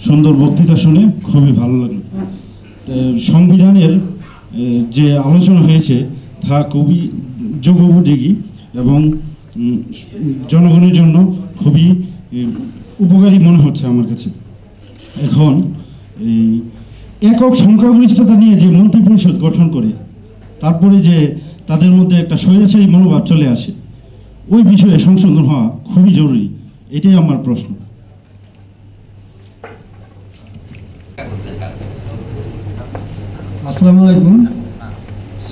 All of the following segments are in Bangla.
সুন্দর বক্তৃতা শুনে খুবই ভালো লাগলো। সংবিধানের যে আলোচনা হয়েছে তা খুবই যুগোপযোগী এবং জনগণের জন্য খুবই উপকারী মনে হচ্ছে আমার কাছে। এখন এই একক সংখ্যাগরিষ্ঠতা নিয়ে যে মন্ত্রিপরিষদ গঠন করে তারপরে যে তাদের মধ্যে একটা স্বৈরাচারী মনোভাব চলে আসে, ওই বিষয়ে সংশোধন হওয়া খুবই জরুরি। এটাই আমার প্রশ্ন। আসসালামু আলাইকুম।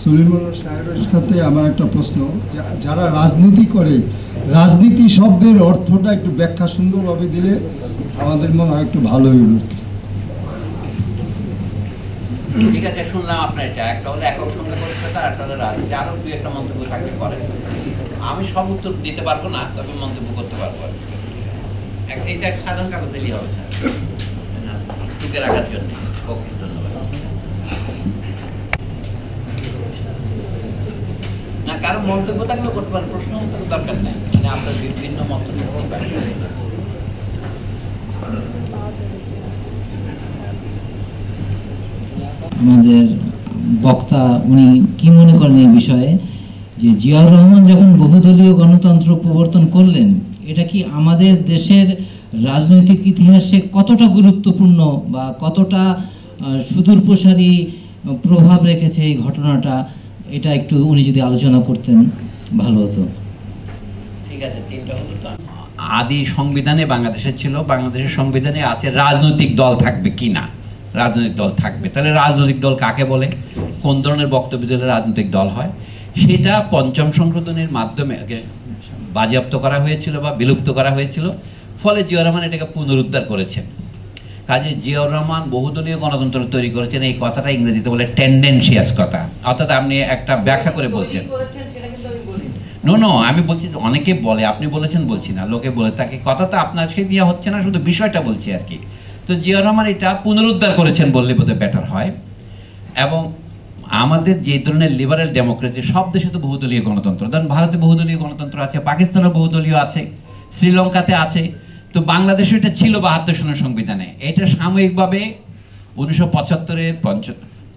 সলিমুল্লাহ সাহেবের সাথে আমার একটা প্রশ্ন, যারা রাজনীতি করে রাজনীতি শব্দের অর্থটা একটু ব্যাখ্যা সুন্দরভাবে দিলে আমাদের মনে হয় একটু ভালো হইল। ঠিক আছে, শুনলাম আপনার এটা একটা হলো একক সংখ্যাগরিষ্ঠতা, একটা হলো রাজনীতি। আরো দুই একটা মন্তব্য থাকলে করেন, আমি সব উত্তর দিতে পারবো না, তবে মন্তব্য করতে পারবো। এটা সাধারণ কাগজ দিলেই হবে টুকে রাখার জন্য। ওকে, ধন্যবাদ। না, কারো মন্তব্য থাকলেও করতে পারেন, প্রশ্ন দরকার নেই, আপনার বিভিন্ন মন্তব্য করতে পারেন। আমাদের বক্তা উনি কি মনে করেন এই বিষয়ে, যে জিয়াউর রহমান যখন বহুদলীয় গণতন্ত্র প্রবর্তন করলেন, এটা কি আমাদের দেশের রাজনৈতিক ইতিহাসে কতটা গুরুত্বপূর্ণ বা কতটা সুদূরপ্রসারী প্রভাব রেখেছে এই ঘটনাটা, এটা একটু উনি যদি আলোচনা করতেন ভালো হতো। ঠিক আছে, আদি সংবিধানে বাংলাদেশের ছিল, বাংলাদেশের সংবিধানে আছে রাজনৈতিক দল থাকবে কিনা। রাজনৈতিক দল থাকবে, তাহলে রাজনৈতিক দল কাকে বলে, কোন ধরনের বক্তব্য দিলে রাজনৈতিক দল হয়, সেটা পঞ্চম সংশোধনের মাধ্যমে বাজেয়াপ্ত করা হয়েছিল বা বিলুপ্ত করা হয়েছিল। ফলে জিয়াউর রহমান এটাকে পুনরুদ্ধার করেছেন। কাজে জিয়াউর রহমান বহুদলীয় গণতন্ত্র তৈরি করেছেন, এই কথাটা ইংরেজিতে বলে টেন্ডেন্সিয়াস কথা, অর্থাৎ আপনি একটা ব্যাখ্যা করে বলছেন। নো, আমি বলছি অনেকে বলে, আপনি বলেছেন বলছি না, লোকে বলে থাকে, কথা তো আপনার সে দেওয়া হচ্ছে না, শুধু বিষয়টা বলছি আর কি। তো জিয়াউর রহমান এটা পুনরুদ্ধার করেছেন বললে বোধহয় বেটার হয়। এবং আমাদের যে ধরনের লিবারেল ডেমোক্রেসি, সব দেশে তো বহুদলীয় গণতন্ত্র, ধরেন ভারতে বহুদলীয় গণতন্ত্র আছে, পাকিস্তানের বহুদলীয় আছে, শ্রীলঙ্কাতে আছে, তো বাংলাদেশে এটা ছিল 72 সনের সংবিধানে। এটা সাময়িকভাবে 1975-এর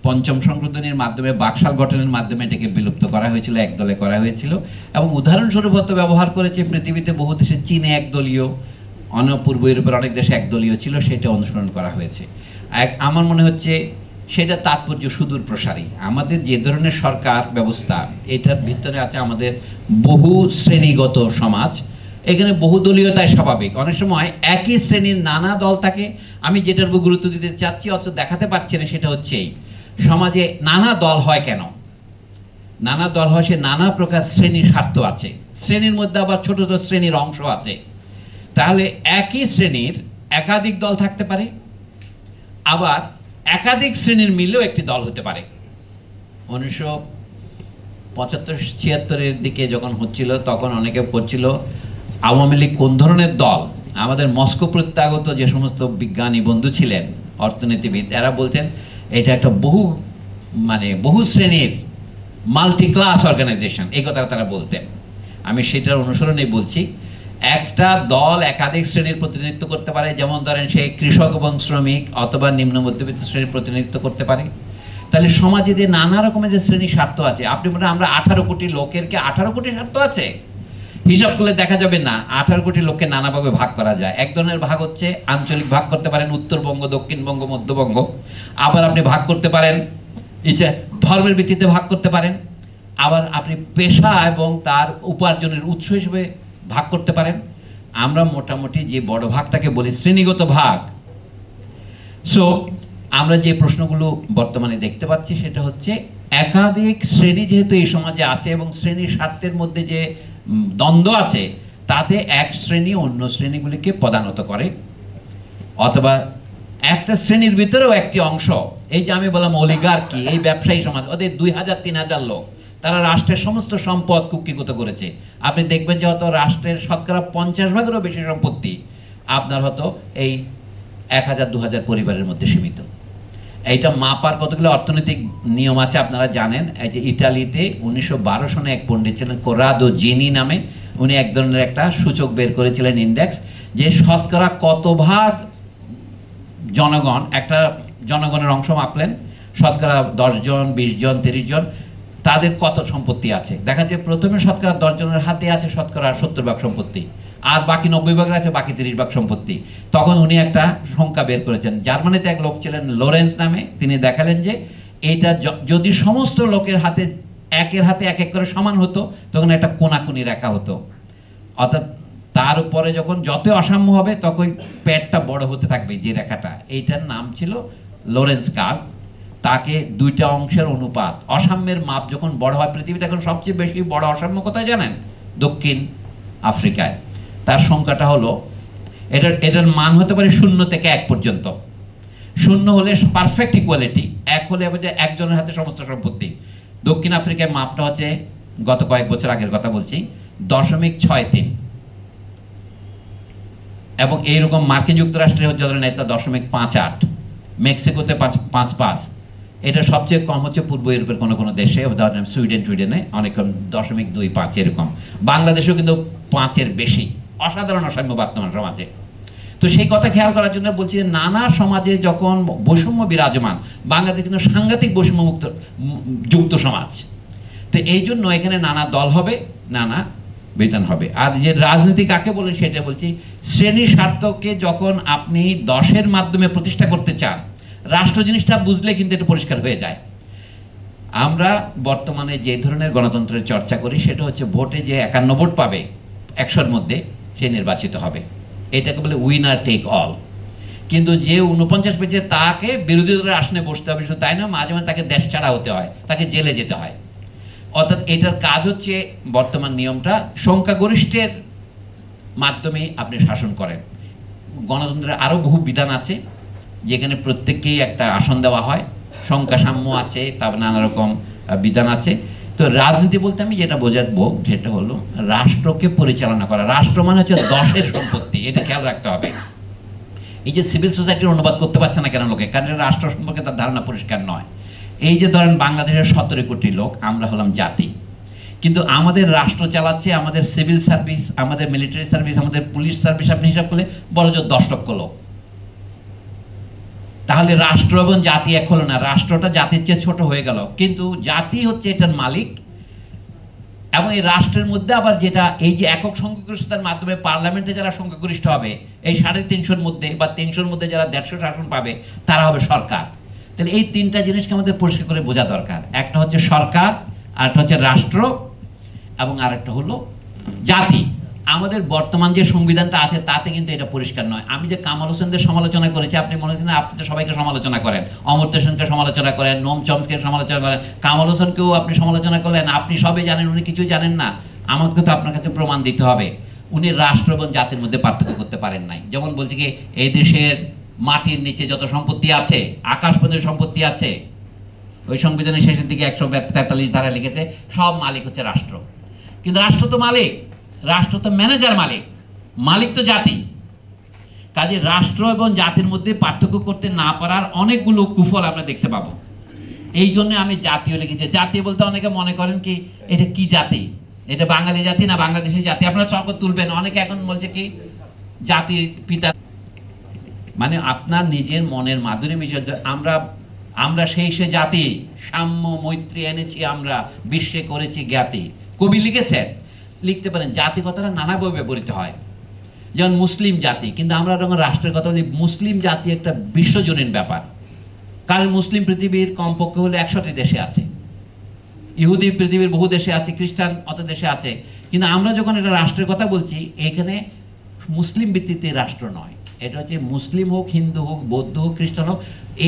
পঞ্চম সংশোধনীর মাধ্যমে, বাকশাল গঠনের মাধ্যমে এটাকে বিলুপ্ত করা হয়েছিল, একদলে করা হয়েছিল। এবং উদাহরণস্বরূপ হয়তো ব্যবহার করেছে পৃথিবীতে বহু দেশে, চীনে একদলীয়, অন্য পূর্ব ইউরোপের অনেক দেশে একদলীয় ছিল, সেটা অনুসরণ করা হয়েছে। আমার মনে হচ্ছে সেটা তাৎপর্য সুদূর প্রসারী। আমাদের যে ধরনের সরকার ব্যবস্থা, এটার ভিতরে আছে আমাদের বহু শ্রেণীগত সমাজ, এখানে বহুদলীয়তাই স্বাভাবিক। অনেক সময় একই শ্রেণীর নানা দল থাকে। আমি যেটার উপর গুরুত্ব দিতে চাচ্ছি অথচ দেখাতে পারছি না, সেটা হচ্ছে এই সমাজে নানা দল হয় কেন। নানা দল হয়, সে নানা প্রকার শ্রেণীর স্বার্থ আছে, শ্রেণীর মধ্যে আবার ছোট ছোট শ্রেণীর অংশ আছে। তাহলে একই শ্রেণীর একাধিক দল থাকতে পারে, আবার একাধিক শ্রেণীর মিলেও একটি দল হতে পারে। 1975-76-এর দিকে যখন হচ্ছিল, তখন অনেকে করছিল আওয়ামী লীগ কোন ধরনের দল। আমাদের মস্কো প্রত্যাগত যে সমস্ত বিজ্ঞানী বন্ধু ছিলেন, অর্থনীতিবিদ, এরা বলতেন এটা একটা বহু শ্রেণীর মাল্টি ক্লাস অর্গানাইজেশন, এই কথা তারা বলতেন। আমি সেটার অনুসরণে বলছি, একটা দল একাধিক শ্রেণীর প্রতিনিধিত্ব করতে পারে, যেমন ধরেন সে কৃষক এবং শ্রমিক অথবা নিম্ন মধ্যবিত্ত শ্রেণীর প্রতিনিধিত্ব করতে পারে। তাহলে সমাজে যে নানা রকমের যে শ্রেণী স্বার্থ আছে, আপনি মনে হয় আমরা 18 কোটি লোকের কি 18 কোটি স্বার্থ আছে? হিসাব করলে দেখা যাবে না 18 কোটি লোককে নানাভাবে ভাগ করা যায়। এক ধরনের ভাগ হচ্ছে আঞ্চলিক ভাগ করতে পারেন, উত্তরবঙ্গ, দক্ষিণবঙ্গ, মধ্যবঙ্গ। আবার আপনি ভাগ করতে পারেন ধর্মের ভিত্তিতে ভাগ করতে পারেন, আবার আপনি পেশা এবং তার উপার্জনের উৎস হিসেবে ভাগ করতে পারেন। আমরা মোটামুটি যে বড় ভাগটাকে বলি শ্রেণীগত ভাগ। সো আমরা যে প্রশ্নগুলো বর্তমানে দেখতে পাচ্ছি সেটা হচ্ছে একাধিক শ্রেণী যেহেতু এই সমাজে আছে এবং শ্রেণীর স্বার্থের মধ্যে যে দ্বন্দ্ব আছে, তাতে এক শ্রেণী অন্য শ্রেণীগুলিকে পদানত করে, অথবা একটা শ্রেণীর ভিতরেও একটি অংশ, এই যে আমি বললাম অলিগার্কি, এই ব্যবসায়ী সমাজ, ওদের 2000-3000 লোক, তারা রাষ্ট্রের সমস্ত সম্পদ কুক্ষিগত করেছে। আপনি দেখবেন যে হয়তো রাষ্ট্রের শতকরা 50%-এরও বেশি সম্পত্তি আপনার হয়তো এই 1000-2000 পরিবারের মধ্যে সীমিত। এইটা মাপার কতগুলো অর্থনৈতিক নিয়ম আছে আপনারা জানেন। এই যে ইটালিতে 1912 সনে এক পণ্ডিত ছিলেন কোরাদো জিনি নামে, উনি এক ধরনের একটা সূচক বের করেছিলেন, ইন্ডেক্স, যে শতকরা কত ভাগ জনগণ, একটা জনগণের অংশ মাপলেন, শতকরা 10 জন, 20 জন, 30 জন, তাদের কত সম্পত্তি আছে। দেখা যায় প্রথমে শতকরা 10 জনের হাতে আছে শতকরা 70 ভাগ সম্পত্তি, আর বাকি 90 ভাগের আছে বাকি 30 ভাগ সম্পত্তি। তখন উনি একটা সংখ্যা বের করেছেন। জার্মানিতে এক লোক ছিলেন লোরেন্স নামে, তিনি দেখালেন যে এইটা যদি সমস্ত লোকের হাতে একের হাতে এক এক করে সমান হতো, তখন একটা কোনাকুনি রেখা হতো, অর্থাৎ তার উপরে যখন যত অসাম্য হবে তখন পেটটা বড় হতে থাকবে যে রেখাটা। এইটার নাম ছিল লোরেন্স কার্ভ। তাকে দুইটা অংশের অনুপাত, অসাম্যের মাপ যখন বড় হয়, পৃথিবীতে এখন সবচেয়ে বেশি বড় অসাম্য কোথায় জানেন? দক্ষিণ আফ্রিকায়। তার সংখ্যাটা হলো, এটার মান হতে পারে 0 থেকে 1 পর্যন্ত। 0 হলে পারফেক্ট ইকুয়ালিটি, 1 হলে একজনের হাতে সমস্ত সম্পত্তি। দক্ষিণ আফ্রিকায় মাপটা হচ্ছে, গত কয়েক বছর আগের কথা বলছি, 0.63, এবং এইরকম মার্কিন যুক্তরাষ্ট্রে হচ্ছে ধরেন এটা 0.58, মেক্সিকোতে 5.5, এটা সবচেয়ে কম হচ্ছে পূর্ব ইউরোপের কোনো কোনো দেশে, ধরেন সুইডেনে অনেক 0.25 এরকম। বাংলাদেশেও কিন্তু 5-এর বেশি, অসাধারণ অসাম্য বর্তমান সমাজে। তো সেই কথা খেয়াল করার জন্য বলছি, নানা সমাজে যখন বৈষম্য বিরাজমান, বাংলাদেশ কিন্তু সাংঘাতিক বৈষম্য যুক্ত সমাজ। তো এই জন্য এখানে নানা দল হবে, নানা বিধান হবে। আর যে রাজনীতি কাকে বলেন সেটা বলছি, শ্রেণী স্বার্থকে যখন আপনি 10-এর মাধ্যমে প্রতিষ্ঠা করতে চান, রাষ্ট্র জিনিসটা বুঝলে কিন্তু এটা পরিষ্কার হয়ে যায়। আমরা বর্তমানে যে ধরনের গণতন্ত্রের চর্চা করি সেটা হচ্ছে ভোটে যে 51 ভোট পাবে 100-র মধ্যে, সে নির্বাচিত হবে। এটাকে বলে উইনার টেক অল। কিন্তু যে 49 পেয়েছে তাকে বিরোধী দলের আসনে বসতে হবে, শুধু তাই না, মাঝে মাঝে তাকে দেশ ছাড়া হতে হয়, তাকে জেলে যেতে হয়। অর্থাৎ এটার কাজ হচ্ছে, বর্তমান নিয়মটা সংখ্যাগরিষ্ঠের মাধ্যমে আপনি শাসন করেন। গণতন্ত্রের আরও বহু বিধান আছে, যেখানে প্রত্যেককেই একটা আসন দেওয়া হয়, সংখ্যা সাম্য আছে, তারপর নানা রকম বিধান আছে। তো রাজনীতি বলতে আমি যেটা বোঝাবো সেটা হলো রাষ্ট্রকে পরিচালনা করা। রাষ্ট্র মানে হচ্ছে 10-এর সম্পত্তি, এটা খেয়াল রাখতে হবে। এই যে সিভিল সোসাইটির অনুবাদ করতে পারছে না কেন লোকে, কারণ রাষ্ট্র সম্পর্কে তার ধারণা পরিষ্কার নয়। এই যে ধরেন বাংলাদেশের 17 কোটি লোক, আমরা হলাম জাতি, কিন্তু আমাদের রাষ্ট্র চালাচ্ছে আমাদের সিভিল সার্ভিস, আমাদের মিলিটারি সার্ভিস, আমাদের পুলিশ সার্ভিস, আপনি হিসাব করলে বড় জোর 10 লক্ষ লোক। তাহলে রাষ্ট্র এবং জাতি এক হলো না, রাষ্ট্রটা জাতির চেয়ে ছোট হয়ে গেল, কিন্তু জাতি হচ্ছে এটার মালিক। এবং এই রাষ্ট্রের মধ্যে আবার যেটা, এই যে একক সংখ্যাগরিষ্ঠতার মাধ্যমে পার্লামেন্টে যারা সংখ্যাগরিষ্ঠ হবে, এই 350-র মধ্যে বা 300-র মধ্যে যারা 150 আসন পাবে, তারা হবে সরকার। তাহলে এই তিনটা জিনিসকে আমাদের পরিষ্কার করে বোঝা দরকার। একটা হচ্ছে সরকার, আরেকটা হচ্ছে রাষ্ট্র, এবং আরেকটা হলো জাতি। আমাদের বর্তমান যে সংবিধানটা আছে তাতে কিন্তু এটা পরিষ্কার নয়। আমি যে কামাল হোসেনদের সমালোচনা করেছি, আপনি মনে করেন আপনি তো সবাইকে সমালোচনা করেন, অমর্ত্য সেনকে সমালোচনা করেন, নোম চমস্কে সমালোচনা করেন, কামাল হোসেনকেও আপনি সমালোচনা করলেন। আপনি সবই জানেন, উনি কিছুই জানেন না। আমাকে তো আপনার কাছে প্রমাণ দিতে হবে উনি রাষ্ট্র এবং জাতির মধ্যে পার্থক্য করতে পারেন নাই। যেমন বলছি কি, এই দেশের মাটির নিচে যত সম্পত্তি আছে, আকাশ পর্যন্ত সম্পত্তি আছে, ওই সংবিধানের শেষের দিকে 143 ধারা লিখেছে, সব মালিক হচ্ছে রাষ্ট্র। কিন্তু রাষ্ট্র তো মালিক, রাষ্ট্র তো ম্যানেজার মালিক, মালিক তো জাতি। কাজে রাষ্ট্র এবং জাতির মধ্যে পার্থক্য করতে না পারার অনেকগুলো কুফল আমরা দেখতে পাবো। এই জন্য আমি জাতীয় লিখেছি। জাতীয় বলতে অনেকে মনে করেন কি এটা কি জাতি, এটা বাঙালি জাতি না বাংলাদেশের জাতি, আপনারা চক তুলবেন। অনেকে এখন বলছে কি জাতির পিতা, মানে আপনার নিজের মনের মাধুরী মিশে আমরা সেই সে জাতি, সাম্য মৈত্রী এনেছি আমরা, বিশ্বে করেছি জ্ঞাতি। কবি লিখেছেন, লিখতে পারেন। জাতি কথাটা নানাভাবে ব্যবহৃত হয়, যেমন মুসলিম জাতি। কিন্তু আমরা যখন রাষ্ট্রের কথা বলি, মুসলিম জাতি একটা বিশ্বজনীন ব্যাপার। কারণ মুসলিম পৃথিবীর কমপক্ষে হলে 100টি দেশে আছে, ইহুদি পৃথিবীর বহু দেশে আছে, খ্রিস্টান অত দেশে আছে। কিন্তু আমরা যখন এটা রাষ্ট্রের কথা বলছি, এখানে মুসলিম ভিত্তিতে রাষ্ট্র নয়, এটা হচ্ছে মুসলিম হোক, হিন্দু হোক, বৌদ্ধ হোক, খ্রিস্টান হোক,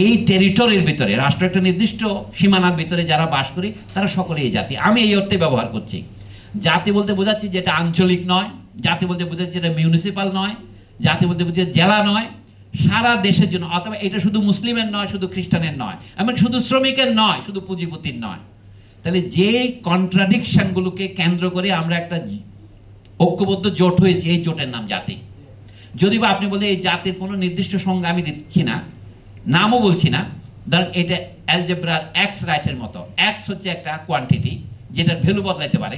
এই টেরিটরির ভিতরে, রাষ্ট্র একটা নির্দিষ্ট সীমানার ভিতরে যারা বাস করি তারা সকলেই এই জাতি। আমি এই অর্থে ব্যবহার করছি। জাতি বলতে বোঝাচ্ছি যেটা আঞ্চলিক নয়, জাতি বলতে বোঝাচ্ছি যেটা মিউনিসিপাল নয়, জাতি বলতে বোঝাচ্ছি জেলা নয়, সারা দেশের জন্য। অথবা এটা শুধু মুসলিমের নয়, শুধু খ্রিস্টানের নয়, এমন শুধু শ্রমিকের নয়, শুধু পুঁজিপতির নয়। তাহলে যে কন্ট্রাডিকশনগুলোকে কেন্দ্র করে আমরা একটা ঐক্যবদ্ধ জোট হয়েছি, এই জোটের নাম জাতি। যদি বা আপনি বলে এই জাতির কোনো নির্দিষ্ট সংজ্ঞা আমি দিচ্ছি না, নামও বলছি না, ধরেন এটা অ্যালজেব্রার এক্স রাইটের মতো। এক্স হচ্ছে একটা কোয়ান্টিটি যেটার ভ্যালু বদলাইতে পারে,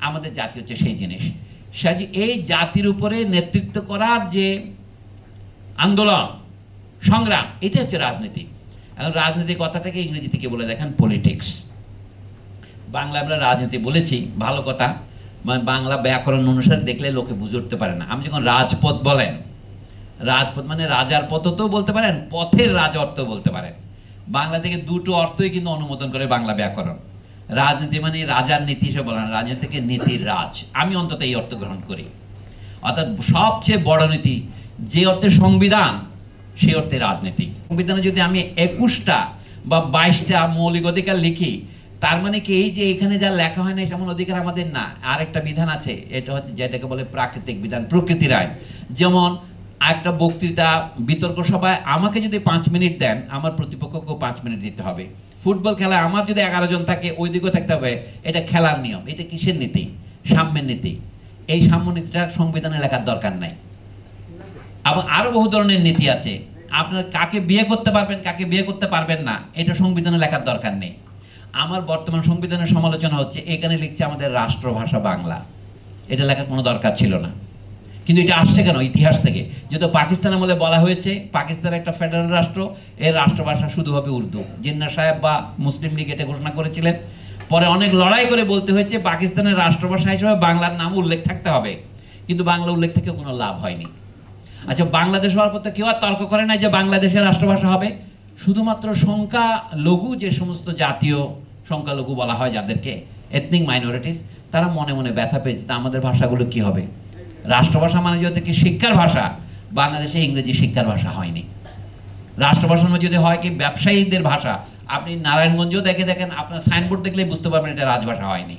আমাদের জাতি হচ্ছে সেই জিনিস। এই জাতির উপরে নেতৃত্ব করার যে আন্দোলন, সংগ্রাম, এটা হচ্ছে রাজনীতি। এখন রাজনীতি কথাটাকে ইংরেজি থেকে বলে দেখেন পলিটিক্স। বাংলা আমরা রাজনীতি বলেছি, ভালো কথা, বাংলা ব্যাকরণ অনুসারে দেখলে লোকে বুঝে উঠতে পারে না। আমি যখন রাজপথ বলেন, রাজপথ মানে রাজার পথও বলতে পারেন, পথের রাজ অর্থ বলতে পারেন। বাংলা থেকে দুটো অর্থই কিন্তু অনুমোদন করে বাংলা ব্যাকরণ। রাজনীতি মানে রাজার নীতি হিসেবে বলেন, রাজনীতি থেকে নীতির রাজ, আমি অন্তত এই অর্থ গ্রহণ করি। অর্থাৎ সবচেয়ে বড় নীতি যে অর্থে সংবিধান, সেই অর্থে রাজনীতি। সংবিধানে যদি আমি 21টা বা 22টা মৌলিক অধিকার লিখি, তার মানে কি এই যে এখানে যা লেখা হয় না সেমন অধিকার আমাদের না। আরেকটা বিধান আছে, এটা হচ্ছে যেটাকে বলে প্রাকৃতিক বিধান, প্রকৃতির আইন। যেমন একটা বক্তৃতা বিতর্ক সভায় আমাকে যদি 5 মিনিট দেন, আমার প্রতিপক্ষকেও 5 মিনিট দিতে হবে। ফুটবল খেলায় আমার যদি 11 জন থাকে, ওই দিকেও থাকতে হবে। এটা খেলার নিয়ম। এটা কিসের নীতি? সাম্যের নীতি। এই সাম্য নীতিটা সংবিধানে লেখার দরকার নাই। এবং আরো বহু ধরনের নীতি আছে। আপনার কাকে বিয়ে করতে পারবেন, কাকে বিয়ে করতে পারবেন না, এটা সংবিধানে লেখার দরকার নেই। আমার বর্তমান সংবিধানের সমালোচনা হচ্ছে, এখানে লিখছে আমাদের রাষ্ট্রভাষা বাংলা, এটা লেখার কোনো দরকার ছিল না। কিন্তু এটা আসছে কেন? ইতিহাস থেকে। যেহেতু পাকিস্তানের মধ্যে বলা হয়েছে পাকিস্তান একটা ফেডারেল রাষ্ট্র, এর রাষ্ট্রভাষা শুধু হবে উর্দু। জিন্না সাহেব বা মুসলিম লীগ এটা ঘোষণা করেছিলেন। পরে অনেক লড়াই করে বলতে হয়েছে পাকিস্তানের রাষ্ট্রভাষা হিসেবে বাংলার নাম উল্লেখ থাকতে হবে, কিন্তু বাংলা উল্লেখ থেকে কোনো লাভ হয়নি। আচ্ছা, বাংলাদেশ হওয়ার পর তো কেউ আর তর্ক করে নাই যে বাংলাদেশের রাষ্ট্রভাষা হবে। শুধুমাত্র সংখ্যালঘু, যে সমস্ত জাতীয় সংখ্যালঘু বলা হয় যাদেরকে, এথনিক মাইনরিটিস, তারা মনে মনে ব্যথা পেয়েছে, আমাদের ভাষাগুলো কি হবে? রাষ্ট্রভাষা মানে যদি কি শিক্ষার ভাষা, বাংলাদেশে ইংরেজি শিক্ষার ভাষা হয়নি। রাষ্ট্রভাষা মানে যদি হয় কি ব্যবসায়ীদের ভাষা, আপনি নারায়ণগঞ্জেও দেখেন, আপনার সাইনবোর্ড দেখলেই বুঝতে পারবেন এটা রাজভাষা হয়নি।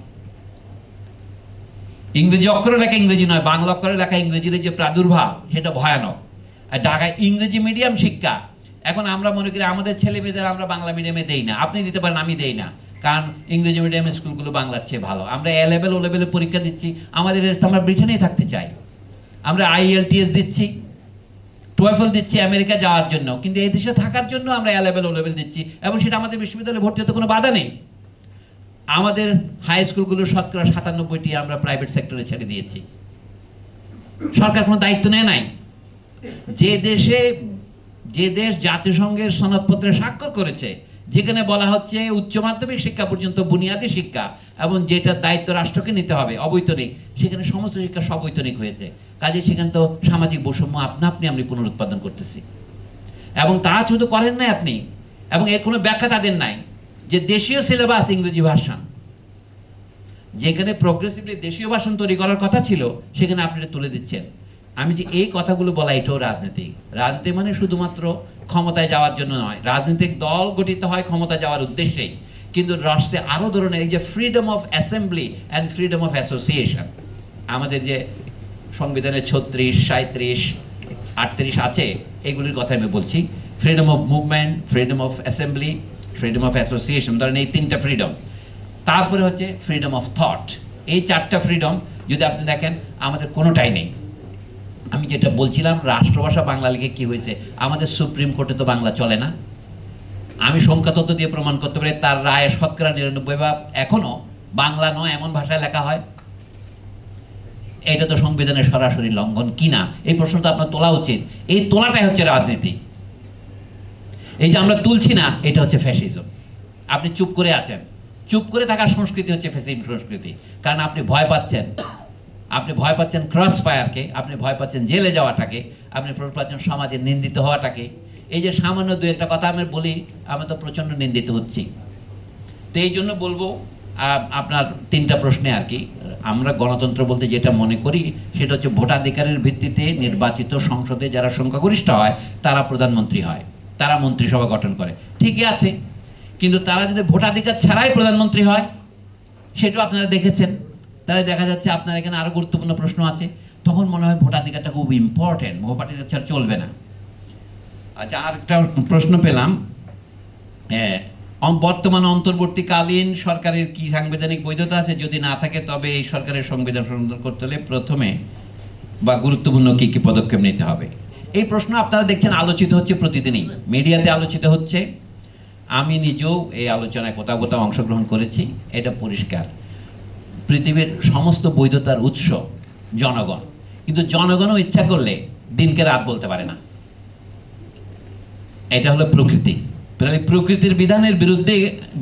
ইংরেজি অক্ষরে লেখা ইংরেজি নয়, বাংলা অক্ষরে লেখা ইংরেজির যে প্রাদুর্ভাব, সেটা ভয়ানক। আর ঢাকায় ইংরেজি মিডিয়াম শিক্ষা। এখন আমরা মনে করি আমাদের ছেলে মেয়েদের আমরা বাংলা মিডিয়ামে দেই না। আপনি দিতে পারেন, আমি দেই না, কারণ ইংরেজি মিডিয়াম স্কুলগুলো বাংলার চেয়ে ভালো। আমরা এ লেভেল, ও লেভেলে পরীক্ষা দিচ্ছি, আমাদের আমরা ব্রিটেনেই থাকতে চাই। আমরা IELTS দিচ্ছি, TOEFL দিচ্ছি আমেরিকা যাওয়ার জন্য, কিন্তু এই দেশে থাকার জন্য আমরা এ লেভেল, ও লেভেল দিচ্ছি, এবং সেটা আমাদের বিশ্ববিদ্যালয়ে ভর্তি হতে কোনো বাধা নেই। আমাদের হাই স্কুলগুলোর শতকরা 97টি আমরা প্রাইভেট সেক্টরে ছেড়ে দিয়েছি। সরকার কোনো দায়িত্ব নেয় নাই। যে দেশ জাতিসংঘের সনদপত্রে স্বাক্ষর করেছে, যেখানে বলা হচ্ছে উচ্চ মাধ্যমিক শিক্ষা পর্যন্ত বুনিয়াদী শিক্ষা, এবং যেটার দায়িত্ব রাষ্ট্রকে নিতে হবে, অবৈতনিক, সেখানে সমস্ত শিক্ষা সবৈতনিক হয়েছে। কাজে সেখানে তো সামাজিক বৈষম্য আপনি পুনরুৎপাদন করতেছি। এবং তা শুধু করেন নাই আপনি, এবং এর কোনো ব্যাখ্যা তাদের নাই যে দেশীয় সিলেবাস ইংরেজি ভার্সন, যেখানে প্রোগ্রেসিভলি দেশীয় ভাষণ তৈরি করার কথা ছিল, সেখানে আপনি তুলে দিচ্ছেন। আমি যে এই কথাগুলো বলা, এটাও রাজনীতি। রাজনীতি মানে শুধুমাত্র ক্ষমতায় যাওয়ার জন্য নয়। রাজনৈতিক দল গঠিত হয় ক্ষমতা যাওয়ার উদ্দেশ্যেই, কিন্তু রাষ্ট্রে আরো ধরনের এই যে freedom of assembly and freedom of association, আমাদের যে সংবিধানে 36, 37, 38 আছে, এগুলির কথা আমি বলছি। Freedom of movement, freedom of assembly, freedom of association, ধরেন এই 3টা ফ্রিডম। তারপরে হচ্ছে ফ্রিডম অফ থট। এই 4টা ফ্রিডম যদি আপনি দেখেন, আমাদের কোনোটাই নেই। আমি যেটা বলছিলাম, রাষ্ট্রভাষা বাংলা লিখে কি হয়েছে? আমাদের সুপ্রিম কোর্টে তো বাংলা চলে না। আমি সংখ্যা তত্ত্ব দিয়ে প্রমাণ করতে পারি, তার রায়ে শতকরা 99 এখনো বাংলা নয় এমন ভাষায় লেখা হয়। এটা তো সংবিধানের সরাসরি লঙ্ঘন কিনা, এই প্রশ্নটা আপনার তোলা উচিত। এই তোলাটাই হচ্ছে রাজনীতি। এই যে আমরা তুলছি না, এটা হচ্ছে ফ্যাসিজম। আপনি চুপ করে আছেন, চুপ করে থাকার সংস্কৃতি হচ্ছে ফ্যাসিজম সংস্কৃতি। কারণ আপনি ভয় পাচ্ছেন ক্রস ফায়ারকে, আপনি ভয় পাচ্ছেন জেলে যাওয়াটাকে, আপনি ভয় পাচ্ছেন সমাজে নিন্দিত হওয়াটাকে। এই যে সামান্য 2-1টা কথা আমি বলি, আমি তো প্রচন্ড নিন্দিত হচ্ছি। তো এই জন্য বলবো, আপনার 3টা প্রশ্নে আর কি, আমরা গণতন্ত্র বলতে যেটা মনে করি, সেটা হচ্ছে ভোটাধিকারের ভিত্তিতে নির্বাচিত সংসদে যারা সংখ্যাগরিষ্ঠ হয়, তারা প্রধানমন্ত্রী হয়, তারা মন্ত্রিসভা গঠন করে। ঠিকই আছে, কিন্তু তারা যদি ভোটাধিকার ছাড়াই প্রধানমন্ত্রী হয়, সেটাও আপনারা দেখেছেন। তাহলে দেখা যাচ্ছে আপনার এখানে আরো গুরুত্বপূর্ণ প্রশ্ন আছে। তখন মনে হয় ভোটাধিকারটা খুব ইম্পর্টেন্ট, ভোটাধিকার ছাড়া চলবে না। আচ্ছা, আর একটা প্রশ্ন পেলাম, বর্তমান অন্তর্বর্তীকালীন সরকারের কি সাংবিধানিক বৈধতা আছে? যদি না থাকে, তবে এই সরকারের সংবিধান সংশোধন করতে হলে প্রথমে বা গুরুত্বপূর্ণ কি কি পদক্ষেপ নিতে হবে? এই প্রশ্ন আপনারা দেখছেন আলোচিত হচ্ছে প্রতিদিনই, মিডিয়াতে আলোচিত হচ্ছে। আমি নিজেও এই আলোচনায় কোথাও কোথাও অংশগ্রহণ করেছি। এটা পরিষ্কার, পৃথিবীর সমস্ত বৈধতার উৎস জনগণ, কিন্তু জনগণও ইচ্ছা করলে দিনকে রাত বলতে পারে না। এটা হলো প্রকৃতি। তাহলে প্রকৃতির বিধানের বিরুদ্ধে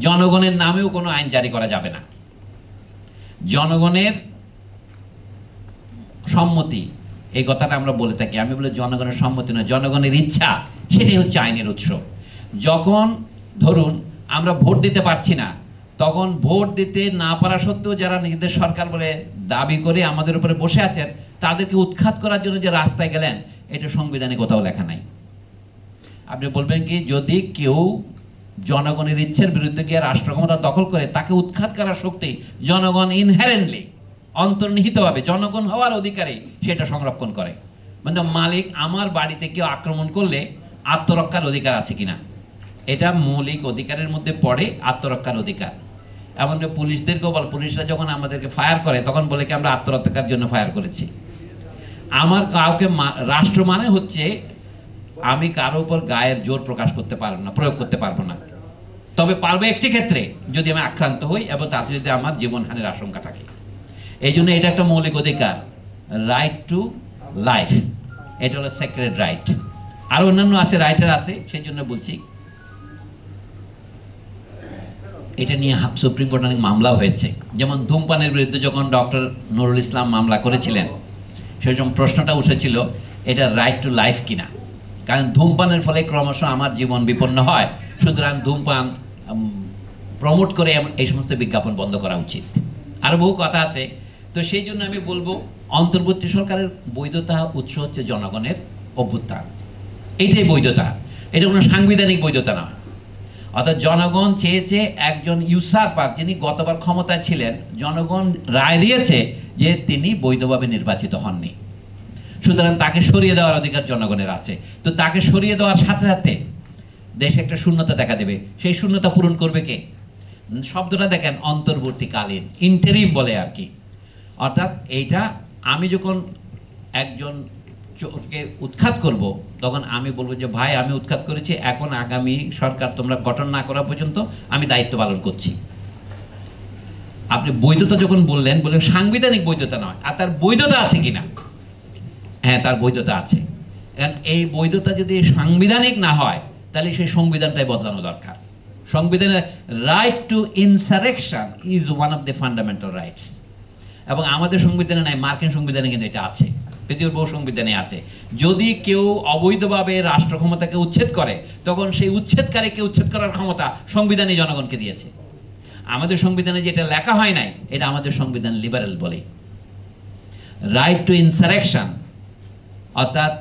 জনগণের নামেও কোনো আইন জারি করা যাবে না। জনগণের সম্মতি, এই কথাটা আমরা বলে থাকি, আমি বলি জনগণের সম্মতি নয়, জনগণের ইচ্ছা, সেটাই হচ্ছে আইনের উৎস। যখন ধরুন আমরা ভোট দিতে পারছি না, তখন ভোট দিতে না পারা সত্ত্বেও যারা নিজেদের সরকার বলে দাবি করে আমাদের উপরে বসে আছেন, তাদেরকে উৎখাত করার জন্য যে রাস্তায় গেলেন, এটা সংবিধানে কোথাও লেখা নাই। আপনি বলবেন কি, যদি কেউ জনগণের ইচ্ছের বিরুদ্ধে গিয়ে রাষ্ট্র ক্ষমতা দখল করে, তাকে উৎখাত করার শক্তি জনগণ ইনহেরেন্টলি, অন্তর্নিহিতভাবে জনগণ হওয়ার অধিকারে সেটা সংরক্ষণ করে। মানে মালিক আমার বাড়িতে কেউ আক্রমণ করলে আত্মরক্ষার অধিকার আছে কিনা, এটা মৌলিক অধিকারের মধ্যে পড়ে, আত্মরক্ষার অধিকার। এমন পুলিশদেরকেও বল, পুলিশরা যখন আমাদেরকে ফায়ার করে তখন বলে কি আমরা আত্মরক্ষার জন্য ফায়ার করেছি। আমার কাউকে রাষ্ট্র মানে হচ্ছে আমি কারো উপর গায়ের জোর প্রকাশ করতে পারবো না, প্রয়োগ করতে পারবো না। তবে পারবো একটি ক্ষেত্রে, যদি আমি আক্রান্ত হই এবং তাতে যদি আমার জীবনহানির আশঙ্কা থাকে। এই জন্য এটা একটা মৌলিক অধিকার, রাইট টু লাইফ, এটা হলো সেক্রেড রাইট। আর অন্যান্য আছে, রাইটার আছে, সেই জন্য বলছি। এটা নিয়ে সুপ্রিম কোর্টে অনেক মামলা হয়েছে, যেমন ধূমপানের বিরুদ্ধে যখন ডক্টর নুরুল ইসলাম মামলা করেছিলেন, সেই সময় প্রশ্নটা উঠেছিল এটা রাইট টু লাইফ কিনা। কারণ ধূমপানের ফলে ক্রমশ আমার জীবন বিপন্ন হয়, সুতরাং ধূমপান প্রমোট করে এই সমস্ত বিজ্ঞাপন বন্ধ করা উচিত। আরও বহু কথা আছে। তো সেই জন্য আমি বলবো, অন্তর্বর্তী সরকারের বৈধতা উৎস হচ্ছে জনগণের অভ্যুত্থান, এইটাই বৈধতা, এটা কোনো সাংবিধানিক বৈধতা নয়। অর্থাৎ জনগণ চেয়েছে, একজন ইউসারপার যিনি গতবার ক্ষমতায় ছিলেন, জনগণ রায় দিয়েছে যে তিনি বৈধভাবে নির্বাচিত হননি, সুতরাং তাকে সরিয়ে দেওয়ার অধিকার জনগণের আছে। তো তাকে সরিয়ে দেওয়ার সাথে সাথে দেশে একটা শূন্যতা দেখা দেবে, সেই শূন্যতা পূরণ করবে কে? শব্দটা দেখেন, অন্তর্বর্তীকালীন, ইন্টারিম বলে আর কি। অর্থাৎ এইটা আমি যখন একজন কে উৎখাত করব, তখন আমি বলবো যে ভাই আমি উৎখাত করেছি, এখন আগামী সরকার তোমরা গঠন না করা পর্যন্ত আমি দায়িত্ব পালন করছি। আপনি বৈধতা যখন বললেন সাংবিধানিক বৈধতা নয়, আর তার বৈধতা আছে কিনা? হ্যাঁ, তার বৈধতা আছে। কারণ এই বৈধতা যদি সাংবিধানিক না হয়, তাহলে সেই সংবিধানটাই বদলানো দরকার। সংবিধানের right two insurrection is one of the fundamental rights, এবং আমাদের সংবিধানে নাই, মার্কিন সংবিধানে কিন্তু এটা আছে, পৃথিবীর বহু সংবিধানে আছে। যদি কেউ অবৈধভাবে রাষ্ট্র ক্ষমতাকে উচ্ছেদ করে, তখন সেই উচ্ছেদকারীকে উচ্ছেদ করার ক্ষমতা সংবিধানে জনগণকে দিয়েছে। আমাদের সংবিধানে যেটা লেখা হয় নাই, এটা আমাদের সংবিধান লিবারেল বলে। রাইট টু ইনসারেকশন অর্থাৎ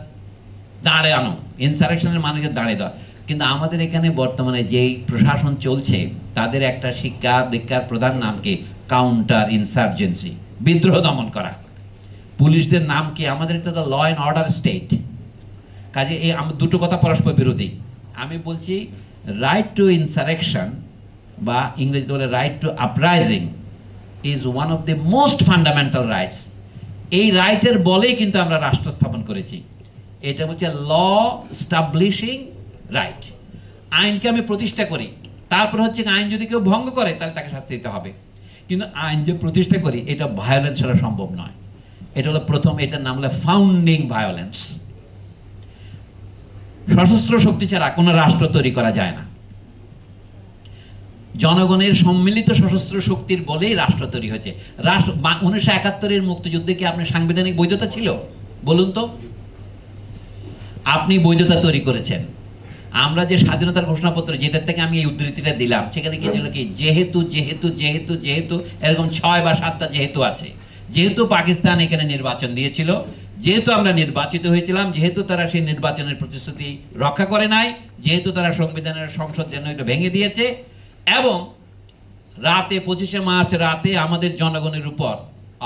দাঁড়ানো, ইনসারেকশনের মানে দাঁড়িয়ে দেওয়া। কিন্তু আমাদের এখানে বর্তমানে যেই প্রশাসন চলছে, তাদের একটা শিক্ষা দীক্ষার প্রধান নাম কি? কাউন্টার ইনসার্জেন্সি, বিদ্রোহ দমন করা। পুলিশদের নাম কি? আমাদের তো ল অ্যান্ড অর্ডার স্টেট। কাজে এই দুটো কথা পরস্পর বিরোধী। আমি বলছি রাইট টু ইনসারেকশন, বা ইংরেজিতে বলে right two uprising, is one of the most fundamental rights. এই রাইটের বলেই কিন্তু আমরা রাষ্ট্র স্থাপন করেছি। এটা হচ্ছে ল স্টাবলিশিং রাইট। আইনকে আমি প্রতিষ্ঠা করি, তারপর হচ্ছে আইন যদি কেউ ভঙ্গ করে তাহলে তাকে শাস্তি দিতে হবে। কিন্তু আইন যে প্রতিষ্ঠা করি, এটা ভায়োলেন্স ছাড়া সম্ভব নয়। এটা হলো প্রথম, এটার নাম হলো ফাউন্ডিং ভায়োলেন্স। সশস্ত্র শক্তি ছাড়া কোনো রাষ্ট্র তৈরি করা যায় না। জনগণের সম্মিলিত সশস্ত্র শক্তির বলেই রাষ্ট্র তৈরি হয়েছে। রাষ্ট্র 1971-এর মুক্তিযুদ্ধে কি আপনার সাংবিধানিক বৈধতা ছিল? বলুন তো। আপনি বৈধতা তৈরি করেছেন। আমরা যে স্বাধীনতার ঘোষণাপত্র, যেটার থেকে আমি এই উদ্ধৃতিটা দিলাম, সেখানে কি ছিল কি? যেহেতু যেহেতু যেহেতু যেহেতু, এরকম 6 বা 7টা যেহেতু আছে। যেহেতু পাকিস্তান এখানে নির্বাচন দিয়েছিল, যেহেতু আমরা নির্বাচিত হয়েছিলাম, যেহেতু তারা সেই নির্বাচনের প্রতিশ্রুতি রক্ষা করে নাই, যেহেতু তারা সংবিধানের সংসদ যেন এটা ভেঙে দিয়েছে, এবং রাতে 25শে মার্চ রাতে আমাদের জনগণের উপর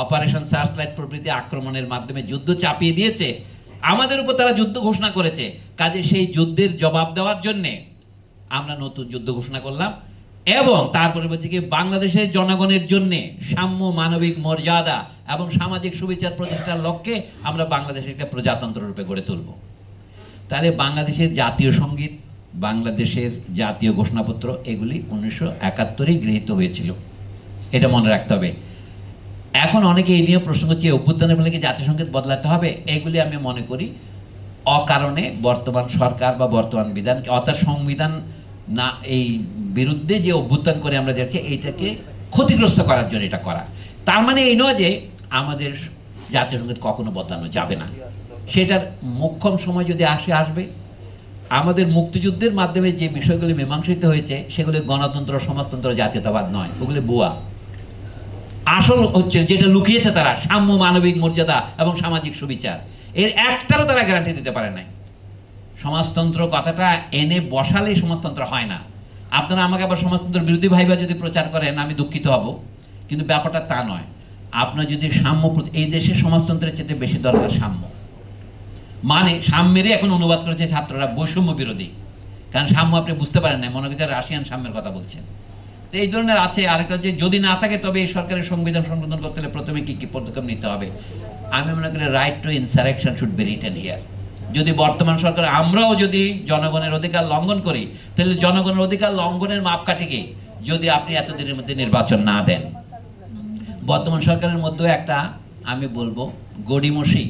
অপারেশন সার্চলাইট প্রভৃতি আক্রমণের মাধ্যমে যুদ্ধ চাপিয়ে দিয়েছে, আমাদের উপর তারা যুদ্ধ ঘোষণা করেছে। কাজে সেই যুদ্ধের জবাব দেওয়ার জন্যে আমরা নতুন যুদ্ধ ঘোষণা করলাম, এবং তারপরে বলছি কি বাংলাদেশের জনগণের জন্যে সাম্য, মানবিক মর্যাদা এবং সামাজিক সুবিচার প্রতিষ্ঠার লক্ষ্যে আমরা বাংলাদেশের একটা প্রজাতন্ত্র রূপে গড়ে তুলব। তাহলে বাংলাদেশের জাতীয় সঙ্গীত, বাংলাদেশের জাতীয় ঘোষণাপত্র, এগুলি 1971-এই গৃহীত হয়েছিল, এটা মনে রাখতে হবে। এখন অনেকে এই নিয়ে প্রশ্ন করছে অভ্যুত্থানের ফলে কি জাতীয় সঙ্গীত বদলাতে হবে? এগুলি আমি মনে করি অকারণে বর্তমান সরকার বা বর্তমান বিধান অর্থাৎ সংবিধান না এই বিরুদ্ধে যে অভ্যুত্থান করে আমরা যাচ্ছি এইটাকে ক্ষতিগ্রস্ত করার জন্য এটা করা। তার মানে এই নয় যে আমাদের জাতীয় সঙ্গীত কখনো বদলানো যাবে না, সেটার মোক্ষম সময় যদি আসবে। আমাদের মুক্তিযুদ্ধের মাধ্যমে যে বিষয়গুলি মীমাংসিত হয়েছে সেগুলি গণতন্ত্র, সমাজতন্ত্র, জাতীয়তাবাদ নয়, ওগুলি ভুয়া। আসল হচ্ছে যেটা লুকিয়েছে তারা সাম্য, মানবিক মর্যাদা এবং সামাজিক সুবিচার, এর একটারও তারা গ্যারান্টি দিতে পারে নাই। সমাজতন্ত্র কথাটা এনে বসালেই সমাজতন্ত্র হয় না। আপনারা আমাকে আবার সমাজতন্ত্রের বিরোধী ভাইবা যদি প্রচার করেন আমি দুঃখিত হব, কিন্তু ব্যাপারটা তা নয়। আপনার যদি সাম্য, এই দেশে সমাজতন্ত্রের চেয়ে বেশি দরকার সাম্য। মানে সাম্যেরই এখন অনুবাদ করেছে ছাত্ররা বৈষম্য বিরোধী, কারণ সাম্য আপনি বুঝতে পারেন না, মনে করছে রাশিয়ান সাম্যের কথা বলছেন। তো এই ধরনের আছে। আরেকটা যে যদি না থাকে তবে এই সরকারের সংবিধান সংশোধন করতে হলে প্রথমে কি কি পদক্ষেপ নিতে হবে, আমি মনে করি right two insurrection should be written here. যদি বর্তমান সরকার আমরাও যদি জনগণের অধিকার লঙ্ঘন করি, তাহলে জনগণের অধিকার লঙ্ঘনের মাপকাঠিকে যদি আপনি এতদিনের মধ্যে নির্বাচন না দেন, বর্তমান সরকারের মধ্যে একটা আমি বলবো গড়িমসি,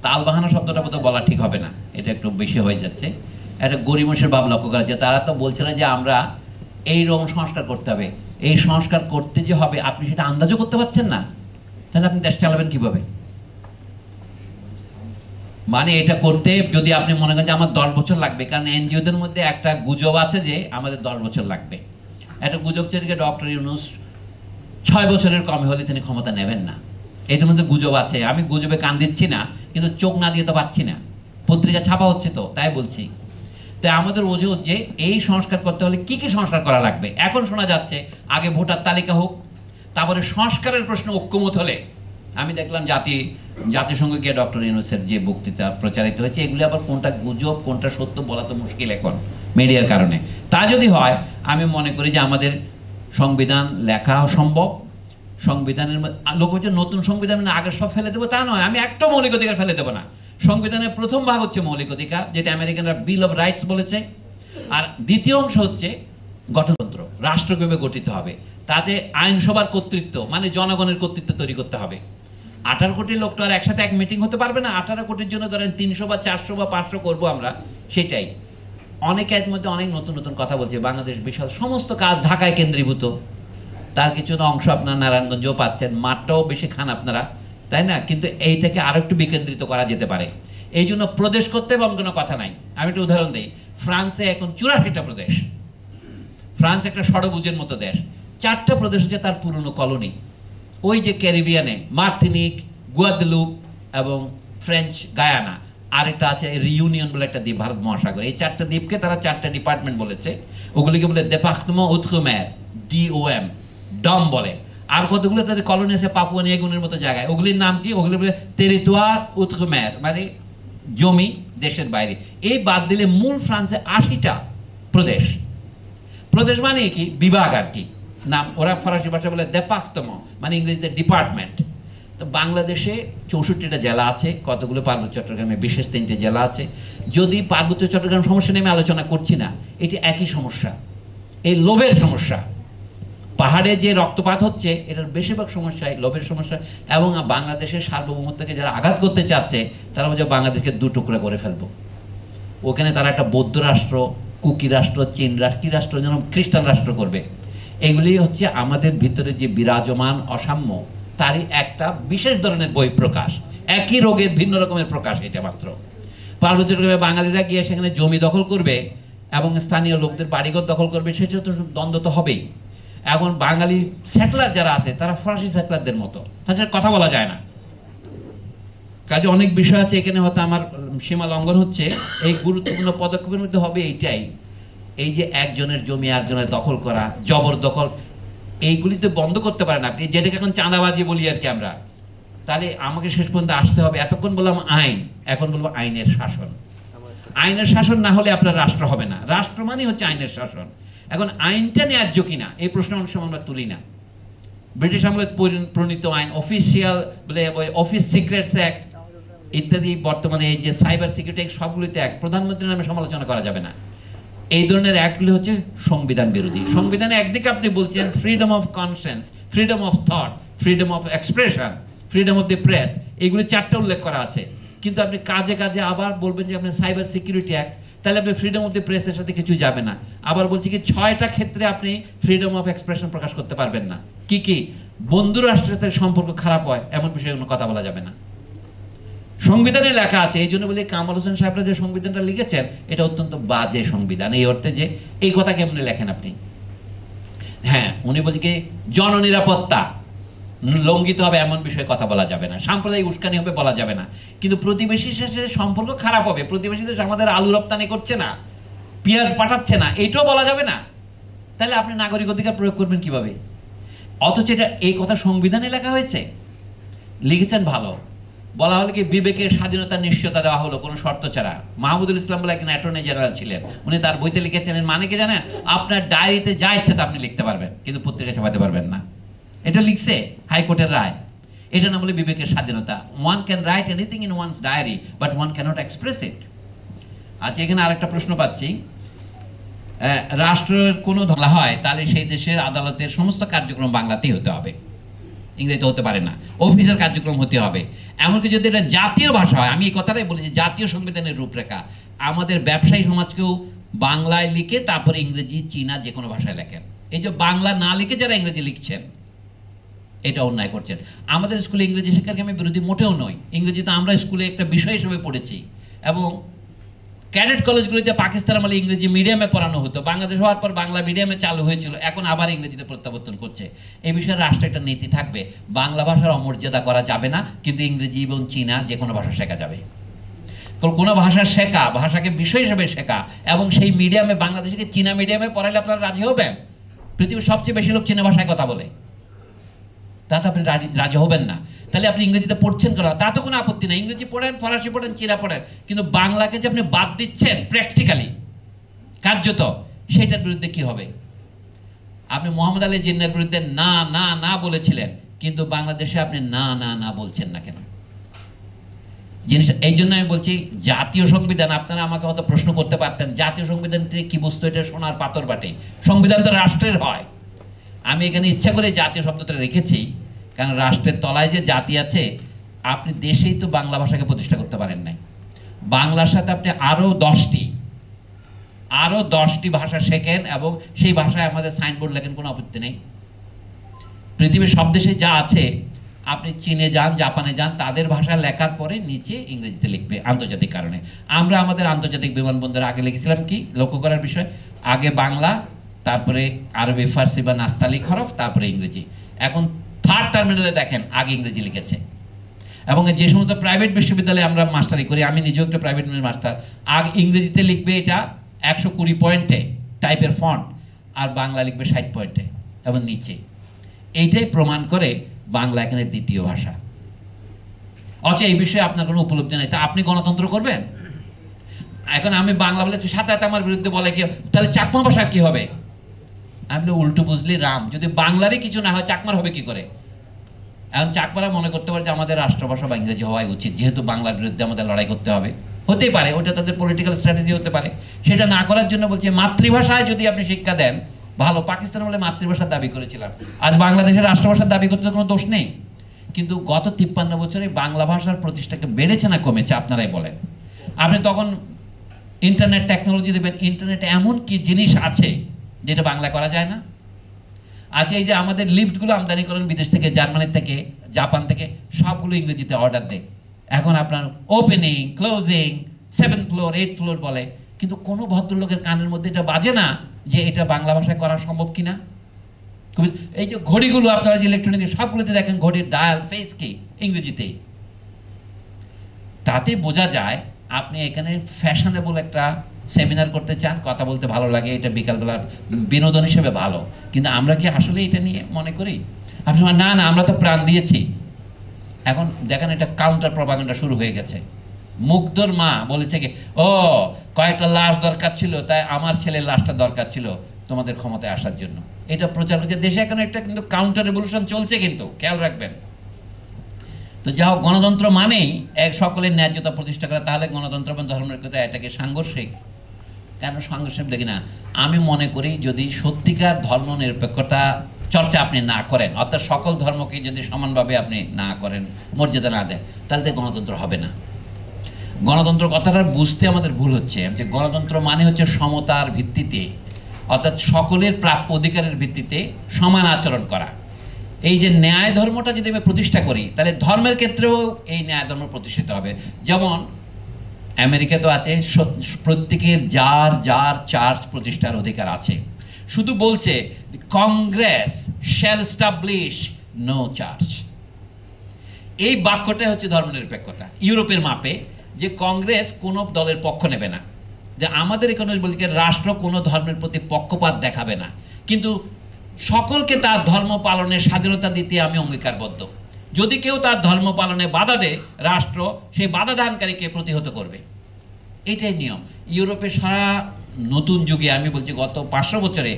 তালবাহানা শব্দটা বোধ বলা ঠিক হবে না, এটা একটু বেশি হয়ে যাচ্ছে, একটা গড়িমসির ভাব লক্ষ্য করা যাচ্ছে। তারা তো বলছে না যে আমরা এইরকম সংস্কার করতে হবে, এই সংস্কার করতে যে হবে আপনি সেটা আন্দাজও করতে পারছেন না, তাহলে আপনি দেশ চালাবেন কিভাবে? মানে এটা করতে যদি আপনি মনে করেন যে আমার 10 বছর লাগবে, কারণ এনজিওদের মধ্যে একটা গুজব আছে যে আমাদের 10 বছর লাগবে। একটা গুজব চারিকে ডক্টর ইউনূস 6 বছরের কমে হলে তিনি ক্ষমতা নেবেন না, এটার মধ্যে গুজব আছে। আমি গুজবে কান দিচ্ছি না, কিন্তু চোখ না দিয়ে তো পাচ্ছি না, পত্রিকা ছাপা হচ্ছে তো, তাই বলছি। তাই আমাদের অজুহাত যে এই সংস্কার করতে হলে কি কি সংস্কার করা লাগবে। এখন শোনা যাচ্ছে আগে ভোটার তালিকা হোক, তারপরে সংস্কারের প্রশ্ন ঐক্যমত হলে। আমি দেখলাম জাতিসংঘ গিয়ে ডক্টর ইউনূসের যে বক্তৃতা প্রচারিত হয়েছে, এগুলি আবার কোনটা গুজব কোনটা সত্য বলা তো মুশকিল এখন মিডিয়ার কারণে। তা যদি হয় আমি মনে করি যে আমাদের সংবিধান লেখা সম্ভব। সংবিধানের লোক হচ্ছে নতুন সংবিধান মানে আগে সব ফেলে দেবো তা নয়, আমি একটা মৌলিক অধিকার ফেলে দেবো না। সংবিধানের প্রথম ভাগ হচ্ছে মৌলিক অধিকার, যেটা আমেরিকানরা বিল অফ রাইটস বলেছে, আর দ্বিতীয় অংশ হচ্ছে গঠনতন্ত্র, রাষ্ট্র কিভাবে গঠিত হবে, তাতে আইনসভার কর্তৃত্ব মানে জনগণের কর্তৃত্ব তৈরি করতে হবে। 18 কোটি লোক তো আর একসাথে এক মিটিং হতে পারবে না। 18 কোটির জন্য ধরেন 300 বা 400 বা 500 করবো আমরা, সেটাই। অনেকের মধ্যে অনেক নতুন নতুন কথা বলছে, বাংলাদেশ বিশাল, সমস্ত কাজ ঢাকায় কেন্দ্রীভূত, তার কিছু অংশ আপনার নারায়ণগঞ্জেও পাচ্ছেন, মাঠটাও বেশি খান আপনারা, তাই না? কিন্তু এইটাকে আরো একটু বিকেন্দ্রিত করা যেতে পারে। এই জন্য প্রদেশ করতে এবং কোনো কথা নাই। আমি একটা উদাহরণ দিই, ফ্রান্সে এখন 84টা প্রদেশ। ফ্রান্স একটা ষড়ভুজের মতো দেশ, 4টা প্রদেশ হচ্ছে তার পুরনো কলোনি। ওই যে ক্যারিবিয়ানে মার্টিনিক, গুয়াদেলুপ এবং ফ্রেঞ্চ গায়ানা, আরেকটা আছে রিউনিয়ন বলে একটা দ্বীপ ভারত মহাসাগর। এই 4টা দ্বীপকে তারা 4টা ডিপার্টমেন্ট বলেছে, ওগুলিকে বলে département outre-mer, DOM, ডম বলে। আর কতগুলো তাদের কলোনি আছে পাপুয়া নিউগিনির মতো জায়গায়, ওগুলির নাম কি? ওগুলি বলে টেরিটোয়ার outre-mer, মানে জমি দেশের বাইরে। এই বাদ দিলে মূল ফ্রান্সে 80টা প্রদেশ। প্রদেশ মানে কি? বিভাগ আর কি, নাম ওরা ফরাসি ভাষা বলে département, মানে ইংরেজিতে ডিপার্টমেন্ট। তো বাংলাদেশে 64টা জেলা আছে, কতগুলো পার্বত্য চট্টগ্রামে বিশেষ 3টে জেলা আছে। যদি পার্বত্য চট্টগ্রাম সমস্যা নিয়ে আমি আলোচনা করছি না, এটি একই সমস্যা, এই লোভের সমস্যা। পাহাড়ে যে রক্তপাত হচ্ছে এটার বেশিরভাগ সমস্যাই লোভের সমস্যা। এবং বাংলাদেশের সার্বভৌমত্বকে যারা আঘাত করতে চাচ্ছে তারা বলছে বাংলাদেশকে 2 টুকরা করে ফেলবো। ওখানে তারা একটা বৌদ্ধ রাষ্ট্র, কুকি রাষ্ট্র, চীন রাষ্ট্র, কি রাষ্ট্র যেন খ্রিস্টান রাষ্ট্র করবে। এগুলি হচ্ছে আমাদের ভিতরে যে বিরাজমান অসাম্য, তারই একটা বিশেষ ধরনের বহিঃপ্রকাশ, একই রোগের ভিন্ন রকমের প্রকাশ এটা মাত্র। পার্বত্য চট্টগ্রামে বাঙালিরা গিয়ে সেখানে জমি দখল করবে এবং স্থানীয় লোকদের বাড়িঘর দখল করবে, সেটা তো দ্বন্দ্ব তো হবেই। এখন বাঙালি সেটলার যারা আছে তারা ফরাসি সেটলারদের মতো, তাছাড়া কথা বলা যায় না। কাজে অনেক বিষয় আছে এখানে, হয়তো আমার সীমা লঙ্ঘন হচ্ছে। এই গুরুত্বপূর্ণ পদক্ষেপের মধ্যে হবে এইটাই, এই যে একজনের জমি আরেকজনের দখল করা, জবরদখল, এইগুলিতে বন্ধ করতে পারেন আপনি, যেটাকে এখন চাঁদাবাজি বলি আর কি আমরা। তাহলে আমাকে শেষ পর্যন্ত আসতে হবে, এতক্ষণ বললাম আইন, এখন বলবো আইনের শাসন। আইনের শাসন না হলে আপনার রাষ্ট্র হবে না, রাষ্ট্র মানে হচ্ছে আইনের শাসন। এখন আইনটা ন্যায্য কিনা এই প্রশ্ন অনেক সময় আমরা তুলি না। ব্রিটিশ আমলে প্রণীত আইন, অফিসিয়াল বলে অফিস সিক্রেটস অ্যাক্ট ইত্যাদি, বর্তমানে এই যে সাইবার সিকিউরিটি অ্যাক্ট, সবগুলিতে অ্যাক্ট, প্রধানমন্ত্রীর নামে সমালোচনা করা যাবে না। এই ধরনের অ্যাক্টগুলি হচ্ছে সংবিধান বিরোধী। সংবিধানে একদিকে আপনি বলছেন freedom of conscience, freedom of thought, freedom of expression, freedom of the press, এইগুলি 4টা উল্লেখ করা আছে, কিন্তু আপনি কাজে কাজে আবার বলবেন যে আপনার সাইবার সিকিউরিটি অ্যাক্ট, তাহলে আপনি ফ্রিডম অফ দি প্রেসের সাথে কিছু যাবে না। আবার বলছি কি 6টা ক্ষেত্রে আপনি ফ্রিডম অফ এক্সপ্রেশন প্রকাশ করতে পারবেন না। কি কি? বন্ধু রাষ্ট্রের সাথে সম্পর্ক খারাপ হয় এমন বিষয়ে কোনো কথা বলা যাবে না। সংবিধানে লেখা আছে, এই জন্য বলি কামাল হোসেন সাহেবরা যে সংবিধানটা লিখেছেন এটা অত্যন্ত বাজে সংবিধান, এই অর্থে যে এই কথা কেমনে লেখেন আপনি। হ্যাঁ, উনি বলছেন কি জননিরাপত্তা লঙ্ঘিত হবে এমন বিষয়ে কথা বলা যাবে না, সাম্প্রদায়িক উস্কানি হবে বলা যাবে না, কিন্তু প্রতিবেশীর সাথে সম্পর্ক খারাপ হবে, প্রতিবেশীদের আমাদের আলু রপ্তানি করছে না, পেঁয়াজ পাঠাচ্ছে না, এইটাও বলা যাবে না। তাহলে আপনি নাগরিক অধিকার প্রয়োগ করবেন কিভাবে? অথচ এটা এই কথা সংবিধানে লেখা হয়েছে, লিখেছেন ভালো, বলা হলো কি বিবেকের স্বাধীনতার নিশ্চয়তা দেওয়া হলো কোনো শর্ত ছাড়া। মাহমুদুল ইসলাম বলে একজন অ্যাটর্নি জেনারেল ছিলেন, উনি তার বইতে লিখেছেন এর মানে কি জানেন? আপনার ডায়েরিতে যা ইচ্ছা তা আপনি লিখতে পারবেন, কিন্তু পত্রিকায় ছাপাতে পারবেন না। এটা লিখছে হাইকোর্টের রায়। এটা না বলে বিবেকের স্বাধীনতা। One can write anything in one's diary but one cannot express it. আচ্ছা, এখানে আরেকটা প্রশ্ন পাচ্ছি, রাষ্ট্রের কোনো ধরা হয় তাহলে সেই দেশের আদালতের সমস্ত কার্যক্রম বাংলাতেই হতে হবে, ইংরেজিতে হতে পারে না, অফিসের কার্যক্রম হতে হবে। এমনকি যদি এটা জাতীয় ভাষা হয়, আমি এই কথাটাই বলেছি, জাতীয় সংবিধানের রূপরেখা আমাদের ব্যবসায়ী সমাজকেও বাংলায় লিখে তারপরে ইংরেজি, চীনা যে কোনো ভাষায় লেখেন। এই যে বাংলা না লিখে যারা ইংরেজি লিখছেন এটা অন্যায় করছেন। আমাদের স্কুলে ইংরেজি শিক্ষাকে আমি বিরোধী মোটেও নই, ইংরেজি তো আমরা স্কুলে একটা বিষয় হিসেবে পড়েছি, এবং ক্যাডেট কলেজগুলিতে পাকিস্তান আমলে ইংরেজি মিডিয়ামে পড়ানো হতো, বাংলাদেশ হওয়ার পর বাংলা মিডিয়ামে চালু হয়েছিল, এখন আবার ইংরেজিতে প্রত্যাবর্তন করছে। এই বিষয়ে রাষ্ট্রের একটা নীতি থাকবে, বাংলা ভাষার অমর্যাদা করা যাবে না, কিন্তু ইংরেজি এবং চীনা যে কোনো ভাষা শেখা যাবে। কোনো ভাষা শেখা, ভাষাকে বিষয় হিসেবে শেখা, এবং সেই মিডিয়ামে বাংলাদেশকে চীনা মিডিয়ামে পড়াইলে আপনারা রাজি হবেন? পৃথিবীর সবচেয়ে বেশি লোক চীনা ভাষায় কথা বলে, তাতে আপনি রাজি হবেন না। তাহলে আপনি ইংরেজিতে পড়ছেন কেন? তা তো কোনো আপত্তি নেই, ইংরেজি পড়েন, ফরাসি পড়েন, চীনা পড়েন, কিন্তু বাংলাকে যে আপনি বাদ দিচ্ছেন প্র্যাকটিক্যালি, কার্যত, সেটার বিরুদ্ধে কি হবে? আপনি মোহাম্মদ আলী জিন্নার বিরুদ্ধে না না না বলেছিলেন, কিন্তু বাংলাদেশে আপনি না না না বলছেন না কেন? জিনিস এই জন্য আমি বলছি, জাতীয় সংবিধান, আপনারা আমাকে হয়তো প্রশ্ন করতে পারতেন জাতীয় সংবিধানটি কি বস্তু, এটা সোনার পাথর বাটে, সংবিধান তো রাষ্ট্রের হয়। আমি এখানে ইচ্ছা করে জাতীয় শব্দটা রেখেছি, কারণ রাষ্ট্রের তলায় যে জাতি আছে, আপনি দেশেই তো বাংলা ভাষাকে প্রতিষ্ঠা করতে পারেন নাই, বাংলার সাথে আপনি আরো 10টি ভাষা শেখেন এবং সেই ভাষায় আমাদের সাইনবোর্ড লেখেন, কোনো আপত্তি নেই। পৃথিবীর সব দেশে যা আছে, আপনি চীনে যান, জাপানে যান, তাদের ভাষা লেখার পরে নিচে ইংরেজিতে লিখবে আন্তর্জাতিক কারণে। আমরা আমাদের আন্তর্জাতিক বিমানবন্দরে আগে লিখেছিলাম কি, লক্ষ্য করার বিষয়, আগে বাংলা, তারপরে আরবি, ফার্সি বা নাস্তালিক হরফ, তারপরে ইংরেজি। এখন থার্ড টার্মিনালে দেখেন আগে ইংরেজি লিখেছে। এবং যে সমস্ত প্রাইভেট বিশ্ববিদ্যালয়ে আমরা মাস্টারি করি, আমি নিজেও একটা প্রাইভেট মাস্টার, আগে ইংরেজিতে লিখবে এটা 120 পয়েন্টে টাইপের ফন্ট, আর বাংলা লিখবে 60 পয়েন্টে এবং নিচে। এইটাই প্রমাণ করে বাংলা এখানে দ্বিতীয় ভাষা। অথচ এই বিষয়ে আপনার কোনো উপলব্ধি নেই, তা আপনি গণতন্ত্র করবেন? এখন আমি বাংলা বলেছি, সাথে সাথে আমার বিরুদ্ধে বলে কি, তাহলে চাকমা ভাষা কি হবে? আমি উল্টো বুঝলি রাম, যদি বাংলারই কিছু না হয় চাকমার হবে কি করে? এখন চাকমারা মনে করতে পারে যে আমাদের রাষ্ট্রভাষা বা ইংরেজি হওয়াই উচিত, যেহেতু বাংলার বিরুদ্ধে আমাদের লড়াই করতে হবে। হতেই পারে, ওটা তাদের পলিটিক্যাল স্ট্র্যাটেজি হতে পারে। সেটা না করার জন্য বলছে মাতৃভাষায় যদি আপনি শিক্ষা দেন ভালো। পাকিস্তান বলে মাতৃভাষার দাবি করেছিলাম, আজ বাংলাদেশের রাষ্ট্রভাষার দাবি করতে কোনো দোষ নেই। কিন্তু গত 53 বছরে বাংলা ভাষার প্রতিষ্ঠাকে বেড়েছে না কমেছে আপনারাই বলেন? আপনি তখন ইন্টারনেট টেকনোলজি দেবেন, ইন্টারনেটে এমন কি জিনিস আছে যেটা বাংলা করা যায় না? আজ এই যে আমাদের লিফটগুলো আমদানি করেন বিদেশ থেকে, জার্মানি থেকে, জাপান থেকে, সবগুলো ইংরেজিতে অর্ডার দেয়। এখন আপনার opening, closing, 7th floor, 8th floor বলে, কিন্তু কোনো ভদ্রলোকের কানের মধ্যে এটা বাজে না যে এটা বাংলা ভাষায় করা সম্ভব কিনা। এই যে ঘড়িগুলো আপনারা যে ইলেকট্রনিক সবগুলোতে দেখেন ঘড়ির ডায়াল, ফেস কি ইংরেজিতেই। তাতে বোঝা যায় আপনি এখানে ফ্যাশনেবল একটা সেমিনার করতে চান, কথা বলতে ভালো লাগে, এটা বিকালবেলা বিনোদন হিসেবে ভালো, কিন্তু আমরা কি আসলে এটা নিয়ে মনে করি? আপনি না না আমরা তো প্রাণ দিয়েছি। এখন দেখেন এটা কাউন্টার প্রপাগান্ডা শুরু হয়ে গেছে। মুগ্ধর মা বলেছে কি, ও কয়েকটা লাশ দরকার ছিল, তাই আমার ছেলের লাশটা দরকার ছিল তোমাদের ক্ষমতায় আসার জন্য। এটা প্রচার হচ্ছে দেশে, এখন একটা কিন্তু কাউন্টার রেভলিউশন চলছে, কিন্তু খেয়াল রাখবেন। তো যা হোক, গণতন্ত্র মানেই এক সকলের ন্যায্যতা প্রতিষ্ঠা করা, তাহলে গণতন্ত্র এবং ধর্মের ক্ষেত্রে এটাকে সাংঘর্ষিক কেন? সাংঘর্ষিক দেখি না। আমি মনে করি যদি সত্যিকার ধর্ম নিরপেক্ষতা চর্চা আপনি না করেন, অর্থাৎ সকল ধর্মকে যদি সমানভাবে আপনি না করেন, মর্যাদা না দেন, তাহলে গণতন্ত্র হবে না। গণতন্ত্র কথাটা বুঝতে আমাদের ভুল হচ্ছে যে গণতন্ত্র মানে হচ্ছে সমতার ভিত্তিতে, অর্থাৎ সকলের প্রাপ্য অধিকারের ভিত্তিতে সমান আচরণ করা। এই যে ন্যায় ধর্মটা যদি আমি প্রতিষ্ঠা করি, তাহলে ধর্মের ক্ষেত্রেও এই ন্যায় ধর্ম প্রতিষ্ঠিত হবে। যেমন আমেরিকা তো আছে, প্রত্যেকের যার যার চার্চ প্রতিষ্ঠার অধিকার আছে, শুধু বলছে Congress shall establish no church. এই বাক্যটা হচ্ছে ধর্মনিরপেক্ষতা ইউরোপের মাপে, যে কংগ্রেস কোনো দলের পক্ষ নেবে না, যে আমাদের এখানে বলতে রাষ্ট্র কোনো ধর্মের প্রতি পক্ষপাত দেখাবে না, কিন্তু সকলকে তার ধর্ম পালনের স্বাধীনতা দিতে আমি অঙ্গীকারবদ্ধ। যদি কেউ তার ধর্ম পালনে বাধা দেয়, রাষ্ট্র সেই বাধা দানকারীকে প্রতিহত করবে। এটাই নিয়ম ইউরোপের সারা নতুন যুগে। আমি বলছি গত 500 বছরে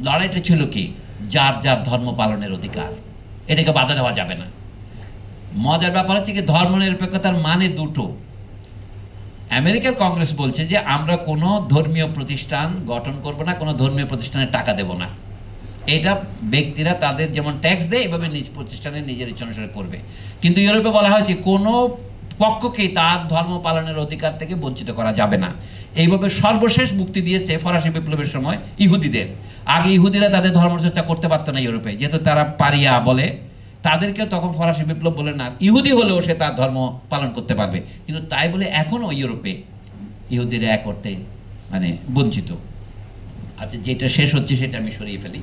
লড়াইটা ছিল কি, যার যার ধর্ম পালনের অধিকার, এটাকে বাধা দেওয়া যাবে না। মজার ব্যাপার হচ্ছে কি, ধর্মনিরপেক্ষতার মানে দুটো। আমেরিকার কংগ্রেস বলছে যে আমরা কোনো ধর্মীয় প্রতিষ্ঠান গঠন করব না, কোনো ধর্মীয় প্রতিষ্ঠানে টাকা দেব না। এটা ব্যক্তিরা তাদের যেমন ট্যাক্স দেয় এভাবে নিজ প্রতিষ্ঠানে নিজের ইচ্ছা অনুসারে করবে। কিন্তু ইউরোপে বলা হয়েছে কোনো পক্ষকেই তার ধর্ম পালনের অধিকার থেকে বঞ্চিত করা যাবে না। এইভাবে সর্বশেষ মুক্তি দিয়েছে ফরাসি বিপ্লবের সময় ইহুদিদের। আগে ইহুদিরা তাদের ধর্মচর্চা করতে পারতো না ইউরোপে, যেহেতু তারা পারিয়া বলে, তাদেরকে তখন ফরাসি বিপ্লব বলে না, ইহুদি হলেও সে তার ধর্ম পালন করতে পারবে। কিন্তু তাই বলে এখনো ইউরোপে ইহুদিরা এক করতে মানে বঞ্চিত। আচ্ছা, যেটা শেষ হচ্ছে সেটা আমি সরিয়ে ফেলি।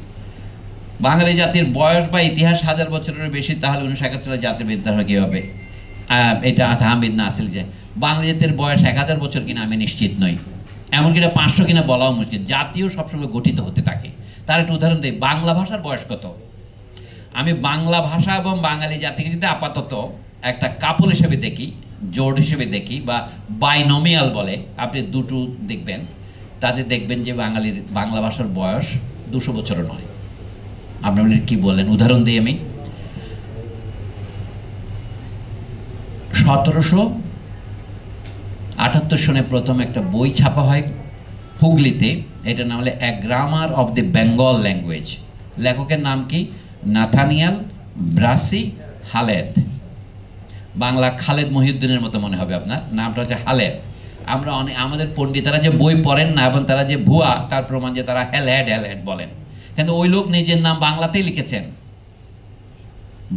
বাঙালি জাতির বয়স বা ইতিহাস 1000 বছরের বেশি, তাহলে 1971 জাতির বিদ্যা কি হবে? এটা আহমেদ নাসিল যে বাঙালি জাতির বয়স 1000 বছর কিনা আমি নিশ্চিত নই, এমনকি এটা 500 কিনা বলাও মুশকিল। জাতীয় সবসময় গঠিত হতে থাকে। তার একটা উদাহরণ দিই, বাংলা ভাষার বয়স কত? আমি বাংলা ভাষা এবং বাঙালি জাতিকে যদি আপাতত একটা কাপল হিসেবে দেখি, জোড় হিসেবে দেখি, বা বাইনোমিয়াল বলে, আপনি দুটো দেখবেন, তাদের দেখবেন যে বাঙালির বাংলা ভাষার বয়স 200 বছরও নয়। আপনার কি বলেন? উদাহরণ দিই আমি, 1778 সনে প্রথম একটা বই ছাপা হয় হুগলিতে, এটার নাম হলো a grammar of the Bengal language. লেখকের নাম কি? Nathaniel Brassey Halhed. Bangla Khaled মহিউদ্দিনের মতো মনে হবে আপনার, নামটা হচ্ছে হালেদ। আমরা আমাদের পণ্ডিতেরা যে বই পড়েন না এবং তারা যে ভুয়া, তার প্রমাণ যে তারা হেলহেড বলেন, কিন্তু ওই লোক নিজের নাম বাংলাতেই লিখেছেন।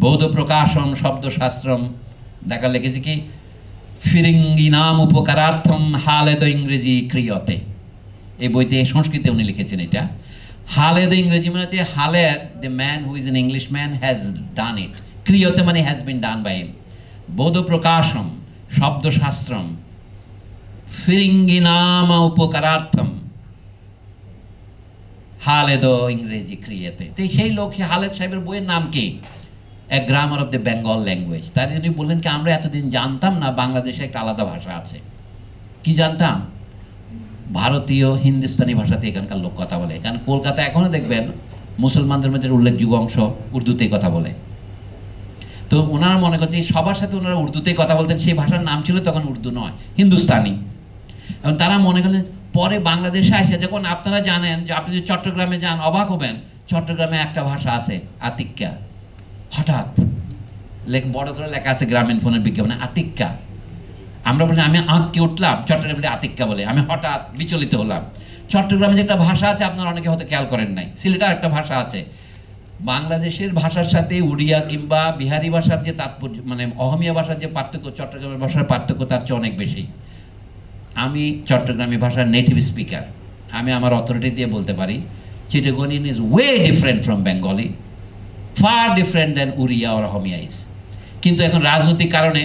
বৌদ্ধ প্রকাশন শব্দশাস্ত্রম দেখা লিখেছে কি, ফিরিঙ্গি নাম উপকারার্থম হালেদ ইংরেজি ক্রিয়তে। এই বইতে সংস্কৃতে উনি লিখেছেন এটা। হালেদ ইংরেজি মানে হচ্ছে Halhed, the man who is an English man has done it. ক্রিয়তে মানে has bin done by him. বৌদ্ধ প্রকাশম শব্দশাস্ত্রম ফিরিঙ্গি নাম উপকারার্থম হালেদ ইংরেজি ক্রিয়েতে। তো সেই লোক, হালেদ সাহেবের বইয়ের নাম কি? A grammar of the Bengal language. তাই উনি বললেন কি, আমরা এতদিন জানতাম না বাংলাদেশে একটা আলাদা ভাষা আছে। কি জানতাম? ভারতীয় হিন্দুস্তানি ভাষাতে এখানকার লোক কথা বলে। কারণ কলকাতা এখনো দেখবেন মুসলমানদের মধ্যে উল্লেখযোগ্য অংশ উর্দুতেই কথা বলে। তো ওনারা মনে করছে সবার সাথে ওনারা উর্দুতেই কথা বলতেন, সেই ভাষার নাম ছিল তখন উর্দু নয়, হিন্দুস্তানি। এবং তারা মনে করলেন পরে বাংলাদেশে আসে, যখন আপনারা জানেন যে আপনি যদি চট্টগ্রামে যান অবাক হবেন, চট্টগ্রামে একটা ভাষা আছে আতিক্কা। হঠাৎ বড় করে লেখা আছে গ্রামীণ ফোনের বিজ্ঞাপনে আতিক্কা। আমরা বলি আমি আঁতকে উঠলাম, চট্টগ্রামে আতিক্কা বলে, আমি হঠাৎ বিচলিত হলাম। চট্টগ্রামে যে একটা ভাষা আছে আপনারা অনেকে হয়তো খেয়াল করেন নাই, সিলেটের একটা ভাষা আছে। বাংলাদেশের ভাষার সাথে উড়িয়া কিংবা বিহারি ভাষার যে তাৎপর্য, মানে অহমিয়া ভাষার যে পার্থক্য, চট্টগ্রামের ভাষার পার্থক্য তার চেয়ে অনেক বেশি। আমি চট্টগ্রামী ভাষার নেটিভ স্পিকার, আমি আমার অথরিটি দিয়ে বলতে পারি Chittagonian is way different from Bengali, far different than Oriya or Ahomiya is. কিন্তু এখন রাজনৈতিক কারণে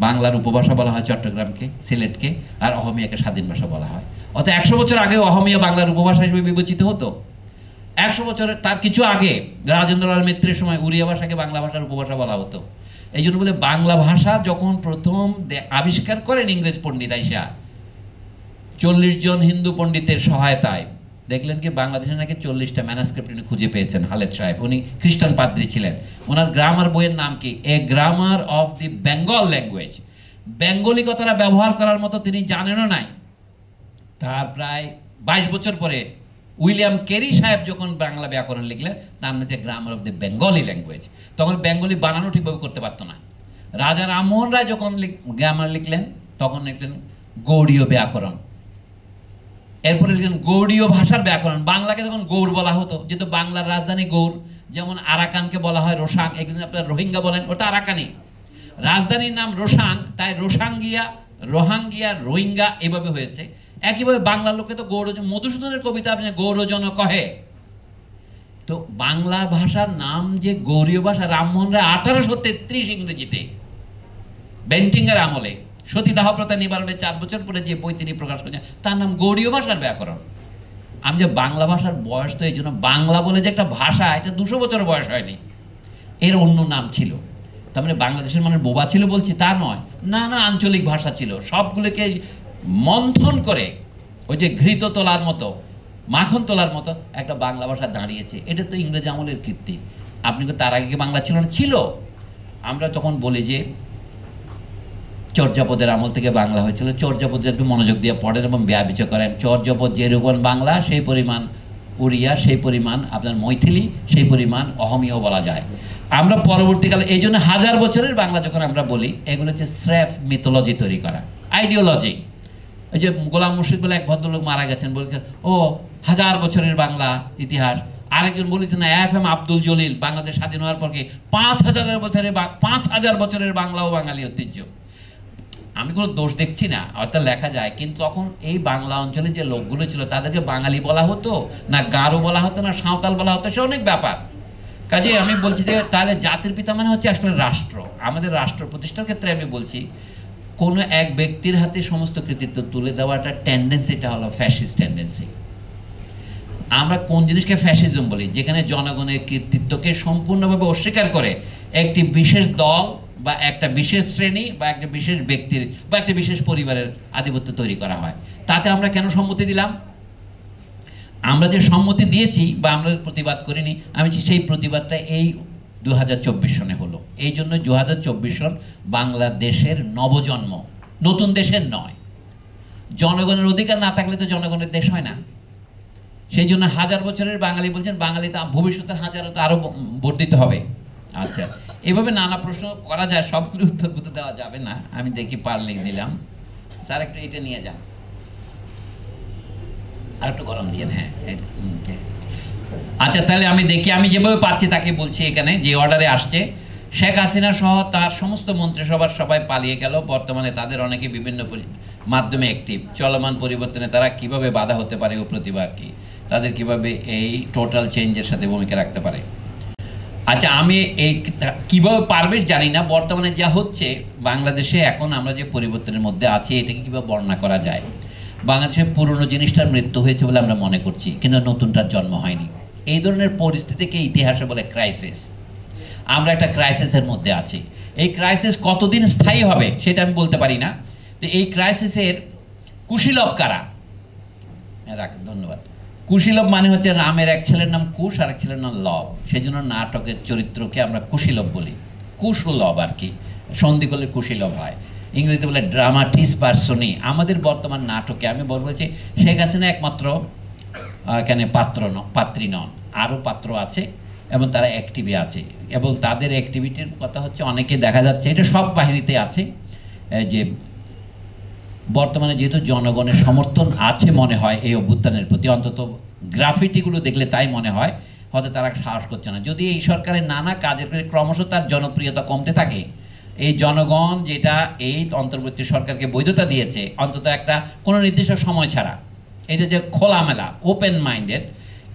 বাংলার উপভাষা বলা হয় চট্টগ্রামকে, সিলেটকে, আর অহমিয়াকে স্বাধীন ভাষা বলা হয়। অর্থাৎ 100 বছর আগে অহমিয়া বাংলার উপভাষা হিসেবে বিবেচিত হতো। 100 বছরের তার কিছু আগে রাজেন্দ্রলাল মিত্রের সময় উড়িয়া ভাষাকে বাংলা ভাষার উপভাষা বলা হতো। এই জন্য বলে বাংলা ভাষা যখন প্রথম আবিষ্কার করেন ইংরেজ পণ্ডিত আইসা 40 জন হিন্দু পণ্ডিতের সহায়তায়, দেখলেন কি বাংলাদেশে নাকি 40টা ম্যানাস্ক্রিপ্ট উনি খুঁজে পেয়েছেন। হালেদ সাহেব, উনি খ্রিস্টান পাদ্রী ছিলেন। ওনার গ্রামার বইয়ের নাম কি? A grammar of the Bengal language. Bengali কথাটা ব্যবহার করার মতো তিনি জানেনও নাই। তার প্রায় 22 বছর পরে উইলিয়াম কেরি সাহেব যখন বাংলা ব্যাকরণ লিখলেন, নাম হচ্ছে grammar of the Bengali language. তখন বেঙ্গলি বানানো ঠিকভাবে করতে পারতো না। রাজা রামমোহন রায় যখন গ্রামার লিখলেন, তখন লিখলেন গৌড়ীয় ব্যাকরণ, এরপরে লিখলেন গৌড়ীয় ভাষার ব্যাকরণ। বাংলাকে তখন গৌড় বলা হতো, যেহেতু বাংলার রাজধানী গৌড়। যেমন আরাকানকে বলা হয় রোসাং, এখানে আপনার রোহিঙ্গা বলেন, ওটা আরাকানি। রাজধানীর নাম রোসাং, তাই রোসাঙ্গিয়া, রোহাঙ্গিয়া, রোহিঙ্গা এভাবে হয়েছে। একইভাবে বাংলার লোকে তো গৌড়, মধুসূদনের কবিতা আপনি গৌড়জন কহে। তো বাংলা ভাষার নাম যে গৌড়ীয় ভাষা, রামমোহন রায় 1833 ইংরেজিতে বেন্টিংয়ের আমলে সতীদাহ প্রথা নিবারণে 4 বছর পরে যে বই তিনি প্রকাশ করেছেন তার নাম গৌড়ীয় ভাষার ব্যাকরণ। আমি যে বাংলা ভাষার বয়স, তো এই জন্য বাংলা বলে যে একটা ভাষা, এটা 200 বছর বয়স হয়নি, এর অন্য নাম ছিল। তার মানে বাংলাদেশের মানুষ বোবা ছিল বলছি তা নয়, না না, আঞ্চলিক ভাষা ছিল, সবগুলোকে মন্থন করে ওই যে ঘৃত তোলার মতো, মাখন তোলার মতো একটা বাংলা ভাষা দাঁড়িয়েছে। এটা তো ইংরেজ আমলের কীর্তি। আপনি কি তার আগে কি বাংলা ছিল না? ছিল। আমরা তখন বলি যে চর্যাপদের আমল থেকে বাংলা হয়েছিল। চর্যাপদ একটু মনোযোগ দিয়ে পড়েন এবং ব্যাবিচার করেন। চর্যাপদ যেরকম বাংলা, সেই পরিমাণ উড়িয়া, সেই পরিমাণ আপনার মৈথিলি, সেই পরিমাণ অহমীয় বলা যায়। আমরা পরবর্তীকালে এই জন্য 1000 বছরের বাংলা যখন আমরা বলি, এগুলো হচ্ছে স্রেফ মিথোলজি তৈরি করা, আইডিওলজি। এই যে গোলাম মুর্শিদ বলে এক ভদ্রলোক মারা গেছেন, বলেছেন ও 1000 বছরের বাংলা ইতিহাস। আরেকজন বলেছেন FM আব্দুল জলিল, বাংলাদেশ স্বাধীন হওয়ার পর কি 5000 বছরের বাংলা ও বাঙালি ঐতিহ্য। আমি কোনো দোষ দেখছি না, অর্থাৎ লেখা যায়, কিন্তু তখন এই বাংলা অঞ্চলে যে লোকগুলো ছিল তাদেরকে বাঙালি বলা হতো না গারো বলা হতো না সাঁওতাল বলা হতো, সে অনেক ব্যাপার। কাজে আমি বলছি যে তাহলে জাতির পিতা মানে হচ্ছে আসলে রাষ্ট্র। আমাদের রাষ্ট্র প্রতিষ্ঠার ক্ষেত্রে আমি বলছি, কোনো এক ব্যক্তির হাতে সমস্ত কৃতিত্ব তুলে দেওয়াটা টেন্ডেন্সিটা হলো ফ্যাসিস্ট টেন্ডেন্সি। আমরা কোন জিনিসকে ফ্যাসিজম বলি? যেখানে জনগণের কৃতিত্বকে সম্পূর্ণভাবে অস্বীকার করে একটি বিশেষ দল বা একটা বিশেষ শ্রেণী বা একটা বিশেষ ব্যক্তির বা একটা বিশেষ পরিবারের আধিপত্য তৈরি করা হয়। তাতে আমরা কেন সম্মতি দিলাম? আমরা যে সম্মতি দিয়েছি বা আমরা প্রতিবাদ করিনি, আমি সেই প্রতিবাদটা এই 2024 সনে হলো। এই জন্য 2024 সন বাংলাদেশের নবজন্ম, নতুন দেশের নয়। জনগণের অধিকার না থাকলে তো জনগণের দেশ হয় না। সেই জন্য 1000 বছরের বাঙালি বলছেন, বাঙালি তো ভবিষ্যতের 1000 তো আরো বর্ধিত হবে। আচ্ছা, এভাবে নানা প্রশ্ন করা যায়, সবগুলো উত্তর দেওয়া যাবে না। আমি দেখি পারলে দিলাম। স্যার একটু এটা নিয়ে যান, আর একটু গরম দিয়ে। হ্যাঁ, আচ্ছা, তাহলে আমি দেখি, আমি যেভাবে পাচ্ছি তাকে বলছি। এখানে যে অর্ডারে আসছে, শেখ হাসিনা সহ তার সমস্ত মন্ত্রিসভার সবাই পালিয়ে গেল। বর্তমানে তাদের অনেকে বিভিন্ন মাধ্যমে অ্যাক্টিভ। চলমান পরিবর্তনে তারা কিভাবে বাধা হতে পারে ও প্রতিবাদ কি, তাদের কিভাবে এই টোটাল চেঞ্জের সাথে ভূমিকা রাখতে পারে। আচ্ছা, আমি এই কিভাবে পারবে জানি না। বর্তমানে যা হচ্ছে বাংলাদেশে এখন আমরা যে পরিবর্তনের মধ্যে আছি, এটাকে কিভাবে বর্ণনা করা যায়? বাংলাদেশের পুরনো জিনিসটার মৃত্যু হয়েছে বলে আমরা মনে করছি, কিন্তু নতুনটার জন্ম হয়নি। এই ধরনের পরিস্থিতিকে ইতিহাসে বলে ক্রাইসিস। আমরা একটা ক্রাইসিসের মধ্যে আছি। এই ক্রাইসিস কতদিন স্থায়ী হবে সেটা আমি বলতে পারি না। তো এই ক্রাইসিসের কুশীলব কারা? ধন্যবাদ। কুশীলব মানে হচ্ছে রামের এক ছেলের নাম কুশ আর এক ছেলের নাম লব, সেই জন্য নাটকের চরিত্রকে আমরা কুশীলব বলি। কুশ ও লব আর কি, সন্ধি করলে কুশীলব হয়। ইংরেজিতে বলে ড্রামাটিস পার্সনি। আমাদের বর্তমান নাটকে আমি বলছি শেখ হাসিনা একমাত্র এখানে পাত্রী নন, আরও পাত্র আছে এবং তারা অ্যাক্টিভে আছে। এবং তাদের অ্যাক্টিভিটির কথা হচ্ছে অনেকে দেখা যাচ্ছে, এটা সব বাহিনীতে আছে, যে বর্তমানে যেহেতু জনগণের সমর্থন আছে মনে হয় এই অভ্যুত্থানের প্রতি, অন্তত গ্রাফিটিগুলো দেখলে তাই মনে হয়, হয়তো তারা সাহস করছে না। যদি এই সরকারের নানা কাজের ক্রমশ তার জনপ্রিয়তা কমতে থাকে, এই জনগণ যেটা এই অন্তর্বর্তী সরকারকে বৈধতা দিয়েছে অন্তত একটা কোনো নির্দিষ্ট সময় ছাড়া, এটা যে খোলামেলা ওপেন মাইন্ডেড,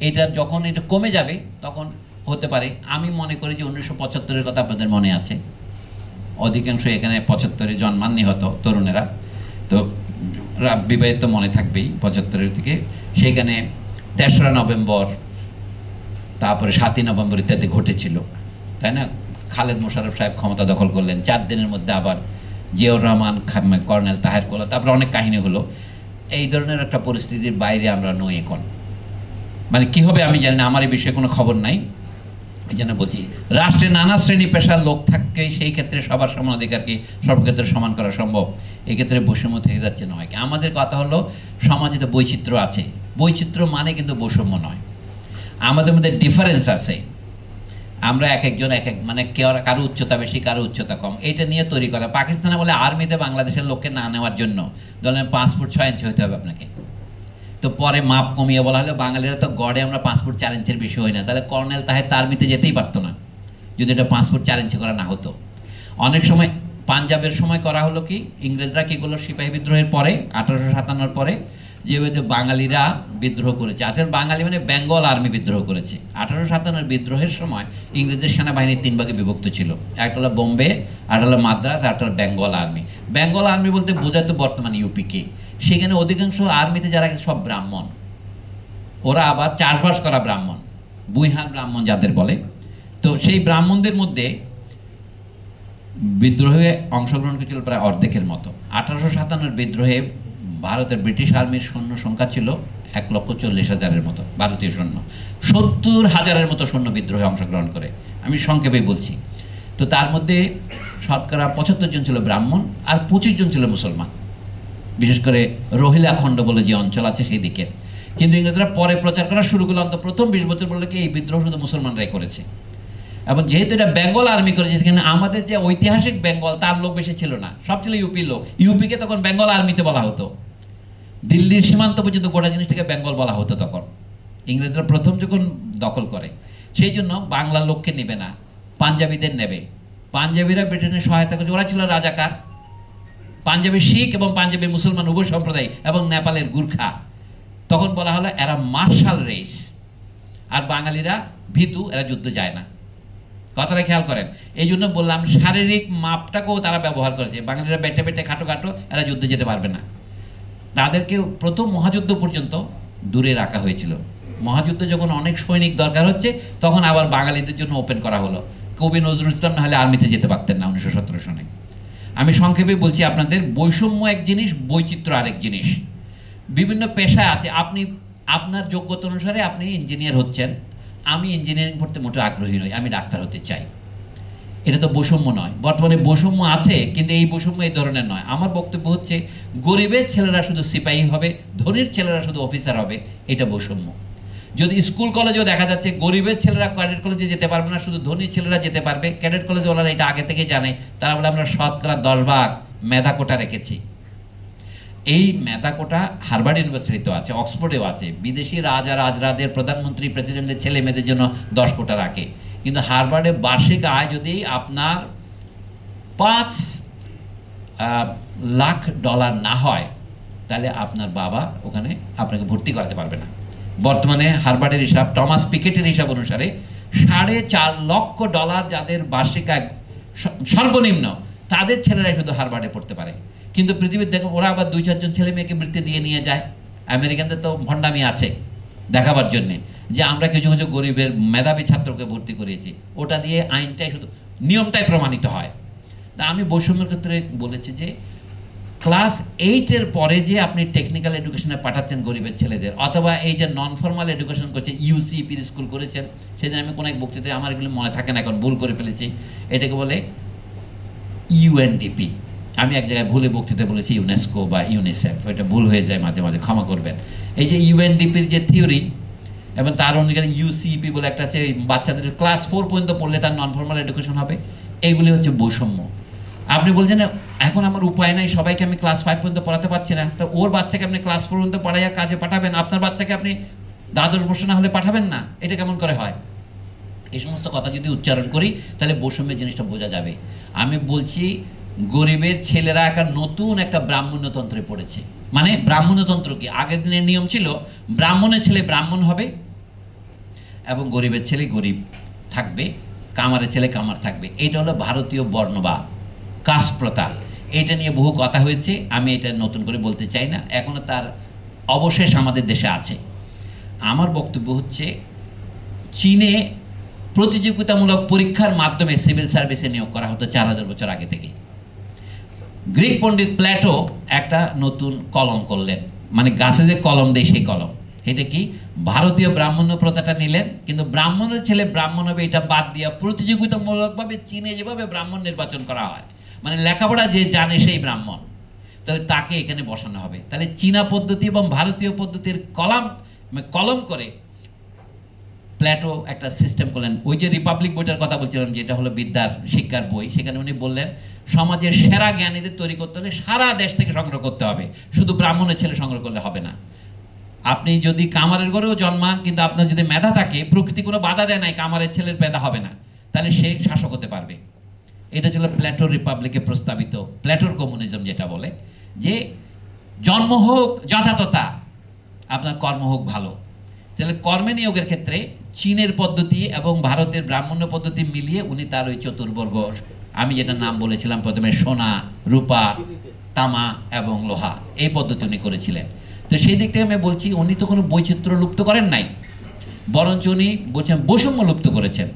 এটা যখন এটা কমে যাবে তখন হতে পারে। আমি মনে করি যে 1975-এর কথা আপনাদের মনে আছে, অধিকাংশ এখানে 75-এ জন্মাননি হতো তরুণেরা, তো বিবাহিত মনে থাকবেই 75-এর থেকে। সেখানে 3রা নভেম্বর, তারপরে 7ই নভেম্বর ইত্যাদি ঘটেছিল, তাই না? খালেদ মোশাররফ সাহেব ক্ষমতা দখল করলেন, 4 দিনের মধ্যে আবার জিয়াউর রহমান, কর্নেল তাহের কোলা, তারপরে অনেক কাহিনী হলো। এই ধরনের একটা পরিস্থিতির বাইরে আমরা নই এখন। মানে কি হবে আমি জানি না, আমার এই বিষয়ে কোনো খবর নাই। এই জন্য বলছি, রাষ্ট্রে নানা শ্রেণী পেশার লোক থাকে, সেই ক্ষেত্রে সবার সমান অধিকারকে সর্বক্ষেত্রে সমান করা সম্ভব। এই ক্ষেত্রে বৈষম্য থেকে যাচ্ছে নয় কি? আমাদের কথা হলো সমাজে তো বৈচিত্র্য আছে, বৈচিত্র্য মানে কিন্তু বৈষম্য নয়। আমাদের মধ্যে ডিফারেন্স আছে। আমরা এক একজন এক এক মানে কারো উচ্চতা বেশি কারো উচ্চতা কম, এটা নিয়ে তৈরি করা। পাকিস্তানে বলে আর্মিতে বাংলাদেশের লোককে না নেওয়ার জন্য ধরেন 5 ফুট 6 ইঞ্চি হতে হবে আপনাকে, তো পরে মাপ কমিয়ে বলা হলো বাঙালিরা তো গড়ে আমরা 5 ফুট 4 ইঞ্চির বেশি হই না, তাহলে কর্নেল তাহের আর্মিতে যেতেই পারতো না যদি এটা 5 ফুট 4 ইঞ্চি করা না হতো। অনেক সময় পাঞ্জাবের সময় করা হলো কি, ইংরেজরা কি করলো সিপাহী বিদ্রোহের পরে 1857 পরে যেভাবে বাঙালিরা বিদ্রোহ করেছে, আসলে বাঙালি মানে বেঙ্গল আর্মি বিদ্রোহ করেছে। 1857 বিদ্রোহের সময় ইংরেজদের সেনাবাহিনী 3 ভাগে বিভক্ত ছিল, একটা হলো বোম্বে, একটা হলো মাদ্রাস, আর একটা হলো বেঙ্গল আর্মি। বেঙ্গল আর্মি বলতে বোঝাতো বর্তমান ইউপিকে। সেখানে অধিকাংশ আর্মিতে যারা সব ব্রাহ্মণ, ওরা আবার চাষবাস করা ব্রাহ্মণ, বুইহার ব্রাহ্মণ যাদের বলে। তো সেই ব্রাহ্মণদের মধ্যে বিদ্রোহে অংশগ্রহণ করেছিল প্রায় অর্ধেকের মতো। 1857 বিদ্রোহে ভারতের ব্রিটিশ আর্মির সৈন্য সংখ্যা ছিল 1,40,000-এর মতো ভারতীয় সৈন্য, 70,000-এর মতো সৈন্য বিদ্রোহে অংশগ্রহণ করে, আমি সংক্ষেপে বলছি। তো তার মধ্যে শতকরা 75 জন ছিল ব্রাহ্মণ আর 25 জন ছিল মুসলমান, বিশেষ করে রোহিলা খণ্ড বলে যে অঞ্চল আছে সেই দিকে। কিন্তু ইংরেজরা পরে প্রচার করা শুরু করলো, অন্তত প্রথম 20 বছর বললো কি এই বিদ্রোহ শুধু মুসলমানরাই করেছে। এবং যেহেতু এটা বেঙ্গল আর্মি করেছে, সেখানে আমাদের যে ঐতিহাসিক বেঙ্গল তার লোক বেশি ছিল না, সব ছিল ইউপির লোক। ইউপিকে তখন বেঙ্গল আর্মিতে বলা হতো, দিল্লির সীমান্ত পর্যন্ত গোটা জিনিসটাকে বেঙ্গল বলা হতো তখন। ইংরেজরা প্রথম যখন দখল করে সেই জন্য বাংলার লোককে নেবে না, পাঞ্জাবিদের নেবে। পাঞ্জাবিরা ব্রিটেনের সহায়তা করছে, ওরা ছিল রাজাকার। পাঞ্জাবি শিখ এবং পাঞ্জাবি মুসলমান উভয় সম্প্রদায় এবং নেপালের গুর্খা। তখন বলা হলো এরা মার্শাল রেস, আর বাঙালিরা ভীতু, এরা যুদ্ধ যায় না। কথাটা খেয়াল করেন। এই জন্য বললাম শারীরিক মাপটাকেও তারা ব্যবহার করেছে। বাঙালিরা বেটে বেটে খাটো খাটো, এরা যুদ্ধে যেতে পারবে না। তাদেরকে প্রথম মহাযুদ্ধ পর্যন্ত দূরে রাখা হয়েছিল। মহাযুদ্ধ যখন অনেক সৈনিক দরকার হচ্ছে তখন আবার বাঙালিদের জন্য ওপেন করা হলো। কবি নজরুল ইসলাম না হলে আর্মিতে যেতে পারতেন না 1917 সনে। আমি সংক্ষেপে বলছি আপনাদের, বৈষম্য এক জিনিস, বৈচিত্র্য আরেক জিনিস। বিভিন্ন পেশা আছে, আপনি আপনার যোগ্যতা অনুসারে আপনি ইঞ্জিনিয়ার হচ্ছেন, আমি ইঞ্জিনিয়ারিং পড়তে মোটেও আগ্রহী নই, আমি ডাক্তার হতে চাই। এটা তো বৈষম্য নয়। বর্তমানে বৈষম্য আছে, কিন্তু এই বৈষম্য এই ধরনের নয়। আমার বক্তব্য হচ্ছে গরিবের ছেলেরা শুধু সিপাহী হবে, ধনীর ছেলেরা শুধু অফিসার হবে, এটা বৈষম্য। যদি স্কুল কলেজেও দেখা যাচ্ছে গরিবের ছেলেরা ক্যাডেট কলেজে যেতে পারবে না, শুধু ধনীর ছেলেরা যেতে পারবে, ক্যাডেট কলেজে ওরা এটা আগে থেকে জানে, তারা বলে আমরা শতকরা 10 ভাগ মেধা কোটা রেখেছি। এই মেধা কোটা হার্ভার্ড ইউনিভার্সিটিতেও আছে, অক্সফোর্ডেও আছে। বিদেশি রাজরাদের প্রধানমন্ত্রী প্রেসিডেন্টের ছেলে মেয়েদের জন্য 10 কোটা রাখে। কিন্তু হার্ভার্ডে বার্ষিক আয় যদি আপনার $5 লাখ না হয়, তাহলে আপনার বাবা ওখানে আপনাকে ভর্তি করাতে পারবে না। বর্তমানে হার্ভার্ডের হিসাব, টমাস পিকেটের হিসাব অনুসারে $4.5 লক্ষ যাদের বার্ষিক আয় সর্বনিম্ন, তাদের ছেলেরাই শুধু হার্ভার্ডে পড়তে পারে। কিন্তু পৃথিবীর দেখুন, ওরা আবার 2-4 জন ছেলে মেয়েকে বৃত্তি দিয়ে নিয়ে যায়। আমেরিকানদের তো ভণ্ডামি আছে দেখাবার জন্যে যে আমরা কিছু কিছু গরিবের মেধাবী ছাত্রকে ভর্তি করিয়েছি, ওটা দিয়ে আইনটাই শুধু নিয়মটাই প্রমাণিত হয়। তা আমি বৈষম্যের ক্ষেত্রে বলেছি যে ক্লাস 8-এর পরে যে আপনি টেকনিক্যাল এডুকেশনে পাঠাচ্ছেন গরিবের ছেলেদের, অথবা এই যে নন ফর্মাল এডুকেশন করছেন, ইউসিপির স্কুল করেছেন, সেদিন আমি কোনো এক বক্তৃতায়, আমার এগুলো মনে থাকে না এখন, ভুল করে ফেলেছি, এটাকে বলে ইউএনডিপি। আমি এক জায়গায় ভুলে বক্তৃতা বলেছি ইউনেস্কো বা ইউনিসেফ, এটা ভুল হয়ে যায় মাঝে মাঝে, ক্ষমা করবেন। এই যে ইউএনডিপির যে থিওরি এবং তার অনুযায়ী ইউসিপি বলে একটা আছে, বাচ্চাদের ক্লাস 4 পর্যন্ত পড়লে তার নন ফর্মাল এডুকেশন হবে, এইগুলি হচ্ছে বৈষম্য। আপনি বলছেন এখন আমার উপায় নাই, সবাইকে আমি ক্লাস 5 পর্যন্ত পড়াতে পারছি না, তো ওর বাচ্চাকে আপনি ক্লাস 4 পর্যন্ত পড়াইয়া কাজে পাঠাবেন, আপনার বাচ্চাকে আপনি দ্বাদশ বর্ষ না হলে পাঠাবেন না, এটা কেমন করে হয়? এই সমস্ত কথা যদি উচ্চারণ করি তাহলে বৈষম্যের জিনিসটা বোঝা যাবে। আমি বলছি গরিবের ছেলেরা নতুন একটা ব্রাহ্মণ্যতন্ত্রে পড়েছে। মানে ব্রাহ্মণ্যতন্ত্র কি, আগের দিনের নিয়ম ছিল ব্রাহ্মণের ছেলে ব্রাহ্মণ হবে এবং গরিবের ছেলে গরিব থাকবে, কামারের ছেলে কামার থাকবে। এইটা হলো ভারতীয় বর্ণবাদ, কাস্ট প্রথা। এটা নিয়ে বহু কথা হয়েছে, আমি এটা নতুন করে বলতে চাই না, এখনো তার অবশেষ আমাদের দেশে আছে। আমার বক্তব্য হচ্ছে চীনে প্রতিযোগিতামূলক পরীক্ষার মাধ্যমে সিভিল সার্ভিসে নিয়োগ করা হতো 4000 বছর আগে থেকে। গ্রিক পণ্ডিত প্ল্যাটো একটা নতুন কলম করলেন, মানে গাছে যে কলম দেয় সেই কলম। এটা কি, ভারতীয় ব্রাহ্মণ্য প্রথাটা নিলেন, কিন্তু ব্রাহ্মণের ছেলে ব্রাহ্মণ হবে এটা বাদ দিয়া প্রতিযোগিতামূলকভাবে চীনে যেভাবে ব্রাহ্মণ নির্বাচন করা হয়, মানে লেখাপড়া যে জানে সেই ব্রাহ্মণ, তাহলে তাকে এখানে বসানো হবে। তাহলে চীনা পদ্ধতি এবং ভারতীয় পদ্ধতির কলম করে প্ল্যাটো একটা সিস্টেম করলেন। ওই যে রিপাবলিক বইটার কথা বলছিলাম, যেটা হলো বিদ্যার শিক্ষার বই, সেখানে উনি বললেন সমাজের সেরা জ্ঞানীদের তৈরি করতে হলে সারা দেশ থেকে সংগ্রহ করতে হবে, শুধু ব্রাহ্মণের ছেলে সংগ্রহ করলে হবে না। আপনি যদি কামারের ঘরেও জন্মান, কিন্তু আপনার যদি মেধা থাকে, প্রকৃতি কোনো বাধা দেয় নাই, কামারের ছেলের মেধা হবে না, তাহলে সে শাসক হতে পারবে। এটা ছিল প্ল্যাটোর রিপাবলিকে প্রস্তাবিত প্ল্যাটোর কমিউনিজম, যেটা বলে যে জন্ম হোক যথাযথতা, আপনার কর্ম হোক ভালো। তাহলে কর্মে নিয়োগের ক্ষেত্রে চীনের পদ্ধতি এবং ভারতের ব্রাহ্মণ্য পদ্ধতি মিলিয়ে উনি তার ওই চতুর্বর্গ, আমি যেটা নাম বলেছিলাম প্রথমে, সোনা, রূপা, তামা এবং লোহা, এই পদ্ধতি উনি করেছিলেন। তো সেই দিক থেকে আমি বলছি উনি তো কোনো বৈচিত্র্য লুপ্ত করেন নাই, বরঞ্চ উনি বলছেন বৈষম্য লুপ্ত করেছেন।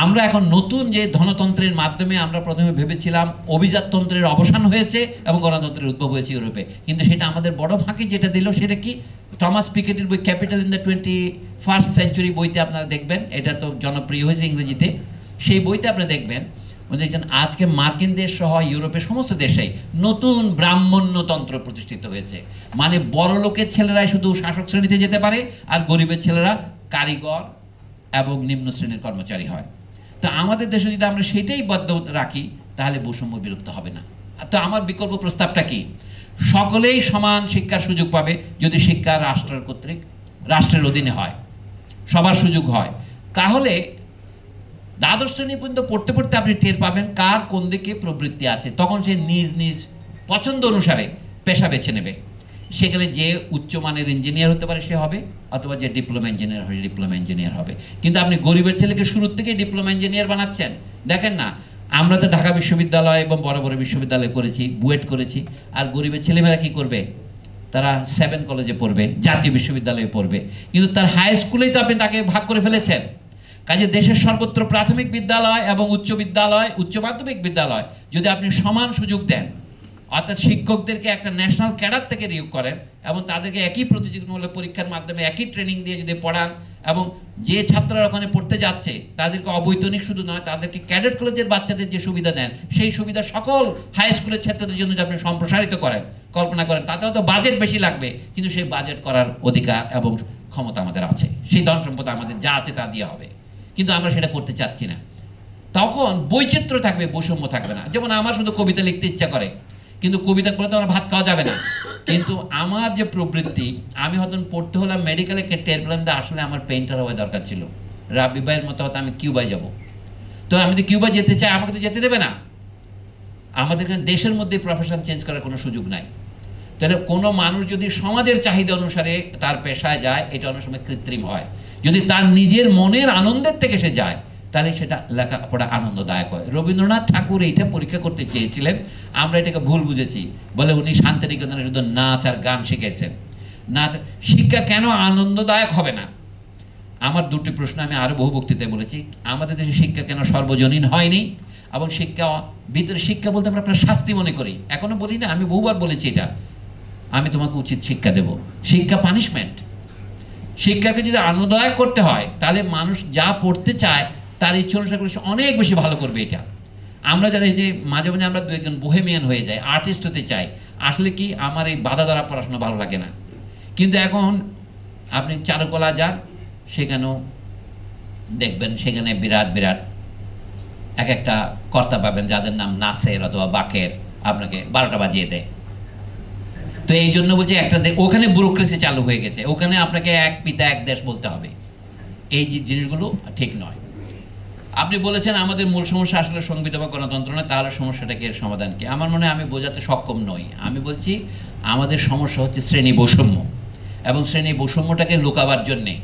আমরা এখন নতুন যে ধনতন্ত্রের মাধ্যমে আমরা প্রথমে ভেবেছিলাম অভিজাততন্ত্রের অবসান হয়েছে এবং গণতন্ত্রের উদ্ভব হয়েছে ইউরোপে, কিন্তু সেটা আমাদের বড় ফাঁকি যেটা দিল সেটা কি, টমাস পিকেটির বই capital in the 21st century বইতে আপনারা দেখবেন, এটা তো জনপ্রিয় হয়েছে ইংরেজিতে, সেই বইতে আপনারা দেখবেন দেখছেন আজকে মার্কিন দেশ সহ ইউরোপের সমস্ত দেশেই নতুন ব্রাহ্মণ্যতন্ত্র প্রতিষ্ঠিত হয়েছে। মানে বড় লোকের ছেলেরাই শুধু শাসক শ্রেণীতে যেতে পারে, আর গরিবের ছেলেরা কারিগর এবং নিম্ন শ্রেণীর কর্মচারী হয়। তো আমাদের দেশে যদি আমরা সেটাই বদ্ধ রাখি, তাহলে বৈষম্য বিলুপ্ত হবে না। তো আমার বিকল্প প্রস্তাবটা কি, সকলেই সমান শিক্ষার সুযোগ পাবে যদি শিক্ষা রাষ্ট্রের অধীনে হয়, সবার সুযোগ হয়, তাহলে দ্বাদশ শ্রেণী পর্যন্ত পড়তে পড়তে আপনি টের পাবেন কার কোন দিকে প্রবৃত্তি আছে, তখন সে নিজ নিজ পছন্দ অনুসারে পেশা বেছে নেবে। সেখানে যে উচ্চমানের ইঞ্জিনিয়ার হতে পারে সে হবে, অথবা যে ডিপ্লোমা ইঞ্জিনিয়ার হবে ডিপ্লোমা ইঞ্জিনিয়ার হবে। কিন্তু আপনি গরিবের ছেলেকে শুরুর থেকে ডিপ্লোমা ইঞ্জিনিয়ার বানাচ্ছেন। দেখেন না, আমরা তো ঢাকা বিশ্ববিদ্যালয় এবং বড় বড় বিশ্ববিদ্যালয় করেছি, বুয়েট করেছি, আর গরিবের ছেলেমেয়েরা কি করবে, তারা 7 কলেজে পড়বে, জাতীয় বিশ্ববিদ্যালয়ে পড়বে, কিন্তু তার হাই স্কুলেই তো আপনি তাকে ভাগ করে ফেলেছেন। কাজে দেশের সর্বত্র প্রাথমিক বিদ্যালয় এবং উচ্চ বিদ্যালয়, উচ্চ মাধ্যমিক বিদ্যালয় যদি আপনি সমান সুযোগ দেন, অর্থাৎ শিক্ষকদেরকে একটা ন্যাশনাল ক্যাডার থেকে নিয়োগ করেন এবং তাদেরকে একই প্রতিযোগিতামূলক পরীক্ষার মাধ্যমে একই ট্রেনিং দিয়ে যদি পড়ান, এবং যে ছাত্ররা ওখানে পড়তে যাচ্ছে তাদেরকে অবৈতনিক শুধু নয়, তাদেরকে ক্যাডেট কলেজের বাচ্চাদের যে সুবিধা দেন, সেই সুবিধা সকল হাই স্কুলের ছাত্রদের জন্য যদি আপনি সম্প্রসারিত করেন, কল্পনা করেন, তাতে হয়তো বাজেট বেশি লাগবে, কিন্তু সেই বাজেট করার অধিকার এবং ক্ষমতা আমাদের আছে, সেই ধন সম্পদ আমাদের যা আছে তা দিয়ে হবে। কিন্তু আমরা সেটা করতে চাচ্ছি না। তখন বৈচিত্র্য থাকবে, বৈষম্য থাকবে না। যেমন আমার শুধু কবিতা লিখতে ইচ্ছা করে, কিন্তু কবিতা করলে তো আমার ভাত খাওয়া যাবে না। কিন্তু আমার যে প্রবৃত্তি, আমি হয়তো পড়তে হলাম মেডিকেলে, টের পেলাম আসলে আমার পেইন্টার হওয়া দরকার ছিল, রাব্বি ভাইয়ের মতো হয়তো আমি কিউবায় যাব। তো আমি তো কিউবা যেতে চাই, আমাকে তো যেতে দেবে না। আমাদের এখানে দেশের মধ্যে প্রফেশন চেঞ্জ করার কোনো সুযোগ নাই। তাহলে কোনো মানুষ যদি সমাজের চাহিদা অনুসারে তার পেশায় যায়, এটা অনেক সময় কৃত্রিম হয়। যদি তার নিজের মনের আনন্দের থেকে সে যায়, তাহলে সেটা লেখাপড়া আনন্দদায়ক হয়। রবীন্দ্রনাথ ঠাকুর এইটা পরীক্ষা করতে চেয়েছিলেন, আমরা এটাকে ভুল বুঝেছি, বলে উনি শান্তিনিকেতনে শুধু নাচ আর গান শিখেছেন। নাচ শিক্ষা কেন আনন্দদায়ক হবে না? আমার দুটি প্রশ্ন আমি আরো বহু বক্তৃতায় বলেছি। আমাদের দেশে শিক্ষা কেন সর্বজনীন হয়নি? এবং শিক্ষা ভিতরে শিক্ষা বলতে আমরা আপনার শাস্তি মনে করি, এখনো বলি না, আমি বহুবার বলেছি এটা, আমি তোমাকে উচিত শিক্ষা দেব। শিক্ষা পানিশমেন্ট। শিক্ষাকে যদি আনন্দদায়ক করতে হয়, তাহলে মানুষ যা পড়তে চায় তার ইচ্ছা অনুসারে করলে অনেক বেশি ভালো করবে। এটা আমরা যারা এই যে মাঝে মাঝে আমরা 2 একজন বোহেমিয়ান হয়ে যাই, আর্টিস্ট হতে চাই, আসলে কি আমার এই বাধা দ্বারা পড়াশোনা ভালো লাগে না। কিন্তু এখন আপনি চারুকলা যান, সেখানেও দেখবেন সেখানে বিরাট বিরাট এক একটা কর্তা পাবেন যাদের নাম নাসের অথবা বাকের, আপনাকে 12টা বাজিয়ে দেয়। তো এই জন্য বলছি একটা ওখানে ব্যুরোক্রেসি চালু হয়ে গেছে, ওখানে আপনাকে এক পিতা এক দেশ বলতে হবে। এই জিনিসগুলো ঠিক নয়। আপনি বলেছেন আমাদের মূল সমস্যা আসলে সংবিধান বা গণতন্ত্র নয়, তাহলে সমস্যাটাকে এর সমাধান কি? আমার মনে হয় আমি বোঝাতে সক্ষম নই। আমি বলছি আমাদের সমস্যা হচ্ছে শ্রেণী বৈষম্য, এবং শ্রেণী বৈষম্যটাকে লুকাবার জন্যে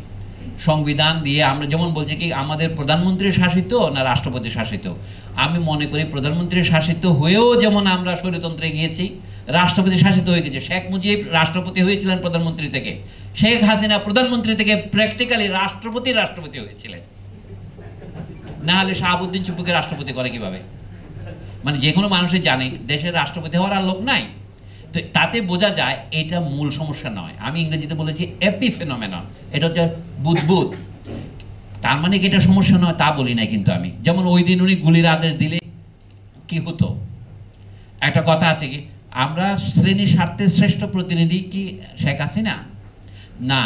সংবিধান দিয়ে আমরা যেমন বলছি কি আমাদের প্রধানমন্ত্রী শাসিত না রাষ্ট্রপতি শাসিত। আমি মনে করি প্রধানমন্ত্রী শাসিত হয়েও যেমন আমরা স্বৈরতন্ত্রে গিয়েছি, রাষ্ট্রপতি শাসিত হয়ে গেছে। শেখ মুজিব রাষ্ট্রপতি হয়েছিলেন প্রধানমন্ত্রী থেকে, শেখ হাসিনা প্রধানমন্ত্রী থেকে প্র্যাকটিক্যালি রাষ্ট্রপতি হয়েছিলেন। না হলে শাহাবুদ্দিন চুপ্পুকে রাষ্ট্রপতি করে কিভাবে? মানে যে কোনো মানুষই জানে দেশের রাষ্ট্রপতি হওয়ার আর লোক নাই। তো তাতে বোঝা যায় এটা মূল সমস্যা নয়। আমি ইংরেজিতে বলেছি এপিফেনোমেনন, এটা হচ্ছে বুদবুদ। তার মানে কি এটা সমস্যা নয় তা বলি নাই কিন্তু আমি। যেমন ওই দিন উনি গুলির আদেশ দিলে কি হতো? একটা কথা আছে কি, আমরা শ্রেণী স্বার্থের শ্রেষ্ঠ প্রতিনিধি কি শেখ হাসিনা? না।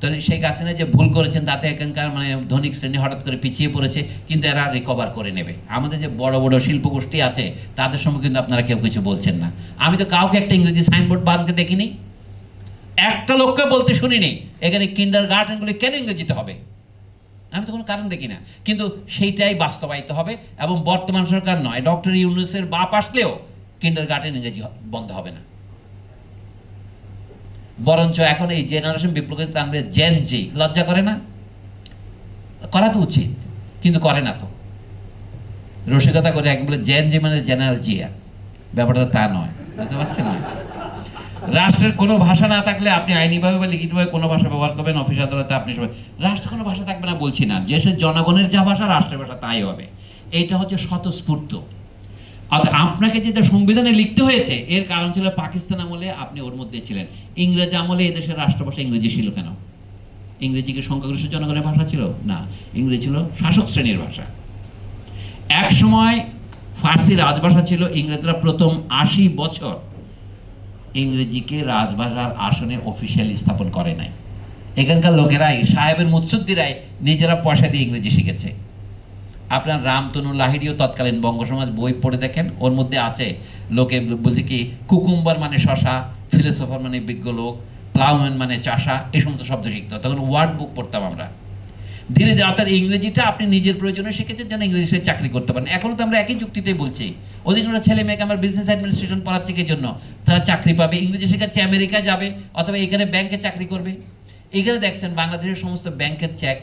তো তাহলে শেখ হাসিনা যে ভুল করেছেন তাতে এখানকার মানে ধনিক শ্রেণী হঠাৎ করে পিছিয়ে পড়েছে, কিন্তু এরা রিকভার করে নেবে। আমাদের যে বড় বড় শিল্পগোষ্ঠী আছে তাদের সম্পর্কে কিন্তু আপনারা কেউ কিছু বলছেন না। আমি তো কাউকে একটা ইংরেজি সাইনবোর্ড বাঁধতে দেখিনি, একটা লোককে বলতে শুনিনি এখানে কিন্ডারগার্টেনগুলি কেন ইংরেজিতে হবে, আমি তো কোনো কারণ দেখি না। কিন্তু সেইটাই বাস্তবায়িত হবে, এবং বর্তমান সরকার নয়, ডক্টর ইউনূসের বাপ আসলেও কিন্ডারগার্টেন ইংরেজি বন্ধ হবে না। বরঞ্চ এখন এই জেনারেশন বিপ্লবের টানবে জেন জি, লজ্জা করে না? করা তো উচিত, কিন্তু করে না তো। রসিকতা করে এক বলে জেন জি মানে জেনারেল জিয়া, ব্যাপারটা তা নয়, বুঝতে পারছেন না? রাষ্ট্রের কোনো ভাষা না থাকলে আপনি আইনিভাবে বা লিখিতভাবে কোনো ভাষা ব্যবহার করবেন, অফিস আদালতে আপনি সবাই, রাষ্ট্রের কোনো ভাষা থাকবে না বলছি না, দেশের জনগণের যা ভাষা রাষ্ট্রের ভাষা তাই হবে। এইটা হচ্ছে স্বতঃস্ফূর্ত। অর্থাৎ আপনাকে যেটা সংবিধানে লিখতে হয়েছে এর কারণ ছিল পাকিস্তান আমলে আপনি ওর মধ্যে ছিলেন, ইংরেজ আমলে এদেশের রাষ্ট্রভাষা ইংরেজি ছিল কেন? ইংরেজি কি সংখ্যাগরিষ্ঠ জনগণের ভাষা ছিল? না, ইংরেজি ছিল শাসক শ্রেণীর ভাষা। এক সময় ফার্সি রাজভাষা ছিল, ইংরেজরা প্রথম 80 বছর ইংরেজিকে রাজভাষার আসনে অফিসিয়ালি স্থাপন করে নাই। এখানকার লোকেরাই, সাহেবের মুৎসুদ্দিরাই নিজেরা পয়সা দিয়ে ইংরেজি শিখেছে। আপনার রামতনু লাহিড়ীও তৎকালীন বঙ্গ সমাজ বই পড়ে দেখেন, ওর মধ্যে আছে লোকে বলছে কি কুকুম্বার মানে শশা, ফিলোসোফার মানে বিজ্ঞ লোক, প্লাউম্যান মানে চাষা, এই সমস্ত শব্দ শিখত। তখন ওয়ার্ড বুক পড়তাম আমরা। ধীরে ধীরে অর্থাৎ ইংরেজিটা আপনি নিজের প্রয়োজনে শিখেছেন যেন ইংরেজি সে চাকরি করতে পারেন। এখনো তো আমরা একই যুক্তিতেই বলছি, অধিকাংশ ছেলে মেয়েকে আমার বিজনেস অ্যাডমিনিস্ট্রেশন পড়াচ্ছি কি জন্য? তারা চাকরি পাবে, ইংরেজি শেখাচ্ছে, আমেরিকা যাবে অথবা এখানে ব্যাংকে চাকরি করবে। এখানে দেখছেন বাংলাদেশের সমস্ত ব্যাংকের চেক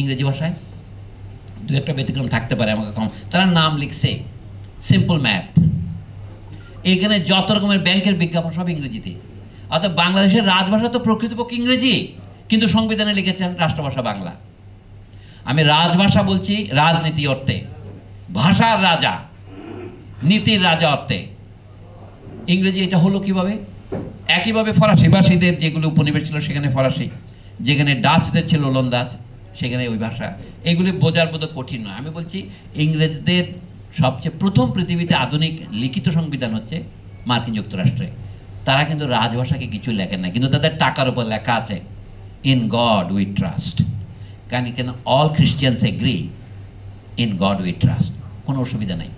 ইংরেজি ভাষায়, দু একটা ব্যতিক্রম থাকতে পারে আমাকে কম, তারা নাম লিখছে, সিম্পল ম্যাথ। এখানে যত রকমের ব্যাংকের বিজ্ঞাপন সব ইংরেজিতে। অর্থাৎ বাংলাদেশের রাজভাষা তো প্রকৃতপক্ষে ইংরেজি, কিন্তু সংবিধানে লিখেছেন রাষ্ট্রভাষা বাংলা। আমি রাজভাষা বলছি রাজনীতি অর্থে, ভাষার রাজা, নীতির রাজা অর্থে। ইংরেজি এটা হলো কিভাবে? একইভাবে ফরাসি ভাষীদের যেগুলো উপনিবেশ ছিল সেখানে ফরাসি, যেখানে ডাচদের ছিল ওলন্দাজ সেখানে ওই ভাষা। এগুলি বোঝার বোধ কঠিন নয়। আমি বলছি ইংরেজদের সবচেয়ে প্রথম পৃথিবীতে আধুনিক লিখিত সংবিধান হচ্ছে মার্কিন যুক্তরাষ্ট্রে। তারা কিন্তু রাজভাষাকে কিছু লেখেন না, কিন্তু তাদের টাকার উপর লেখা আছে ইন গড উই ট্রাস্ট। কেন all Christians agree in God we trust, কোনো অসুবিধা নাই।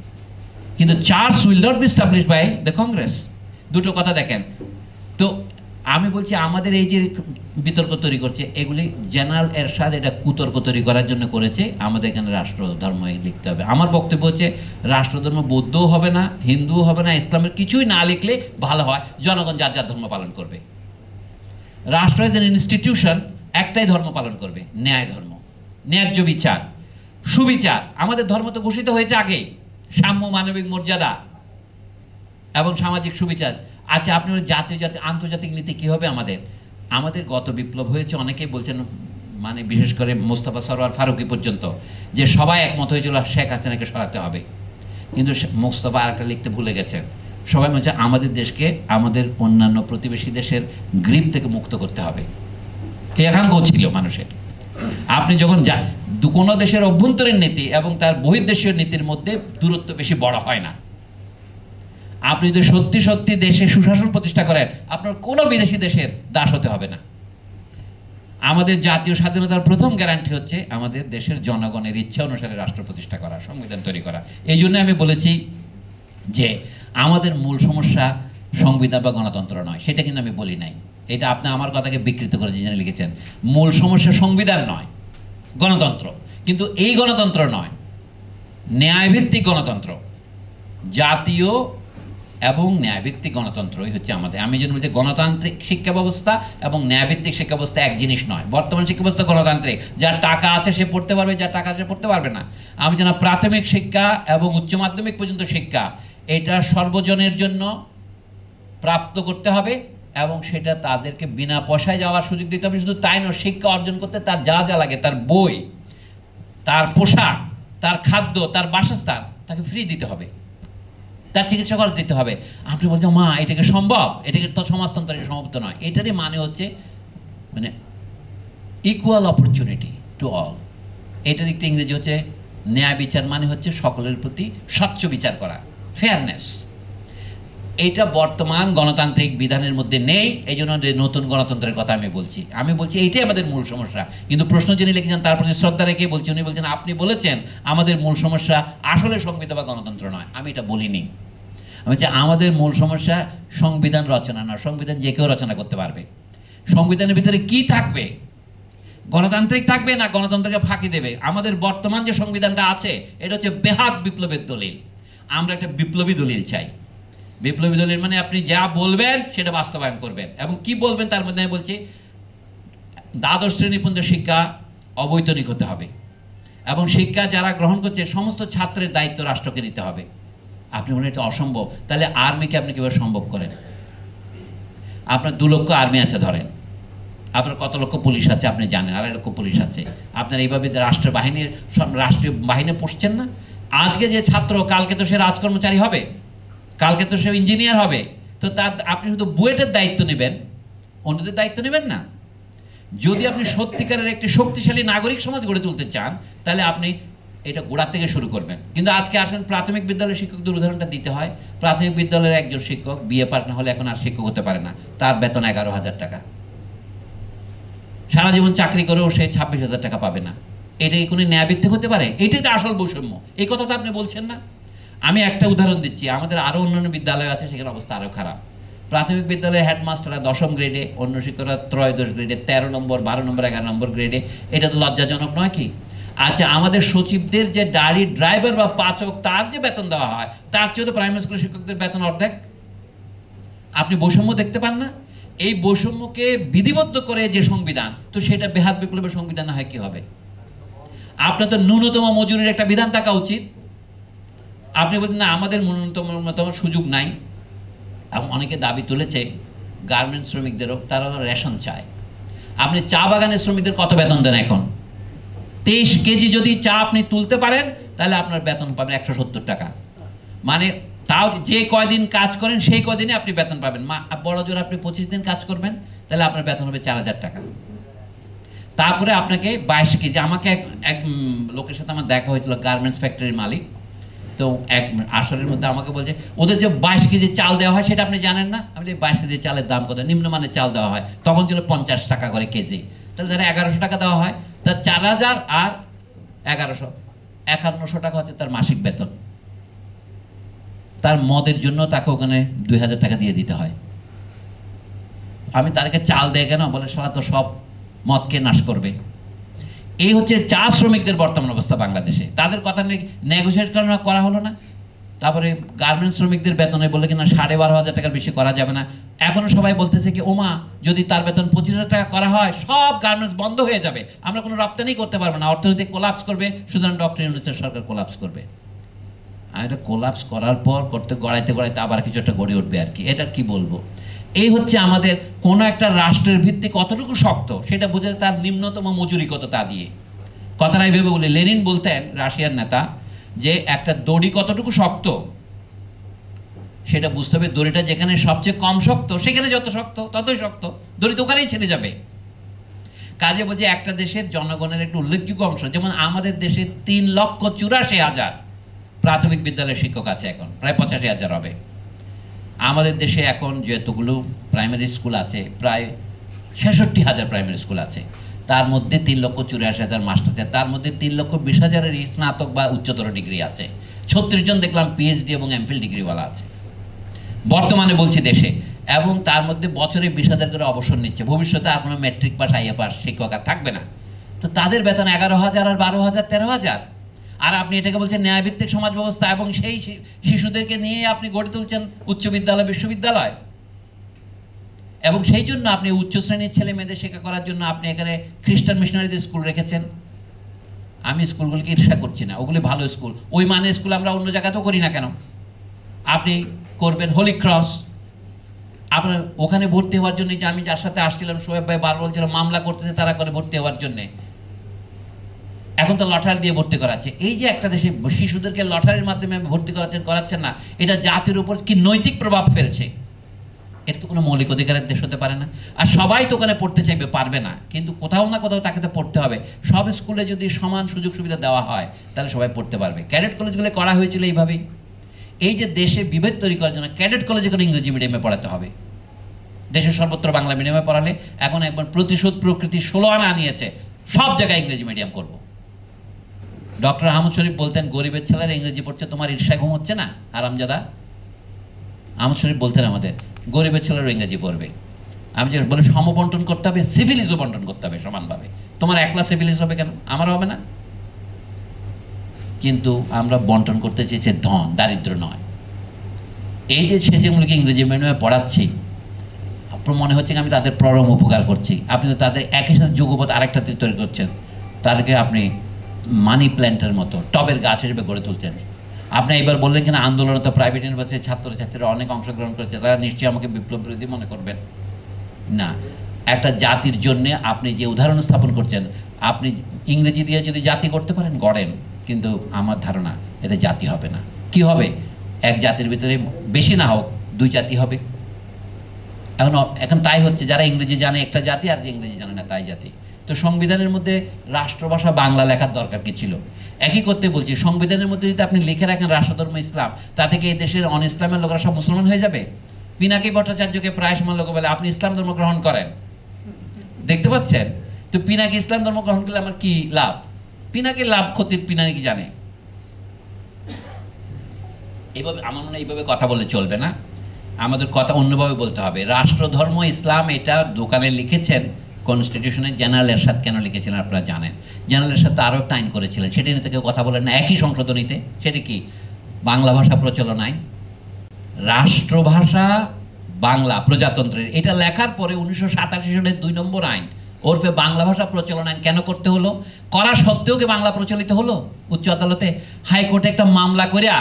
কিন্তু church will not be established by the Congress. দুটো কথা দেখেন তো। আমি বলছি আমাদের এই যে বিতর্ক তৈরি করছে এগুলি জেনারেল এরশাদ এটা কুতর্ক তৈরি করার জন্য করেছে। আমাদের এখানে রাষ্ট্র ধর্ম লিখতে হবে। আমার বক্তব্য হচ্ছে রাষ্ট্রধর্ম বৌদ্ধও হবে না, হিন্দুও হবে না, ইসলামের কিছুই না লিখলে ভালো হয়, জনগণ যার যার ধর্ম পালন করবে। রাষ্ট্র এজ এন ইনস্টিটিউশন একটাই ধর্ম পালন করবে, ন্যায় ধর্ম, ন্যায্য বিচার, সুবিচার। আমাদের ধর্ম তো ঘোষিত হয়েছে আগে, সাম্য, মানবিক মর্যাদা এবং সামাজিক সুবিচার। আচ্ছা আপনি জাতীয় আন্তর্জাতিক নীতি কি হবে? আমাদের গত বিপ্লব হয়েছে, অনেকেই বলছেন, মানে বিশেষ করে মোস্তফা সরোয়ার ফারুকী পর্যন্ত, যে সবাই একমত হয়েছিল শেখ হাসিনাকে সরাতে হবে। কিন্তু মোস্তফা আরেকটা লিখতে ভুলে গেছেন, সবাই বলছে আমাদের দেশকে আমাদের অন্যান্য প্রতিবেশী দেশের গ্রিপ থেকে মুক্ত করতে হবে। এই আকাঙ্ক্ষা ছিল মানুষের। আপনি যখন কোনো দেশের অভ্যন্তরীণ নীতি এবং তার বহির্দেশীয় নীতির মধ্যে দূরত্ব বেশি বড় হয় না। আপনি যদি সত্যি সত্যি দেশে সুশাসন প্রতিষ্ঠা করেন, আপনার কোনো বিদেশি দেশের দাস হতে হবে না। আমাদের জাতীয় স্বাধীনতার প্রথম গ্যারান্টি হচ্ছে আমাদের দেশের জনগণের ইচ্ছা অনুসারে রাষ্ট্র প্রতিষ্ঠা করা, সংবিধান তৈরি করা। এই জন্য আমি বলেছি যে আমাদের মূল সমস্যা সংবিধান বা গণতন্ত্র নয়, সেটা কিন্তু আমি বলি নাই। এটা আপনি আমার কথাকে বিকৃত করে যিনি লিখেছেন। মূল সমস্যা সংবিধান নয়, গণতন্ত্র। কিন্তু এই গণতন্ত্র নয়, ন্যায়ভিত্তিক গণতন্ত্র, জাতীয় এবং ন্যায়ভিত্তিক গণতন্ত্রই হচ্ছে আমাদের। আমি যেন বলছি গণতান্ত্রিক শিক্ষা ব্যবস্থা এবং ন্যায়ভিত্তিক শিক্ষা ব্যবস্থা এক জিনিস নয়। বর্তমান শিক্ষা ব্যবস্থা গণতান্ত্রিক, যার টাকা আছে সে পড়তে পারবে, যার টাকা আছে পড়তে পারবে না। আমি যেন প্রাথমিক শিক্ষা এবং উচ্চ মাধ্যমিক পর্যন্ত শিক্ষা এটা সর্বজনের জন্য প্রাপ্ত করতে হবে এবং সেটা তাদেরকে বিনা পয়সায় যাওয়ার সুযোগ দিতে হবে। শুধু তাই নয়, শিক্ষা অর্জন করতে তার যা যা লাগে, তার বই, তার পোশাক, তার খাদ্য, তার বাসস্থান তাকে ফ্রি দিতে হবে, তার চিকিৎসা খরচ দিতে হবে। আপনি বলছেন মা এটাকে সম্ভব? এটাকে তো সমাজতন্ত্রের সম্ভব নয়। এটারই মানে হচ্ছে মানে ইকুয়াল অপরচুনিটি টু অল। এটার একটি ইংরেজি হচ্ছে ন্যায় বিচার, মানে হচ্ছে সকলের প্রতি স্বচ্ছ বিচার করা, ফেয়ারনেস। এটা বর্তমান গণতান্ত্রিক বিধানের মধ্যে নেই, এই জন্য নতুন গণতন্ত্রের কথা আমি বলছি এইটাই আমাদের মূল সমস্যা। কিন্তু প্রশ্ন যিনি লিখেছেন তার প্রতি শ্রদ্ধা রেখে বলছি, উনি বলছেন আপনি বলেছেন আমাদের মূল সমস্যা আসলে সংবিধান বা গণতন্ত্র নয়। আমি এটা বলিনি। আমি বলছি আমাদের মূল সমস্যা সংবিধান রচনা নয়, সংবিধান যে কেউ রচনা করতে পারবে। সংবিধানের ভিতরে কি থাকবে, গণতান্ত্রিক থাকবে না গণতন্ত্রকে ফাঁকি দেবে। আমাদের বর্তমান যে সংবিধানটা আছে এটা হচ্ছে বেহাত বিপ্লবের দলিল। আমরা একটা বিপ্লবী দলিল চাই। বিপ্লবী দলিল মানে আপনি যা বলবেন সেটা বাস্তবায়ন করবেন, এবং কি বলবেন তার মধ্যে আমি বলছি দ্বাদশ শ্রেণী পর্যন্ত শিক্ষা অবৈতনিক হতে হবে, এবং শিক্ষা যারা গ্রহণ করছে সমস্ত ছাত্রের দায়িত্ব রাষ্ট্রকে নিতে হবে। আপনি মনে হয় এটা অসম্ভব, তাহলে আর্মিকে আপনি কিভাবে সম্ভব করেন? আপনার 2 লক্ষ আর্মি আছে ধরেন, আপনার কত লক্ষ পুলিশ আছে আপনি জানেন, 2.5 লক্ষ পুলিশ আছে। আপনার এইভাবে রাষ্ট্রীয় বাহিনী পুষছেন না। আজকে যে ছাত্র কালকে তো সে রাজকর্মচারী হবে, কালকে তো সে ইঞ্জিনিয়ার হবে। তো তার আপনি শুধু বুয়েটের দায়িত্ব নেবেন, অন্যদের দায়িত্ব নেবেন না। যদি আপনি সত্যিকারের একটি শক্তিশালী নাগরিক সমাজ গড়ে তুলতে চান তাহলে আপনি এটা গোড়া থেকে শুরু করবেন। কিন্তু আজকে আসেন প্রাথমিক বিদ্যালয়ের শিক্ষকদের উদাহরণটা দিতে হয়। প্রাথমিক বিদ্যালয়ের একজন শিক্ষক বিএ পাস না হলে এখন আর শিক্ষক হতে পারে না, তার বেতন 11,000 টাকা। সারা জীবন চাকরি করেও সে 26,000 টাকা পাবে না। এটা কি কোনো ন্যায়ভিত্তিক হতে পারে? এটাই তো আসল বৈষম্য। এই কথা তো আপনি বলছেন না। আমি একটা উদাহরণ দিচ্ছি, আমাদের আরো অন্যান্য বিদ্যালয় আছে সেখানে অবস্থা আরো খারাপ। প্রাথমিক বিদ্যালয়ে হেডমাস্টাররা 10ম গ্রেডে, অন্য শিক্ষকরা ত্রয়োদশ গ্রেডে, 13 নম্বর, 12 নম্বর, 11 নম্বর গ্রেডে। এটা তো লজ্জাজনক নয় কি? আচ্ছা, আমাদের সচিবদের যে গাড়ি ড্রাইভার বা পাচক তার যে বেতন দেওয়া হয় তার চেয়ে তো প্রাইমারি স্কুলের শিক্ষকদের বেতন অর্ধেক। আপনি বৈষম্য দেখতে পান না? এই বৈষম্যকে বিধিবদ্ধ করে যে সংবিধান, তো সেটা বেহাত বিপ্লবের সংবিধান হয় কি হবে? আপনার তো ন্যূনতম মজুরির একটা বিধান থাকা উচিত। আপনি বলছেন না আমাদের ন্যূনতম সুযোগ নাই। অনেকে দাবি তুলেছে গার্মেন্টস শ্রমিকদেরও, তারা রেশন চায়। আপনি চা বাগানের শ্রমিকদের কত বেতন দেন এখন? 23 কেজি যদি চা আপনি তুলতে পারেন তাহলে আপনার বেতন পাবেন 170 টাকা। মানে তাও যে কয়দিন কাজ করেন সেই কয়দিনে আপনি বেতন পাবেন। বড় জোর আপনি 25 দিন কাজ করবেন তাহলে আপনার বেতন হবে 4,000 টাকা। তারপরে আপনাকে 22 কেজি, আমাকে এক লোকের সাথে আমার দেখা হয়েছিল, গার্মেন্টস ফ্যাক্টরির মালিক। তো এক আসরের মধ্যে আমাকে বলছে ওদের যে 22 কেজি চাল দেওয়া হয় সেটা আপনি জানেন না। আমি 22 কেজি চালের দাম কত? নিম্নমানের চাল দেওয়া হয় তখন ছিল 50 টাকা করে কেজি। তাহলে ধরে 1100 টাকা দেওয়া হয়, তার 4,000 আর 1100, 5100 টাকা হচ্ছে তার মাসিক বেতন। তার মদের জন্য তাকে ওখানে 2,000 টাকা দিয়ে দিতে হয়। আমি তাদেরকে চাল দেয় কেন? বলে সারা তো সব মদকে নাশ করবে। এই হচ্ছে চা শ্রমিকদের বর্তমান অবস্থা বাংলাদেশে। তাদের কথা নিয়ে নেগোসিয়েশন করা হলো না। তারপরে গার্মেন্টস শ্রমিকদের বেতনে বলে কিনা 12,500 টাকার বেশি করা যাবে না। এখনো সবাই বলতেছে কি ওমা যদি তার বেতন 25,000 টাকা করা হয় সব গার্মেন্টস বন্ধ হয়ে যাবে, আমরা কোনো রপ্তানি করতে পারবো না, অর্থনৈতিক কোলাপস করবে, সুতরাং ডক্টর ইউনূসের সরকার কোলাপস করবে। আর এটা কোলাপস করার পর করতে গড়াইতে আবার কিছু একটা গড়ে উঠবে আর কি। এটা কি বলবো? এই হচ্ছে আমাদের কোন একটা রাষ্ট্রের ভিত্তি কতটুকু শক্ত সেটা বোঝা তার নিম্নতম মজুরি কত তা দিয়ে। কথাটা এইভাবে বলে লেনিন বলতেন, রাশিয়ার নেতা, যে একটা দড়ি কতটুকু শক্ত সেটা বুঝতে হবে দড়িটা যেখানে সবচেয়ে কম শক্ত সেখানে যত শক্ত ততই শক্ত, দড়ি তো ওখানেই ছেড়ে যাবে। কাজে বলছে একটা দেশের জনগণের একটা উল্লেখযোগ্য অংশ, যেমন আমাদের দেশে 3,84,000 প্রাথমিক বিদ্যালয়ের শিক্ষক আছে, এখন প্রায় 85,000 হবে। আমাদের দেশে এখন যতগুলো প্রাইমারি স্কুল আছে প্রায় 66,000 প্রাইমারি স্কুল আছে, তার মধ্যে 3,84,000 মাস্টার আছে, তার মধ্যে 3,20,000 স্নাতক বা উচ্চতর ডিগ্রি আছে, 36 জন দেখলাম পিএইচডি এবং এমফিল ডিগ্রিওয়ালা আছে বর্তমানে বলছি দেশে। এবং তার মধ্যে বছরে 20,000 করে অবসর নিচ্ছে। ভবিষ্যতে আর কোনো ম্যাট্রিক পাস আইএ পাস শিক্ষক আর থাকবে না। তো তাদের বেতন 11,000 আর 12,000, 13,000। আর আপনি এটাকে বলছেন ন্যায়ভিত্তিক সমাজ ব্যবস্থা, এবং সেই শিশুদেরকে নিয়ে আপনি গড়ে তুলছেন উচ্চ বিদ্যালয়, বিশ্ববিদ্যালয়। এবং সেই জন্য আপনি উচ্চ শ্রেণীর ছেলে মেয়েদের শিক্ষা করার জন্য আপনি এখানে খ্রিস্টান মিশনারিদের স্কুল রেখেছেন। আমি স্কুলগুলিকে ঈর্ষা করছি না, ওগুলি ভালো স্কুল। ওই মানের স্কুল আমরা অন্য জায়গাতেও করি না কেন? আপনি করবেন হোলি ক্রস। আপনার ওখানে ভর্তি হওয়ার জন্য, যে আমি যার সাথে আসছিলাম সোহেব ভাই বারবার বলছিল মামলা করতেছে তারা করে ভর্তি হওয়ার জন্য, এখন তো লটারি দিয়ে ভর্তি করাচ্ছে। এই যে একটা দেশে শিশুদেরকে লটারির মাধ্যমে ভর্তি করাচ্ছেন না, এটা জাতির উপর কি নৈতিক প্রভাব ফেলছে? এটা তো কোনো মৌলিক অধিকারের দেশ হতে পারে না। আর সবাই তো ওখানে পড়তে চাইবে, পারবে না, কিন্তু কোথাও না কোথাও তাকে তো পড়তে হবে। সব স্কুলে যদি সমান সুযোগ সুবিধা দেওয়া হয় তাহলে সবাই পড়তে পারবে। ক্যাডেট কলেজগুলো করা হয়েছিল এইভাবেই। এই যে দেশে বিভেদ তৈরি করার জন্য ক্যাডেট কলেজে করে ইংরেজি মিডিয়ামে পড়াতে হবে, দেশের সর্বত্র বাংলা মিডিয়ামে পড়ালে এখন একবার প্রতিশোধ প্রকৃতি 16 আনা আনিয়েছে, সব জায়গায় ইংরেজি মিডিয়াম করব। ডক্টর আহমদ শরীফ বলতেন, গরিবের ছেলেরা ইংরেজি পড়ছে, তোমার ঈর্ষায় ঘুম হচ্ছে না আরামজাদা? আহমদ শরীফ বলতেন আমাদের, গরিবের ছেলেরা ইংরেজি পড়বে। আমি যে বলে সমবন্টন করতে হবে, সিভিলিসও বন্টন করতে হবে সমানভাবে। তোমার একলা সিভিলিস হবে কেন, আমার হবে না? কিন্তু আমরা বন্টন করতে চেয়েছি ধন, দারিদ্র নয়। এই যে সে যেগুলোকে ইংরেজি মিডিয়ামে পড়াচ্ছি, আপনার মনে হচ্ছে আমি তাদের পরম উপকার করছি, আপনি তো তাদের একই সাথে যুগপৎ আরেকটা তৈরি করছেন, তাদেরকে আপনি মানি প্ল্যান্টের মতো টবের গাছ হিসেবে গড়ে তুলছেন। আপনি এবার বললেন কিনা আন্দোলনে তো প্রাইভেট ইউনিভার্সিটির ছাত্রছাত্রীরা অনেক অংশগ্রহণ করেছে, তারা নিশ্চয়ই আমাকে বিপ্লব বিরোধী মনে করবেন না। একটা জাতির জন্য আপনি যে উদাহরণ স্থাপন করছেন, আপনি ইংরেজি দিয়ে যদি জাতি করতে পারেন গড়েন, কিন্তু আমার ধারণা এতে জাতি হবে না। কি হবে? এক জাতির ভিতরে বেশি না হোক 2 জাতি হবে। এখন তাই হচ্ছে, যারা ইংরেজি জানে একটা জাতি, আর যে ইংরেজি জানে না তাই জাতি। তো সংবিধানের মধ্যে রাষ্ট্রভাষা বাংলা লেখার দরকার কি ছিল? একই করতে বলছি, সংবিধানের মধ্যে যদি আপনি লিখে রাখেন রাষ্ট্রধর্ম ইসলাম, তা থেকে এই দেশের অন ইসলামের লোকেরা সব মুসলমান হয়ে যাবে। পিনাকি ভট্টাচার্যকে প্রায় সময় লোক বলে আপনি ইসলাম ধর্ম গ্রহণ করেন, দেখতে পাচ্ছেন তো? পিনাকি ইসলাম ধর্ম গ্রহণ করলে আমার কি লাভ? পিনাকি লাভ ক্ষতির পিনাকি জানে। এইভাবে আমার মনে হয় এইভাবে কথা বলে চলবে না, আমাদের কথা অন্যভাবে বলতে হবে। রাষ্ট্রধর্ম ইসলাম এটা দোকানে লিখেছেন, কনস্টিটিউশনের জেনারেল এরশাদ কেন লিখেছিলেন আপনারা জানেন। জেনারেল এরশাদ তো আরও একটা আইন করেছিলেন, সেটা নিয়ে তো কেউ কথা বলেন না একই সংশোধনীতে। সেটা কি? বাংলা ভাষা প্রচলন আইন। রাষ্ট্রভাষা বাংলা প্রজাতন্ত্রের, এটা লেখার পরে 1987 সালের 2 নম্বর আইন ওরফে বাংলা ভাষা প্রচলন আইন কেন করতে হলো? করা সত্ত্বেও কি বাংলা প্রচলিত হলো? উচ্চ আদালতে হাইকোর্টে একটা মামলা করিয়া,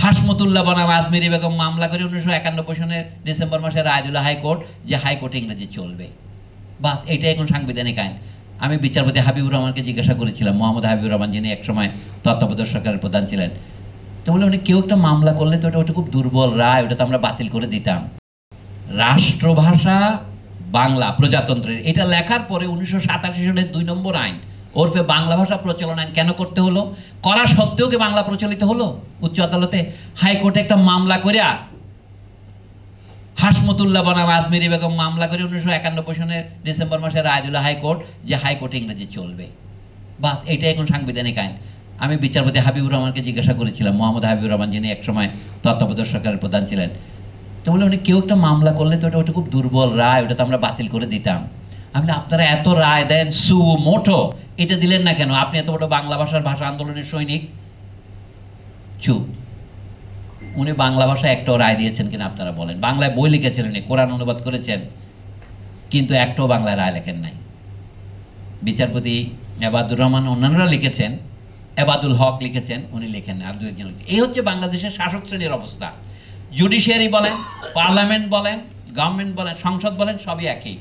হাসমতুল্লাহ বনাম আজমেরি বেগম মামলা করে 1991 সনের ডিসেম্বর মাসে রায় দিল হাইকোর্ট যে হাইকোর্টে ইংরেজি চলবে। বাস, এইটাই এখন সাংবিধানিক আইন। আমি বিচারপতি হাবিবুর রহমানকে জিজ্ঞাসা করেছিলাম, মোহাম্মদ হাবিবুর রহমান যিনি একসময় তত্ত্বাবধায়ক সরকারের প্রধান ছিলেন, তো বলে উনি কেউ একটা মামলা করলে তো ওটা খুব দুর্বল রায়, ওটা তো আমরা বাতিল করে দিতাম। রাষ্ট্রভাষা বাংলা প্রজাতন্ত্রের, এটা লেখার পরে 1987 সালের 2 নম্বর আইন ওরফে বাংলা ভাষা প্রচলন আইন কেন করতে হলো? করা সত্ত্বেও কি বাংলা প্রচলিত হলো? উচ্চ আদালতে হাইকোর্টে একটা মামলা করিয়া, হাসমতুল্লাহ বনাম আজমেরি বেগম মামলা করে 1991 সনের ডিসেম্বর মাসে রায় দিল হাইকোর্ট যে হাইকোর্টে ইংরেজি চলবে। বাস, এইটাই এখন সাংবিধানিক আইন। আমি বিচারপতি হাবিবুর রহমানকে জিজ্ঞাসা করেছিলাম, মোহাম্মদ হাবিবুর রহমান যিনি একসময় তত্ত্বাবধায়ক সরকারের প্রধান ছিলেন, তো বলে উনি কেউ একটা মামলা করলে তো ওটা খুব দুর্বল রায়, ওটা তো আমরা বাতিল করে দিতাম। আমি আপনারা এত রায় দেন সু মোটো, এটা দিলেন না কেন? আপনি এত বড় বাংলা ভাষার ভাষা আন্দোলনের সৈনিক। চুপ। উনি বাংলা ভাষা একটাও রায় দিয়েছেন কিনা আপনারা বলেন? বাংলায় বই লিখেছিলেন, কোরআন অনুবাদ করেছেন, কিন্তু একটাও বাংলায় রায় লেখেন নাই। বিচারপতি এবাদুর রহমান অন্যান্যরা লিখেছেন, এবাদুল হক লিখেছেন, উনি লেখেন না, আর 2 একজন লিখেছেন। এই হচ্ছে বাংলাদেশের শাসক শ্রেণীর অবস্থা। জুডিশিয়ারি বলেন, পার্লামেন্ট বলেন, গভর্নমেন্ট বলেন, সংসদ বলেন, সবই একই।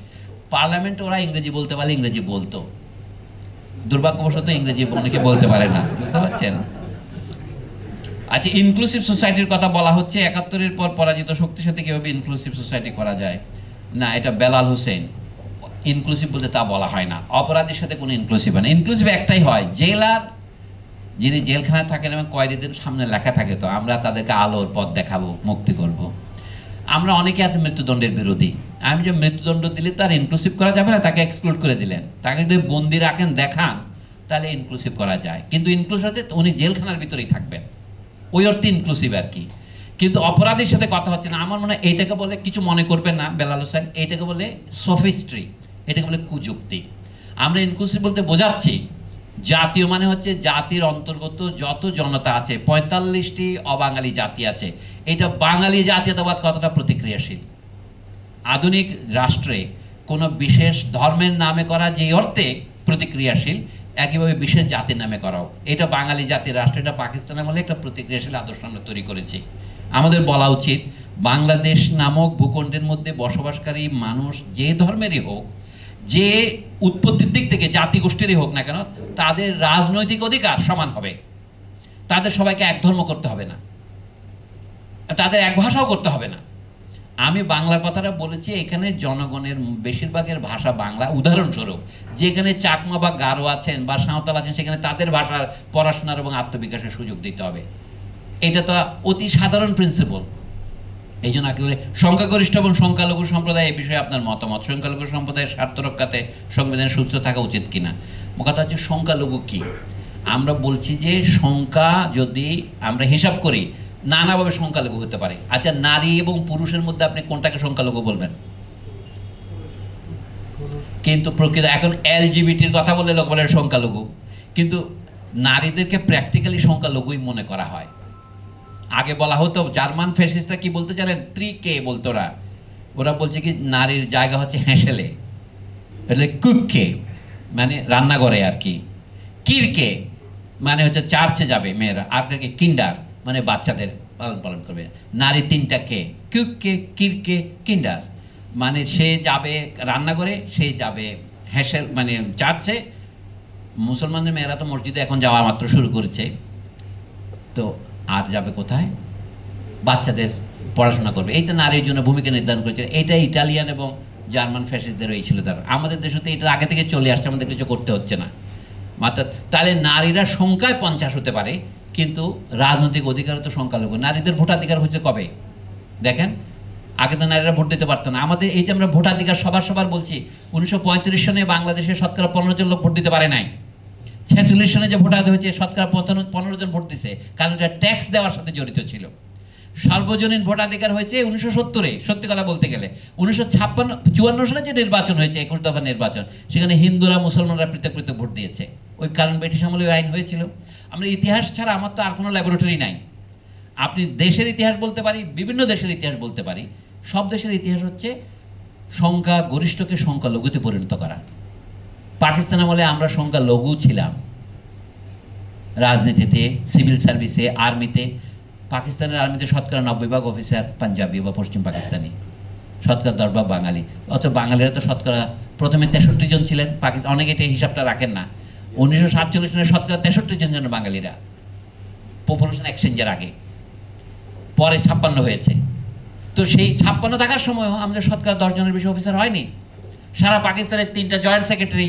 পার্লামেন্ট ওরা ইংরেজি বলতে পারলে ইংরেজি বলতো, দুর্ভাগ্যবশত ইংরেজি অনেকে বলতে পারে না, বুঝতে পারছেন? আচ্ছা, ইনক্লুসিভ সোসাইটির কথা বলা হচ্ছে, 71-এর পর পরাজিত শক্তির সাথে কিভাবে ইনক্লুসিভ সোসাইটি করা যায়? না, এটা বেলাল হোসেন। ইনক্লুসিভ বলতে তা বলা হয় না, অপরাধীর সাথে কোনো ইনক্লুসিভ হয় না। ইনক্লুসিভ একটাই হয়, জেলার যিনি জেলখানায় থাকেন এবং কয়েদিদের সামনে লেখা থাকে তো আমরা তাদেরকে আলোর পথ দেখাবো, মুক্তি করব। আমরা অনেকে আছে মৃত্যুদণ্ডের বিরোধী। আমি যে মৃত্যুদণ্ড দিলে তার ইনক্লুসিভ করা যাবে না, তাকে এক্সক্লুড করে দিলেন। তাকে যদি বন্দি রাখেন দেখান, তাহলে ইনক্লুসিভ করা যায়। কিন্তু ইনক্লুসিভ হতে উনি জেলখানার ভিতরেই থাকবেন, ওই অর্থে ইনক্লুসিভ আর কি। কিন্তু অপরাধীর সাথে কথা হচ্ছে না। আমার মনে হয় এইটাকে বলে, কিছু মনে করবেন না বেলাল হোসেন, এইটাকে বলে সোফিস্ট্রি, এটাকে বলে কুযুক্তি। আমরা ইনক্লুসিভ বলতে বোঝাচ্ছি জাতীয় মানে হচ্ছে জাতির অন্তর্গত যত জনতা আছে, 45টি অবাঙালি জাতি আছে। এটা বাঙালি জাতীয়তাবাদ কতটা প্রতিক্রিয়াশীল? আধুনিক রাষ্ট্রে কোনো বিশেষ ধর্মের নামে করা যে অর্থে প্রতিক্রিয়াশীল, একইভাবে বিশেষ জাতির নামে করাও। এটা বাঙালি জাতির রাষ্ট্র, এটা পাকিস্তানের মধ্যে একটা প্রতিক্রিয়াশীল আদর্শ আমরা তৈরি করেছি। আমাদের বলা উচিত বাংলাদেশ নামক ভূখণ্ডের মধ্যে বসবাসকারী মানুষ যে ধর্মেরই হোক, যে উৎপত্তির দিক থেকে জাতিগোষ্ঠীরই হোক না কেন, তাদের রাজনৈতিক অধিকার সমান হবে। তাদের সবাইকে এক ধর্ম করতে হবে না, তাদের এক ভাষাও করতে হবে না। আমি বাংলার কথাটা বলেছি, এখানে জনগণের বেশিরভাগের ভাষা বাংলা। উদাহরণস্বরূপ, যেখানে চাকমা বা গারো আছেন বা সাঁওতাল আছেন, সেখানে তাদের ভাষার পড়াশোনার এবং আত্মবিকাশের সুযোগ দিতে হবে। এটা তো অতি সাধারণ প্রিন্সিপল। এই জন্য আসলে সংখ্যাগরিষ্ঠ এবং সংখ্যালঘু সম্প্রদায় এই বিষয়ে আপনার মতামত, সংখ্যালঘু সম্প্রদায়ের স্বার্থ রক্ষাতে সংবিধানের সূত্র থাকা উচিত কিনা? কথা হচ্ছে সংখ্যালঘু কি? আমরা বলছি যে সংখ্যা যদি আমরা হিসাব করি নানাভাবে সংখ্যালঘু হতে পারে। আচ্ছা, নারী এবং পুরুষের মধ্যে আপনি কোনটাকে সংখ্যালঘু বলবেন? কিন্তু প্রকৃত এখন এলজিবিটির কথা বললে লোক বলে সংখ্যালঘু, কিন্তু নারীদেরকে প্র্যাকটিক্যালি সংখ্যালঘুই মনে করা হয়। আগে বলা হতো, জার্মান ফ্যাসিস্টরা কি বলতে জানেন? ত্রিকে বলতো ওরা বলছে কি নারীর জায়গা হচ্ছে হেঁসেলে, એટલે কুককে মানে রান্নাঘরে আর কি, কিরকে মানে হচ্ছে চার্চে যাবে মেয়েরা, আর কে কিন্ডার মানে বাচ্চাদের পালন করবে। নারী তিনটা কে, কুককে, কিরকে, কিন্ডার মানে সে যাবে রান্নাঘরে, সে যাবে হেঁসেল মানে চার্চে। মুসলমানদের মেয়েরা তো মসজিদে এখন যাওয়া মাত্র শুরু করেছে, তো আর যাবে কোথায়? বাচ্চাদের পড়াশোনা করবে। এইটা নারীর জন্য ভূমিকা নির্ধারণ করেছে। এটা ইটালিয়ান এবং জার্মান ফ্যাসিস্টদের এই ছিল তার। আমাদের দেশে তো এটা আগে থেকে চলে আসছে, আমাদের কিছু করতে হচ্ছে না মাত্র। তাহলে নারীরা সংখ্যায় 50 হতে পারে, কিন্তু রাজনৈতিক অধিকার তো সংখ্যালঘু। নারীদের ভোটাধিকার হচ্ছে কবে দেখেন? আগে তো নারীরা ভোট দিতে পারতো না। আমাদের এই যে আমরা ভোটাধিকার সবার বলছি, 1935 সনে বাংলাদেশে শতকরা 15 জন লোক ভোট দিতে পারে নাই। 46 সনে যে ভোটাধিকার হয়েছে শতকরা 15 জন ভোট দিছে, কারণ এটা ট্যাক্স দেওয়ার সাথে জড়িত ছিল। সার্বজনীন ভোটাধিকার হয়েছে 1970-এ, সত্যি কথা বলতে গেলে 1954 সালে যে নির্বাচন হয়েছে, 21 দফা নির্বাচন, সেখানে হিন্দুরা মুসলমানরা পৃথক পৃথক ভোট দিয়েছে। ওই কারণ ব্রিটিশ আমলে আইন হয়েছিল। আমরা ইতিহাস ছাড়া আমার তো আর কোনো ল্যাবরেটরি নাই। আপনি দেশের ইতিহাস বলতে পারি, বিভিন্ন দেশের ইতিহাস বলতে পারি। সব দেশের ইতিহাস হচ্ছে সংখ্যা গরিষ্ঠকে সংখ্যালঘুতে পরিণত করা। পাকিস্তান আমলে আমরা সংখ্যালঘু ছিলাম রাজনীতিতে, সিভিল সার্ভিসে, আর্মিতে। পাকিস্তানের আর্মিতে শতকরা 90% অফিসার পাঞ্জাবি বা পশ্চিম পাকিস্তানি, শতকরা 10% বাঙালি। অথচ বাঙালিরা তো শতকরা প্রথমে 63 জন ছিলেন। পাকিস্তান অনেকে এটা হিসাবটা রাখেন না। 1947 সালে শতকরা 63 জন যেন বাঙালিরা, পপুলেশন এক্সচেঞ্জের আগে। পরে 56 হয়েছে। তো সেই 56 থাকার সময়ও আমাদের শতকরা 10 জনের বেশি অফিসার হয়নি। সারা পাকিস্তানের 3টা জয়েন্ট সেক্রেটারি,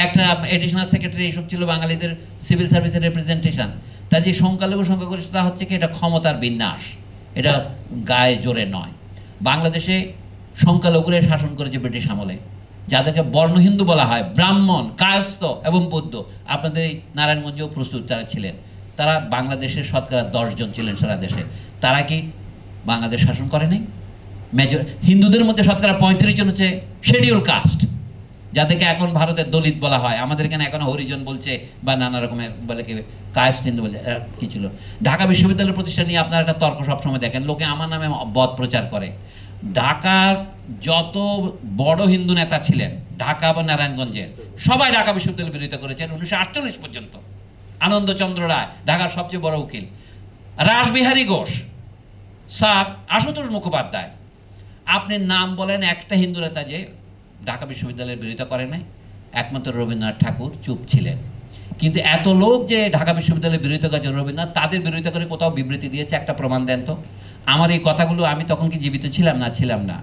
একটা এডিশনাল সেক্রেটারি, এসব ছিল বাঙালিদের সিভিল সার্ভিসের রিপ্রেজেন্টেশন। তাই যে সংখ্যালঘু সংখ্যাগরিষ্ঠতা হচ্ছে কি, এটা ক্ষমতার বিন্যাস, এটা গায়ে জোরে নয়। বাংলাদেশে সংখ্যালঘুরা শাসন করেছে ব্রিটিশ আমলে, যাদেরকে বর্ণ হিন্দু বলা হয়, ব্রাহ্মণ, কায়স্থ এবং বৌদ্ধ। আপনাদের এই নারায়ণগঞ্জেও প্রস্তুত তারা ছিলেন। তারা বাংলাদেশের শতকরা 10 জন ছিলেন সারা দেশে। তারা কি বাংলাদেশ শাসন করে নাই? মেজর হিন্দুদের মধ্যে শতকরা 35 জন হচ্ছে শিডিউল কাস্ট, যাদেরকে এখন ভারতের দলিত বলা হয়। আমাদের এখানে এখন হরিজন বলছে বা নানা রকমের বলে, কি কাস্ট হিন্দু বলে কি ছিল। ঢাকা বিশ্ববিদ্যালয়ের প্রতিষ্ঠা নিয়ে আপনারা একটা তর্ক সবসময় দেখেন, লোকে আমার নামে বদ প্রচার করে। ঢাকার যত বড় হিন্দু নেতা ছিলেন ঢাকা বা নারায়ণগঞ্জের, সবাই ঢাকা বিশ্ববিদ্যালয়ের বিরোধিতা করেছেন 1948 পর্যন্ত। আনন্দচন্দ্র রায় ঢাকার সবচেয়ে বড় উকিল, রাসবিহারী ঘোষ, স্যার আশুতোষ মুখোপাধ্যায়। আপনি নাম বলেন একটা হিন্দু নেতা যে ঢাকা বিশ্ববিদ্যালয়ের বিরোধিতা করে নাই? একমাত্র রবীন্দ্রনাথ ঠাকুর চুপ ছিলেন। কিন্তু এত লোক যে ঢাকা বিশ্ববিদ্যালয়ের বিরোধিতা করেছে, রবীন্দ্রনাথ তাদের বিরোধিতা করে কোথাও বিবৃতি দিয়েছে? একটা প্রমাণ দেন তো। আমার এই কথাগুলো আমি তখন কি জীবিত ছিলাম না? ছিলাম না।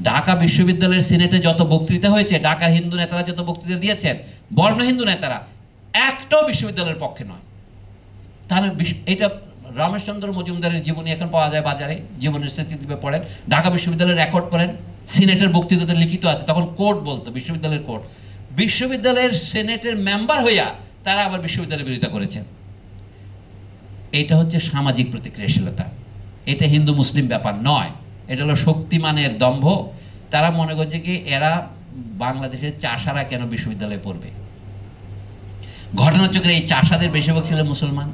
ঢাকা বিশ্ববিদ্যালয়ের সিনেটে যত বক্তৃতা হয়েছে, ঢাকার হিন্দু নেতারা যত বক্তৃতা দিয়েছেন, বর্ণ হিন্দু নেতারা, একটাও বিশ্ববিদ্যালয়ের পক্ষে নয়। তাহলে এটা রমেশচন্দ্র মজুমদারের জীবনী এখন পাওয়া যায় বাজারে, জীবনের স্মৃতিদ্বীপে পড়েন, ঢাকা বিশ্ববিদ্যালয়ের রেকর্ড পড়েন, সিনেটের বক্তৃতাতে লিখিত আছে। তখন কোর্ট বলতো, বিশ্ববিদ্যালয়ের কোর্ট। বিশ্ববিদ্যালয়ের সিনেটের মেম্বার হইয়া তারা আবার বিশ্ববিদ্যালয়ের বিরোধিতা করেছেন। এটা হচ্ছে সামাজিক প্রতিক্রিয়াশীলতা। এটা হিন্দু মুসলিম ব্যাপার নয়, এটা হলো শক্তিমানের দম্ভ। তারা মনে করছে কি এরা বাংলাদেশের চাষারা কেন বিশ্ববিদ্যালয়ে পড়বে। ঘটনাচক্রে এই চাষাদের বেশিরভাগ ছিল মুসলমান।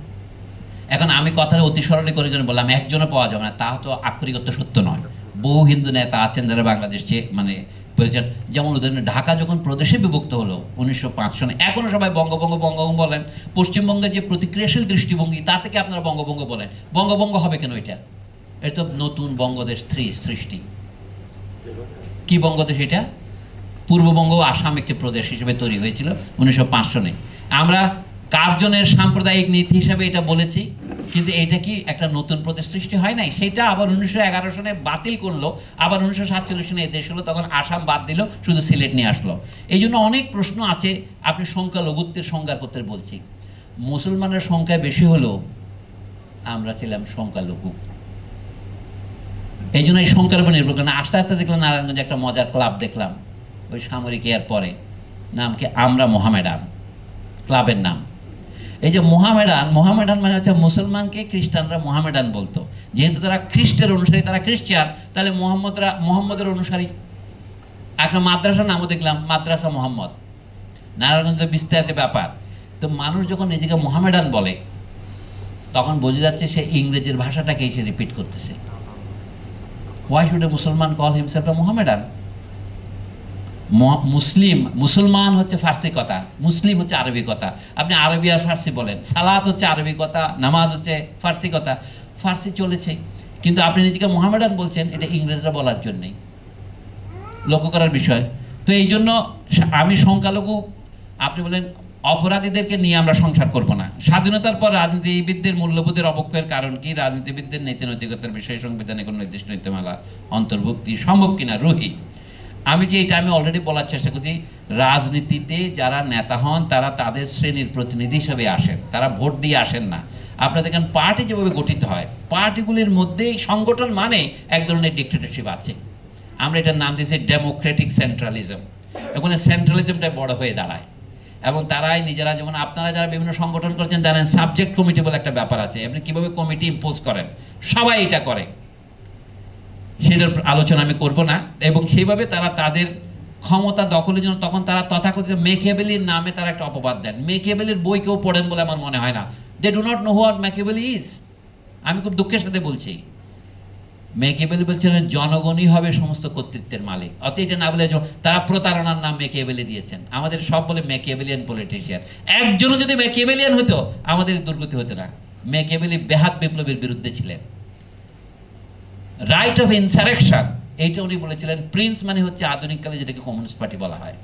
এখন আমি কথা অতি সরলে করে বললাম একজনও পাওয়া যাবে না, তা তো আক্ষরিকত সত্য নয়। বহু হিন্দু নেতা আছেন যারা বাংলাদেশ মানে বলেছেন। যেমন উদাহরণ, ঢাকা যখন প্রদেশে বিভক্ত হলো 1905 সনে, এখনো সবাই বঙ্গবঙ্গ বঙ্গবঙ্গ বলেন। পশ্চিমবঙ্গের যে প্রতিক্রিয়াশীল দৃষ্টিভঙ্গি, তা থেকে আপনারা বঙ্গবঙ্গ বলেন। বঙ্গবঙ্গ হবে কেন? এটা তো নতুন বঙ্গদেশ সৃষ্টি। কি বঙ্গদেশ এটা? পূর্ববঙ্গ আসাম একটি প্রদেশ হিসেবে তৈরি হয়েছিল 1905 সনে। আমরা কার্জনের সাম্প্রদায়িক নীতি হিসাবে এটা বলেছি, কিন্তু এটা কি একটা নতুন প্রদেশ সৃষ্টি হয় নাই? সেটা আবার 1911 সনে বাতিল করলো, আবার 1947 সনে এদেশ হলো, তখন আসাম বাদ দিল, শুধু সিলেট নিয়ে আসলো। এই জন্য অনেক প্রশ্ন আছে। আপনি সংখ্যালঘুত্বের সংজ্ঞা করতে বলছি, মুসলমানের সংখ্যা বেশি হলো আমরা ছিলাম সংখ্যালঘু। এই জন্য এই সংখ্যার উপর নির্ভর করে না। আস্তে আস্তে দেখলাম নারায়ণগঞ্জে একটা মজার ক্লাব দেখলাম, ওই সামরিক এর পরে নাম কি আমরা মোহামেডান, ক্লাবের নাম। এই যে মোহামেডান মানে হচ্ছে মুসলমানকে খ্রিস্টানরা মোহামেডান বলতো। যেহেতু তারা খ্রিস্টের অনুসারী, তারা খ্রিস্টান, তাহলে মোহাম্মদের অনুসারী। একটা মাদ্রাসার নামও দেখলাম, মাদ্রাসা মোহাম্মদ। নারায়ণগঞ্জের বিস্তারিত ব্যাপার। তো মানুষ যখন নিজেকে মোহামেডান বলে তখন বোঝা যাচ্ছে সে ইংরেজের ভাষাটাকে এসে রিপিট করতেছে। Why should a Muslim call himself a Mohammedan? মুসলমান হচ্ছে ফার্সি কথা, মুসলিম হচ্ছে আরবি কথা। আপনি আরবি আর ফার্সি বলেন, সালাত হচ্ছে আরবি কথা, নামাজ হচ্ছে ফার্সি কথা। ফার্সি চলেছে, কিন্তু আপনি নিজেকে মোহামেডান বলছেন, এটা ইংরেজরা বলার জন্যই। লক্ষ্য করার বিষয়। তো এই জন্য আমি সংখ্যালঘু, আপনি বলেন অপরাধীদেরকে নিয়ে আমরা সংসার করব না। স্বাধীনতার পর রাজনীতিবিদদের মূল্যবোধের অবক্ষয়ের কারণ কি, রাজনীতিবিদদের নীতি নৈতিকতার বিষয়ে সংবিধানে কোনো নির্দিষ্ট নীতিমালা অন্তর্ভুক্তি সম্ভব কিনা রুহি। আমি যে এটা আমি অলরেডি বলার চেষ্টা করছি, রাজনীতিতে যারা নেতা হন তারা তাদের শ্রেণীর প্রতিনিধি হিসেবে আসেন, তারা ভোট দিয়ে আসেন না। আপনারা দেখেন পার্টি যেভাবে গঠিত হয়, পার্টিগুলির মধ্যেই সংগঠন মানে এক ধরনের ডিক্টেটরশিপ আছে। আমরা এটার নাম দিয়েছি ডেমোক্রেটিক সেন্ট্রালিজম। ওখানে সেন্ট্রালিজমটা বড় হয়ে দাঁড়ায় এবং তারাই নিজেরা, যেমন আপনারা যারা বিভিন্ন সংগঠন করছেন জানেন সাবজেক্ট কমিটি বলে একটা ব্যাপার আছে। আপনি কিভাবে কমিটি ইম্পোজ করেন, সবাই এটা করে, সেটার আলোচনা আমি করব না। এবং সেইভাবে তারা তাদের ক্ষমতা দখলের জন্য তখন তারা তথাকথিত মেকিয়াভেলির নামে তারা একটা অপবাদ দেন। মেকিয়াভেলির বই কেউ পড়েন বলে আমার মনে হয় না। They do not know what Machiavelli is. আমি খুব দুঃখের সাথে বলছি, মেকিয়াভেলি বলছিলেন জনগণই হবে সমস্ত কর্তৃত্বের মালিক। অতএব এটা না বলে তারা প্রতারণার নাম মেকিয়াভেলি দিয়েছেন। আমাদের সব বলে মেকিয়াভেলিয়ান পলিটিশিয়ান। একজনও যদি মেকিয়াভেলিয়ান হতো আমাদের দুর্গতি হতো না। মেকিয়াভেলি বেহাত বিপ্লবের বিরুদ্ধে ছিলেন। রাইট অফ ইনসারেকশন এইটা উনি বলেছিলেন। প্রিন্স মানে হচ্ছে আধুনিক কালে যেটাকে কমিউনিস্ট পার্টি বলা হয়।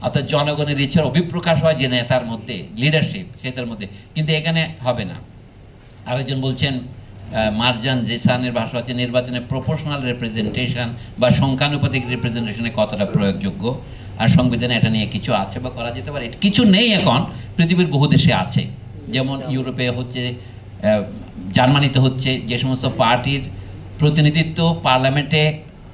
অর্থাৎ জনগণের ইচ্ছার অভিপ্রকাশ হয় যে নেতার মধ্যে, লিডারশিপ সেটার মধ্যে, কিন্তু এখানে হবে না। আরেকজন বলছেন মারজান জেসানের ভাষা হচ্ছে নির্বাচনে প্রপোর্শনাল রিপ্রেজেন্টেশন বা সংখ্যানুপাতিক রিপ্রেজেন্টেশনে কতটা প্রয়োগযোগ্য, আর সংবিধানে এটা নিয়ে কিছু আছে বা করা যেতে পারে। কিছু নেই, এখন পৃথিবীর বহু দেশে আছে। যেমন ইউরোপে হচ্ছে, জার্মানিতে হচ্ছে, যে সমস্ত পার্টির প্রতিনিধিত্ব পার্লামেন্টে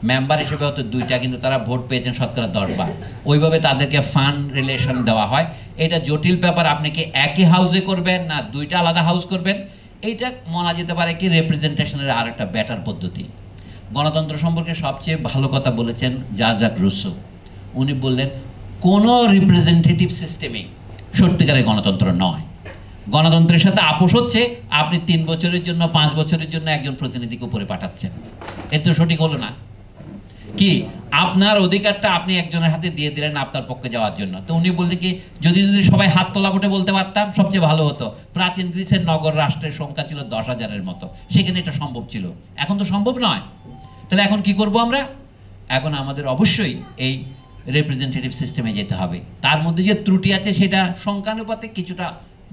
মেম্বার হিসেবে হতো দুইটা, কিন্তু তারা ভোট পেয়েছেন শতকরা 10 বার। ওইভাবে তাদেরকে ফান্ড রিলেশন দেওয়া হয়। এটা জটিল ব্যাপার। আপনি কি একই হাউসে করবেন না দুইটা আলাদা হাউস করবেন, এইটা মনে যেতে পারে কি রিপ্রেজেন্টেশনের আর একটা বেটার পদ্ধতি। গণতন্ত্র সম্পর্কে সবচেয়ে ভালো কথা বলেছেন জাক রুসো। উনি বললেন কোনো রিপ্রেজেন্টেটিভ সিস্টেমে সত্যিকারের গণতন্ত্র নয়। গণতন্ত্রের সাথে আপোষ হচ্ছে আপনি 3 বছরের জন্য 5 বছরের জন্য একজন প্রতিনিধিকে উপরে পাঠাচ্ছেন। এর তো সঠিক হলো না। কি আপনার অধিকারটা আপনি একজনের হাতে দিয়ে দিলেন আপনার পক্ষে যাওয়ার জন্য। তো উনি বলতে কি, যদি সবাই হাত তোলা ভোটে বলতে পারতাম সবচেয়ে ভালো হতো। প্রাচীন গ্রিসের নগর রাষ্ট্রের সংখ্যা ছিল 10,000-এর মতো, সেখানে এটা সম্ভব ছিল। এখন তো সম্ভব নয়। তাহলে এখন কি করব আমরা? এখন আমাদের অবশ্যই এই রিপ্রেজেন্টেটিভ সিস্টেমে যেতে হবে। তার মধ্যে যে ত্রুটি আছে সেটা সংখ্যানুপাতে কিছুটা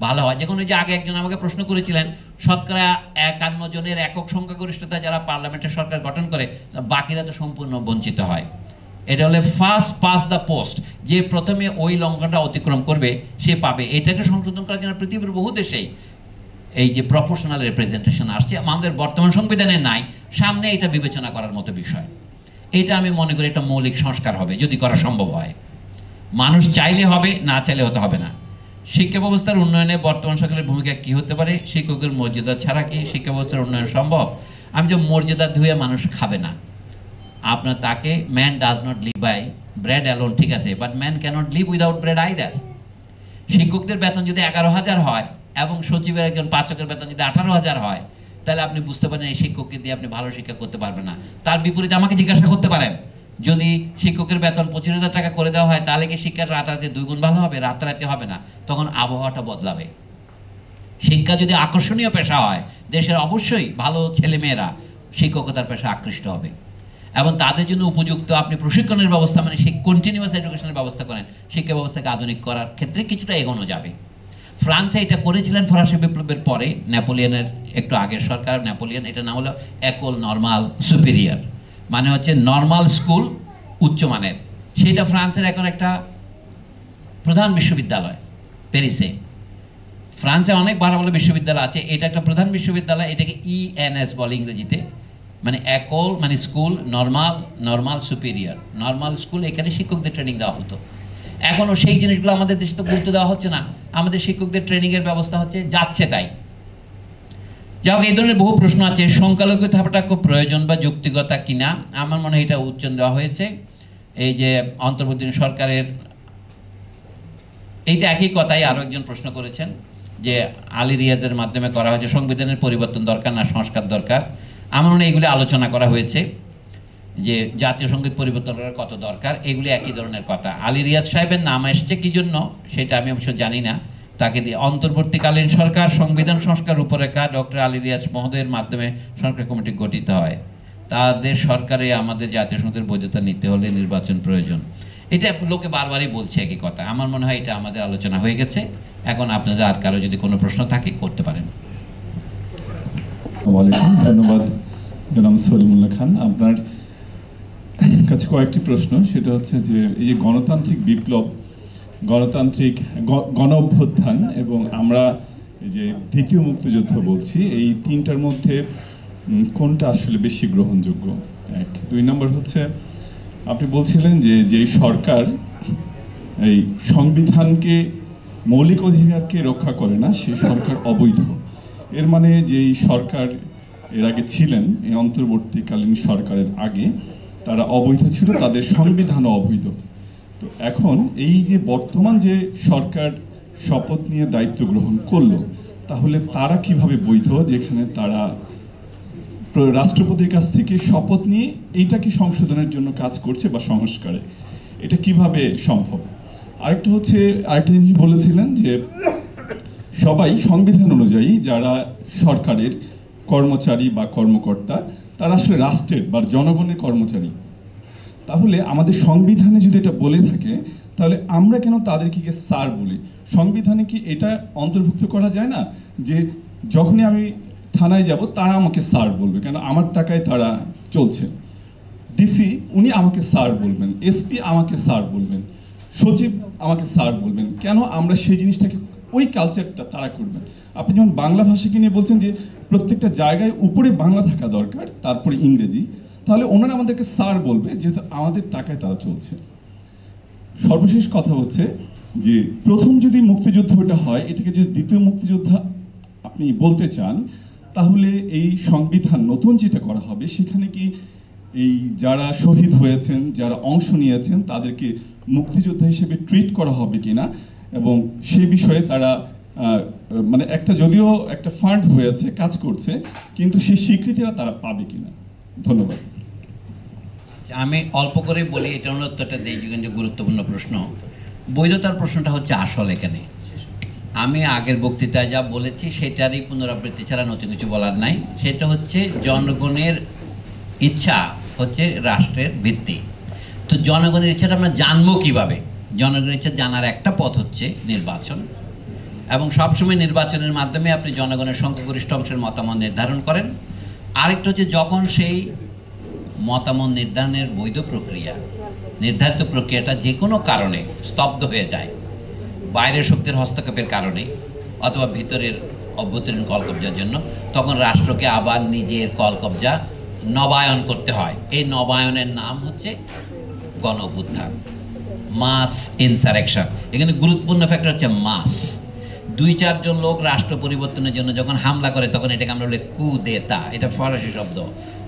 ভালো হয়। যখন ওই যে আগে একজন আমাকে প্রশ্ন করেছিলেন, শতকরা 51 জনের একক সংখ্যাগরিষ্ঠতা যারা পার্লামেন্টের সরকার গঠন করে, বাকিরা তো সম্পূর্ণ বঞ্চিত হয়। এটা হলে ফার্স্ট পাস দ্য পোস্ট, যে প্রথমে ওই লঙ্ঘনটা অতিক্রম করবে সে পাবে। এটাকে সংশোধন করার জন্য পৃথিবীর বহু দেশেই এই যে প্রপোর্শনাল রিপ্রেজেন্টেশন আসছে, আমাদের বর্তমান সংবিধানে নাই। সামনে এটা বিবেচনা করার মতো বিষয়। এটা আমি মনে করি একটা মৌলিক সংস্কার হবে, যদি করা সম্ভব হয়। মানুষ চাইলে হবে, না চাইলে হতে হবে না। শিক্ষা ব্যবস্থার উন্নয়নে বর্তমান সরকারের ভূমিকা কি হতে পারে? শিক্ষকের মর্যাদা ছাড়া কি শিক্ষা ব্যবস্থার উন্নয়ন সম্ভব? আমি যে মর্যাদা ধুয়ে মানুষ খাবে না। আপনার তাকে man does not live by bread alone, ঠিক আছে, but man cannot live without bread either. শিক্ষকদের বেতন যদি 11,000 হয় এবং সচিবের একজন পাচকের বেতন যদি 18,000 হয়, তাহলে আপনি বুঝতে পারেন এই শিক্ষককে দিয়ে আপনি ভালো শিক্ষা করতে পারবেন না। তার বিপরীতে আমাকে জিজ্ঞাসা করতে পারেন, যদি শিক্ষকের বেতন 25,000 টাকা করে দেওয়া হয়, তাহলে কি শিক্ষার রাতারাতি 2 গুণ ভালো হবে? রাতারাতি হবে না, তখন আবহাওয়াটা বদলাবে। শিক্ষা যদি আকর্ষণীয় পেশা হয়, দেশের অবশ্যই ভালো ছেলেমেয়েরা শিক্ষকতার পেশা আকৃষ্ট হবে এবং তাদের জন্য উপযুক্ত আপনি প্রশিক্ষণের ব্যবস্থা, মানে কন্টিনিউয়াস এডুকেশনের ব্যবস্থা করেন, শিক্ষা ব্যবস্থাকে আধুনিক করার ক্ষেত্রে কিছুটা এগোনো যাবে। ফ্রান্সে এটা করেছিলেন ফরাসি বিপ্লবের পরে, নেপোলিয়নের একটু আগের সরকার। নেপোলিয়ন, এটা নাম হলো একল নর্মাল সুপিরিয়র, মানে হচ্ছে নর্মাল স্কুল উচ্চমানের। সেটা ফ্রান্সের এখন একটা প্রধান বিশ্ববিদ্যালয় প্যারিসে। ফ্রান্সে অনেক ভালো ভালো বিশ্ববিদ্যালয় আছে, এটা একটা প্রধান বিশ্ববিদ্যালয়, এটাকে ইএনএস বলে ইংরেজিতে, মানে একল মানে school normal superior, normal school. এখানে শিক্ষকদের ট্রেনিং দেওয়া হতো। এখনও সেই জিনিসগুলো আমাদের দেশে তো গুরুত্ব দেওয়া হচ্ছে না, আমাদের শিক্ষকদের ট্রেনিংয়ের ব্যবস্থা হচ্ছে যাচ্ছে তাই। যাই হোক, এই ধরনের বহু প্রশ্ন আছে। সংখ্যালঘু থাকাটা খুব প্রয়োজন বা যুক্তিগতা কিনা, আমার মনে হয় এটা উচ্চারণ দেওয়া হয়েছে। এই যে অন্তর্বর্তী সরকারের, এইটা একই কথাই আরো একজন প্রশ্ন করেছেন যে আলী রিয়াজের মাধ্যমে করা হয়েছে, সংবিধানের পরিবর্তন দরকার না সংস্কার দরকার। আমার মনে হয় এগুলি আলোচনা করা হয়েছে যে জাতীয় সঙ্গীত পরিবর্তন করার কত দরকার, এগুলি একই ধরনের কথা। আলী রিয়াজ সাহেবের নাম এসছে কি জন্য সেটা আমি অবশ্য জানি না, তাকে দিয়ে অন্তর্বর্তীকালীন সরকার সংবিধান সংস্কার রূপরেখা ডক্টর আলী রিয়াজ মহোদয়ের মাধ্যমে সরকার কমিটি গঠিত হয়। তাদের সরকারে আমাদের জাতীয় সঙ্গীতের বৈধতা নিতে হলে নির্বাচন প্রয়োজন, এটা লোকে বারবারই বলছে একই কথা। আমার মনে হয় এটা আমাদের আলোচনা হয়ে গেছে। এখন আপনাদের আর কারো যদি কোনো প্রশ্ন থাকে করতে পারেন। ধন্যবাদ জনাব সলিমুল্লাহ খান। আপনার কাছে কয়েকটি প্রশ্ন, সেটা হচ্ছে যে এই যে গণতান্ত্রিক বিপ্লব, গণতান্ত্রিক গণ অভ্যুত্থান এবং আমরা এই যে দ্বিতীয় মুক্তিযুদ্ধ বলছি, এই তিনটার মধ্যে কোনটা আসলে বেশি গ্রহণযোগ্য? এক। দুই নম্বর হচ্ছে আপনি বলছিলেন যে যে সরকার এই সংবিধানকে মৌলিক অধিকারকে রক্ষা করে না সে সরকার অবৈধ। এর মানে যেই সরকার এর আগে ছিলেন, এই অন্তর্বর্তীকালীন সরকারের আগে তারা অবৈধ ছিল, তাদের সংবিধানও অবৈধ। তো এখন এই যে বর্তমান যে সরকার শপথ নিয়ে দায়িত্ব গ্রহণ করলো, তাহলে তারা কিভাবে বৈধ যেখানে তারা রাষ্ট্রপতির কাছ থেকে শপথ নিয়ে এইটাকে সংশোধনের জন্য কাজ করছে বা সংস্কারে, এটা কিভাবে সম্ভব? আরেকটা হচ্ছে, আরেকটা জিনিস বলেছিলেন যে সবাই সংবিধান অনুযায়ী যারা সরকারের কর্মচারী বা কর্মকর্তা তারা আসলে রাষ্ট্রের বা জনগণের কর্মচারী। তাহলে আমাদের সংবিধানে যদি এটা বলে থাকে, তাহলে আমরা কেন তাদেরকে স্যার বলি? সংবিধানে কি এটা অন্তর্ভুক্ত করা যায় না যে যখনই আমি থানায় যাব তারা আমাকে স্যার বলবে, কেন আমার টাকায় তারা চলছে? ডিসি উনি আমাকে স্যার বলবেন, এসপি আমাকে স্যার বলবেন, সচিব আমাকে স্যার বলবেন, কেন আমরা সেই জিনিসটাকে, ওই কালচারটা তারা করবেন? আপনি যেমন বাংলা ভাষাকে নিয়ে বলছেন যে প্রত্যেকটা জায়গায় উপরে বাংলা থাকা দরকার, তারপরে ইংরেজি, তাহলে ওনারা আমাদেরকে স্যার বলবে যেহেতু আমাদের টাকায় তারা চলছে। সর্বশেষ কথা হচ্ছে যে প্রথম যদি মুক্তিযুদ্ধটা হয়, এটাকে যদি দ্বিতীয় মুক্তিযুদ্ধ আপনি বলতে চান, তাহলে এই সংবিধান নতুন যেটা করা হবে সেখানে কি এই যারা শহীদ হয়েছেন, যারা অংশ নিয়েছেন তাদেরকে মুক্তিযোদ্ধা হিসেবে ট্রিট করা হবে কিনা, এবং সেই বিষয়ে তারা মানে একটা যদিও একটা ফান্ড হয়েছে কাজ করছে, কিন্তু সেই স্বীকৃতিটা তারা পাবে কিনা? ধন্যবাদ। আমি অল্প করে বলি, এটা উত্তরটা দিই, কিন্তু গুরুত্বপূর্ণ প্রশ্ন। বৈধতার প্রশ্নটা হচ্ছে আসল এখানে। আমি আগের বক্তৃতায় যা বলেছি সেটারই পুনরাবৃত্তি ছাড়া নতুন কিছু বলার নাই। সেটা হচ্ছে জনগণের ইচ্ছা হচ্ছে রাষ্ট্রের ভিত্তি। তো জনগণের ইচ্ছাটা আমরা জানবো কিভাবে? জনগণের ইচ্ছা জানার একটা পথ হচ্ছে নির্বাচন, এবং সবসময় নির্বাচনের মাধ্যমে আপনি জনগণের সংখ্যাগরিষ্ঠ অংশের মতামত নির্ধারণ করেন। আরেকটা হচ্ছে যখন সেই মতামত নির্ধারণের বৈধ প্রক্রিয়া, নির্ধারিত প্রক্রিয়াটা যে কোনো কারণে স্তব্ধ হয়ে যায়, বাইরের শক্তির হস্তক্ষেপের কারণে অথবা ভিতরের অভ্যন্তরীণ কলকব্জার জন্য, তখন রাষ্ট্রকে আবার নিজের কলকব্জা নবায়ন করতে হয়। এই নবায়নের নাম হচ্ছে গণ অভ্যুত্থান, মাস ইনসারেকশন। এখানে গুরুত্বপূর্ণ ফ্যাক্টর হচ্ছে মাস। 2-4 জন লোক রাষ্ট্র পরিবর্তনের জন্য যখন হামলা করে, তখন এটাকে আমরা বলি কু দেতা। এটা ফরাসি শব্দ।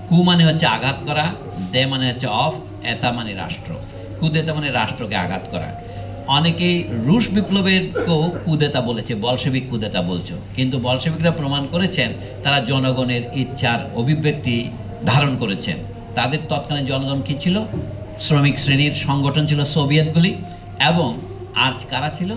কু মানে হচ্ছে আঘাত করা, দে মানে হচ্ছে অফ, এতা মানে রাষ্ট্র। কুদেতা মানে রাষ্ট্রকে আঘাত করা। অনেকেই রুশ বিপ্লবেরকেও কুদেতা বলেছে, বলশেবিক কুদেতা বলছো, কিন্তু বলশেবিকরা প্রমাণ করেছেন তারা জনগণের ইচ্ছার অভিব্যক্তি ধারণ করেছেন। তাদের তৎকালীন জনগণ কি ছিল? শ্রমিক শ্রেণীর সংগঠন ছিল সোভিয়েতগুলি, এবং আর কারা ছিল?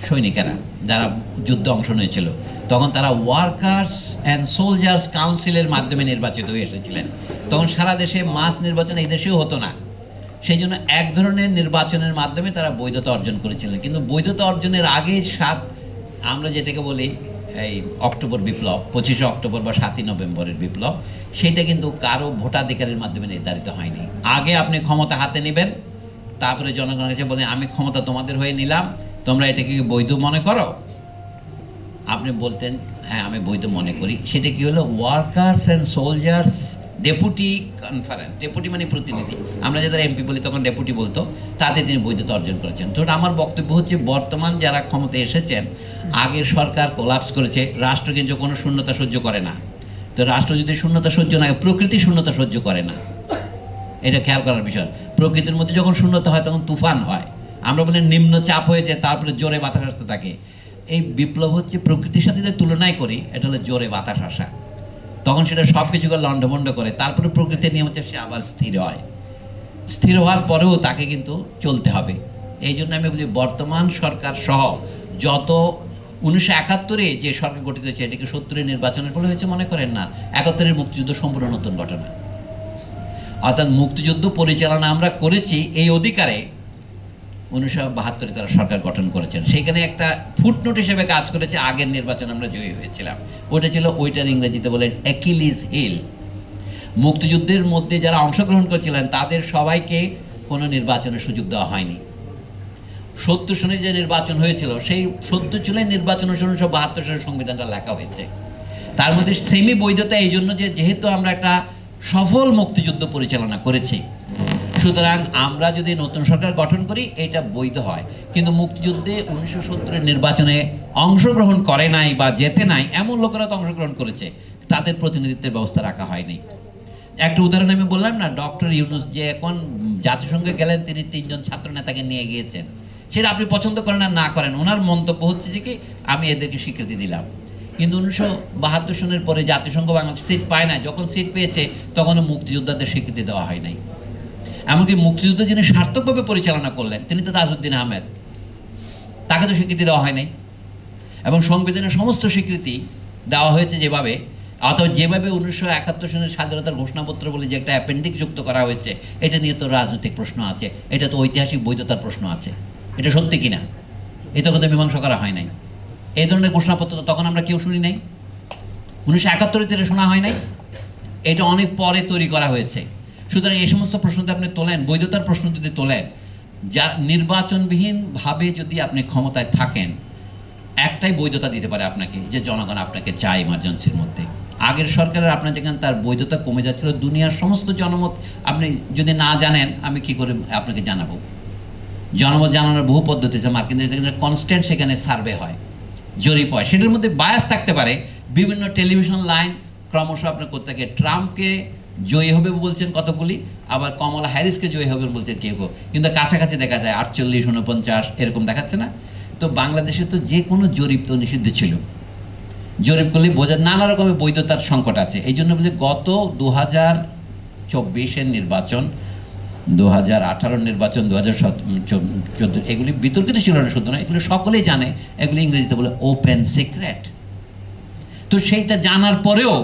সৈনিকেরা, যারা যুদ্ধে অংশ নিয়েছিল। তখন তারা ওয়ার্কার্স অ্যান্ড সোলজার্স কাউন্সিলের মাধ্যমে নির্বাচিত হয়ে এসেছিলেন। তখন সারা দেশে মাস নির্বাচন এই দেশেও হতো না, সেই জন্য এক ধরনের নির্বাচনের মাধ্যমে তারা বৈধতা অর্জন করেছিলেন। কিন্তু বৈধতা অর্জনের আগে আমরা যেটাকে বলি এই অক্টোবর বিপ্লব, 25শে অক্টোবর বা 7ই নভেম্বরের বিপ্লব, সেটা কিন্তু কারো ভোটাধিকারের মাধ্যমে নির্ধারিত হয়নি। আগে আপনি ক্ষমতা হাতে নেবেন, তারপরে জনগণের কাছে বলেন আমি ক্ষমতা তোমাদের হয়ে নিলাম, তোমরা এটাকে বৈধ মনে করো? আপনি বলতেন হ্যাঁ আমি বৈধ মনে করি। সেটা কি হলো? Workers and soldiers deputy conference, deputy মানে প্রতিনিধি, আমরা যাদের এমপি বলি তখন ডেপুটি বলতো, তাতে তিনি বৈধতা অর্জন করেছেন। তো আমার বক্তব্য হচ্ছে বর্তমান যারা ক্ষমতায় এসেছেন, আগের সরকার কোলাপস করেছে, রাষ্ট্র কিন্তু কোনো শূন্যতা সহ্য করে না। তো রাষ্ট্র যদি শূন্যতা সহ্য না করে, প্রকৃতি শূন্যতা সহ্য করে না, এটা খেয়াল করার বিষয়। প্রকৃতির মধ্যে যখন শূন্যতা হয় তখন তুফান হয়, আমরা বলি নিম্নচাপ হয়েছে, তারপরে জোরে বাতাস আসতে থাকে। এই বিপ্লব হচ্ছে প্রকৃতির সাথে তুলনায় করি, এটা হলো জোরে বাতাস আসা, তখন সেটা সব কিছুকে লণ্ডভণ্ড করে, তারপরে প্রকৃতির নিয়ম হচ্ছে সে আবার স্থির হয়। স্থির হওয়ার পরেও তাকে কিন্তু চলতে হবে। এই জন্য আমি বলি বর্তমান সরকার সহ যত 1971-এ যে সরকার গঠিত হয়েছে, এটাকে 70-এর নির্বাচনের ফলে হয়েছে মনে করেন না। 71-এর মুক্তিযুদ্ধ সম্পূর্ণ নতুন ঘটনা। অর্থাৎ মুক্তিযুদ্ধ পরিচালনা আমরা করেছি এই অধিকারে 1972-এ তারা সরকার গঠন করেছেন। সেখানে একটা ফুটনোট হিসেবে কাজ করেছে, আগের নির্বাচন আমরা জয়ী হয়েছিলাম, ওইটা ছিল, ওইটার ইংরেজিতে বলেন অ্যাকিলিস হিল। মুক্তিযুদ্ধের মধ্যে যারা অংশগ্রহণ করেছিলেন তাদের সবাইকে কোনো নির্বাচনের সুযোগ দেওয়া হয়নি। 70 সনে যে নির্বাচন হয়েছিল, সেই 70 সনের নির্বাচন 1972 সালের সংবিধানটা লেখা হয়েছে। তার মধ্যে সেমি বৈধতা এই জন্য যে যেহেতু আমরা একটা সফল মুক্তিযুদ্ধ পরিচালনা করেছি, সুতরাং আমরা যদি নতুন সরকার গঠন করি এটা বৈধ হয়। কিন্তু মুক্তিযুদ্ধে 1970-এর নির্বাচনে অংশগ্রহণ করে নাই বা যেতে নাই এমন লোকেরা তো অংশগ্রহণ করেছে, তাদের প্রতিনিধিত্বের ব্যবস্থা রাখা হয়নি। একটা উদাহরণ আমি বললাম না, ডক্টর ইউনূস যে এখন জাতিসংঘে গেলেন, তিনি 3 জন ছাত্র নেতাকে নিয়ে গিয়েছেন। সেটা আপনি পছন্দ করেন আর না করেন, ওনার মন্তব্য হচ্ছে যে কি আমি এদেরকে স্বীকৃতি দিলাম। কিন্তু 1972 সনের পরে জাতিসংঘ বাংলাদেশ সিট পায় না, যখন সিট পেয়েছে তখন মুক্তিযোদ্ধাদের স্বীকৃতি দেওয়া হয় নাই। এমনকি মুক্তিযুদ্ধ যিনি সার্থকভাবে পরিচালনা করলেন তিনি তো তাজউদ্দিন আহমেদ, তাকে তো স্বীকৃতি দেওয়া হয় নাই। এবং সংবিধানের সমস্ত স্বীকৃতি দেওয়া হয়েছে যেভাবে, অথবা যেভাবে 1971 সনের স্বাধীনতার ঘোষণাপত্র বলে যে একটা অ্যাপেন্ডিক্স যুক্ত করা হয়েছে, এটা নিয়ে তো রাজনৈতিক প্রশ্ন আছে, এটা তো ঐতিহাসিক বৈধতার প্রশ্ন আছে, এটা সত্যি কিনা এটা কথা মীমাংসা করা হয় নাই। এই ধরনের ঘোষণাপত্র তো তখন আমরা কেউ শুনি নাই, 1971-এ শোনা হয় নাই, এটা অনেক পরে তৈরি করা হয়েছে। সুতরাং এই সমস্ত প্রশ্ন যদি আপনি তোলেন, বৈধতার প্রশ্ন যদি তোলেন, যা নির্বাচনবিহীনভাবে যদি আপনি ক্ষমতায় থাকেন, একটাই বৈধতা দিতে পারে আপনাকে, যে জনগণ আপনাকে চায় ইমার্জেন্সির মধ্যে। আগের সরকারের আপনার যেখানে তার বৈধতা কমে যাচ্ছিল, দুনিয়ার সমস্ত জনমত আপনি যদি না জানেন আমি কি করে আপনাকে জানাবো? জনমত জানানোর বহু পদ্ধতি আছে, মার্কিন কনস্ট্যান্ট সেখানে সার্ভে হয়, জরিপ হয়, সেটার মধ্যে বায়াস থাকতে পারে। বিভিন্ন টেলিভিশন লাইন ক্রমশ আপনার করতে থাকে, ট্রাম্পকে জয়ী হবে বলছেন কতগুলি, আবার কমলা হ্যারিসকে জয়ী হবে বলছেন কেউ কেউ, কিন্তু কাছাকাছি দেখা যায় 48, 49 এরকম দেখাচ্ছে না। তো বাংলাদেশে তো যে কোনো জরিপ তো নিষিদ্ধ ছিল, জরিপ করলে বোঝা নানা রকমের বৈধতার সংকট আছে। এই জন্য বলি গত 2024-এর নির্বাচন, 2018-র নির্বাচন, 2014 এগুলি বিতর্কিত ছিল না, শুধু না, এগুলো সকলেই জানে, এগুলি ইংরেজিতে বলে ওপেন সিক্রেট। তো সেইটা জানার পরেও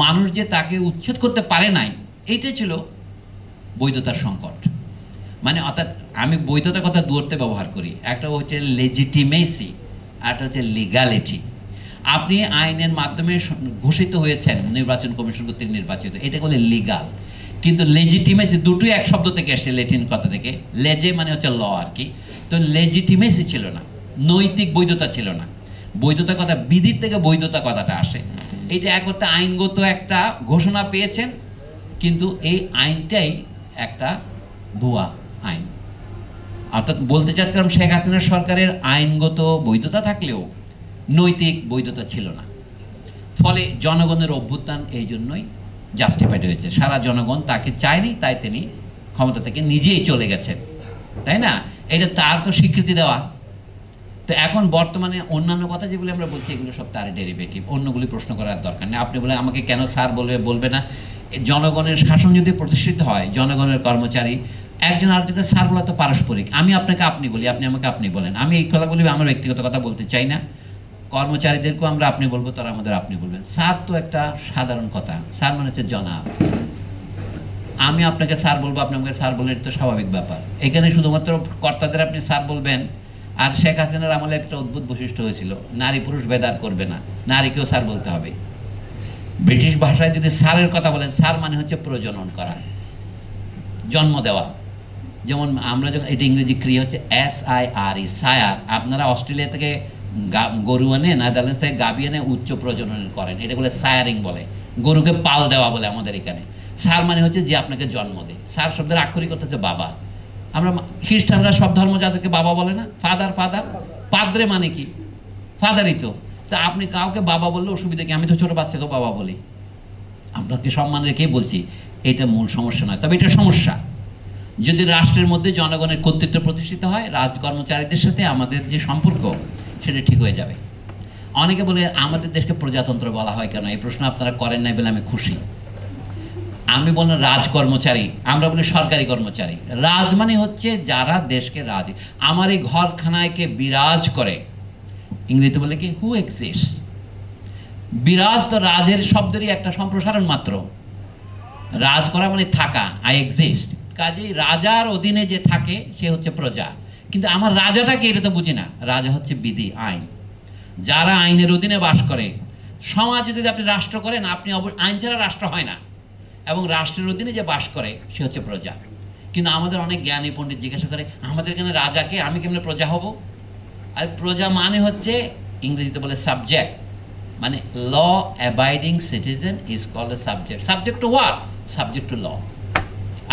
মানুষ যে তাকে উচ্ছেদ করতে পারে নাই, এইটাই ছিল বৈধতার সংকট। মানে অর্থাৎ আমি বৈধতার কথা দুয়ার্তে ব্যবহার করি, একটা হচ্ছে লেজিটিমেসি, আর একটা হচ্ছে লিগালিটি। আপনি আইনের মাধ্যমে ঘোষিত হয়েছেন, নির্বাচন কমিশন কর্তৃক নির্বাচিত, এটা বলে লিগাল। কিন্তু লেজিটিমেসি দুটোই এক শব্দ থেকে আসছে, ল্যাটিন কথা থেকে, লেজে মানে হচ্ছে ল আর কি। তো লেজিটিমেসি ছিল না, নৈতিক বৈধতা ছিল না। বৈধতা কথা বিধির থেকে বৈধতা কথাটা আসে। এটা এক অর্থে আইনগত একটা ঘোষণা পেয়েছেন, কিন্তু এই আইনটাই একটা ভুয়া আইন। অর্থাৎ বলতে চাচ্ছিলাম শেখ হাসিনার সরকারের আইনগত বৈধতা থাকলেও নৈতিক বৈধতা ছিল না। ফলে জনগণের অভ্যুত্থান এই জন্যই জাস্টিফাইড হয়েছে। সারা জনগণ তাকে চায়নি, তাই তিনি ক্ষমতা থেকে নিজেই চলে গেছেন, তাই না? এটা তার তো স্বীকৃতি দেওয়া। তো এখন বর্তমানে অন্যান্য কথা যেগুলো আমরা বলছি, এগুলো সব তার ডেরিভেটিভ, অন্যগুলি প্রশ্ন করার দরকার নেই। আপনি বলে আমাকে কেন স্যার বলবে না? জনগণের শাসন যদি প্রতিষ্ঠিত হয়, জনগণের কর্মচারী একজন আরেকজনকে স্যার বলা তো পারস্পরিক। আমি আপনাকে আপনি বলি, আপনি আমাকে আপনি বলেন। আমি এই কথা বলি, আমার ব্যক্তিগত কথা বলতে চাই না। কর্মচারীদেরকেও আমরা আপনি বলবো, তারা আমাদের আপনি বলবেন। স্যার তো একটা সাধারণ কথা, স্যার মানে হচ্ছে জনাব। আমি আপনাকে স্যার বলবো, আপনি আমাকে স্যার বললেন, এটা তো স্বাভাবিক ব্যাপার। এখানে শুধুমাত্র কর্তাদের আপনি স্যার বলবেন। আর শেখ হাসিনার আমলে একটা অদ্ভুত বৈশিষ্ট্য হয়েছিল, নারী পুরুষ ভেদ আর করবে না, নারীকেও স্যার বলতে হবে। ব্রিটিশ ভাষায় যদি স্যারের কথা বলেন, স্যার মানে হচ্ছে প্রজনন করা, জন্ম দেওয়া। যেমন আমরা যখন, এটা ইংরেজি ক্রিয়া হচ্ছে SIRE, সায়ার। আপনারা অস্ট্রেলিয়া থেকে গরু এনে, নেদারল্যান্ডস থেকে গাভী এনে উচ্চ প্রজনন করেন, এটা বলে সায়ারিং বলে। গরুকে পাল দেওয়া বলে আমাদের এখানে। সার মানে হচ্ছে যে আপনাকে জন্ম দেয়। সার শব্দের আক্ষরিক অর্থ হচ্ছে বাবা। আমরা খ্রিস্টানরা সব ধর্ম যাদেরকে বাবা বলে না, ফাদার। পাদ্রে মানে কি? ফাদারই তো। তা আপনি কাউকে বাবা বললে অসুবিধা কি? আমি তো ছোট বাচ্চাকে বাবা বলি। আপনাকে সম্মান রেখে বলছি, এটা মূল সমস্যা নয়। তবে এটা সমস্যা যদি রাষ্ট্রের মধ্যে জনগণের কর্তৃত্ব প্রতিষ্ঠিত হয়, রাজকর্মচারীদের সাথে আমাদের যে সম্পর্ক সেটা ঠিক হয়ে যাবে। অনেকে বলে আমাদের দেশকে প্রজাতন্ত্র বলা হয় কেন? এই প্রশ্ন আপনারা করেন নাই বলে আমি খুশি। আমি বললাম রাজকর্মচারী, আমরা বলি সরকারি কর্মচারী। রাজ মানে হচ্ছে যারা দেশকে রাজ, আমার এই ঘরখানায়কে বিরাজ করে, ইংরেজিতে বলে কি, হু এক্সিস্ট। বিরাজ তো রাজের শব্দেরই একটা সম্প্রসারণ মাত্র। রাজ করা মানে থাকা, আই এক্সিস্ট। কাজেই রাজার অধীনে যে থাকে সে হচ্ছে প্রজা। কিন্তু আমার রাজাটাকে এটা তো বুঝি না। রাজা হচ্ছে বিধি, আইন। যারা আইনের অধীনে বাস করে, সমাজে যদি আপনি রাষ্ট্র করেন, আপনি আইন ছাড়া রাষ্ট্র হয় না। এবং রাষ্ট্রের অধীনে যে বাস করে সে হচ্ছে প্রজা। কিন্তু আমাদের অনেক জ্ঞানী পণ্ডিত জিজ্ঞাসা করে, আমাদের এখানে রাজাকে, আমি কেমনে প্রজা হব? আর প্রজা মানে হচ্ছে, ইংরেজিতে বলে সাবজেক্ট, মানে law abiding citizen is called a subject. Subject to what? Subject to law.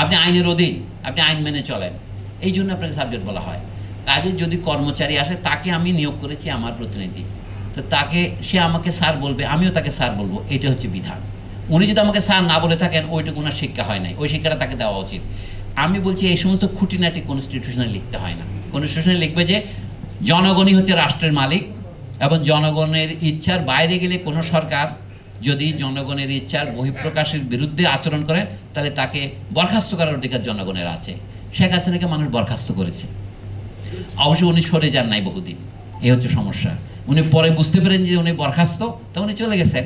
আপনি আইনের অধীন, আপনি আইন মেনে চলেন, এই জন্য আপনাকে সাবজেক্ট বলা হয়। কাজে যদি কর্মচারী আসে, তাকে আমি নিয়োগ করেছি আমার প্রতিনিধি, তো তাকে, সে আমাকে স্যার বলবে, আমিও তাকে স্যার বলবো, এটা হচ্ছে বিধান। উনি যদি আমাকে স্যার না বলে থাকেন, ওইটুকু ওনার শিক্ষা হয় নাই, ওই শিক্ষাটা তাকে দেওয়া উচিত। আমি বলছি এই সমস্ত খুঁটিনাটি কনস্টিটিউশনে লিখতে হয় না। কনস্টিটিউশনে লিখবে যে জনগণই হচ্ছে রাষ্ট্রের মালিক, এবং জনগণের ইচ্ছার বাইরে গেলে কোনো সরকার যদি জনগণের ইচ্ছার বহিঃপ্রকাশের বিরুদ্ধে আচরণ করে, তাহলে তাকে বরখাস্ত করার অধিকার জনগণের আছে। শেখ হাসিনাকে মানুষ বরখাস্ত করেছে, অবশ্য উনি সরে যান নাই বহুদিন, এই হচ্ছে সমস্যা। উনি পরে বুঝতে পেরেন যে উনি বরখাস্ত, তো উনি চলে গেছেন।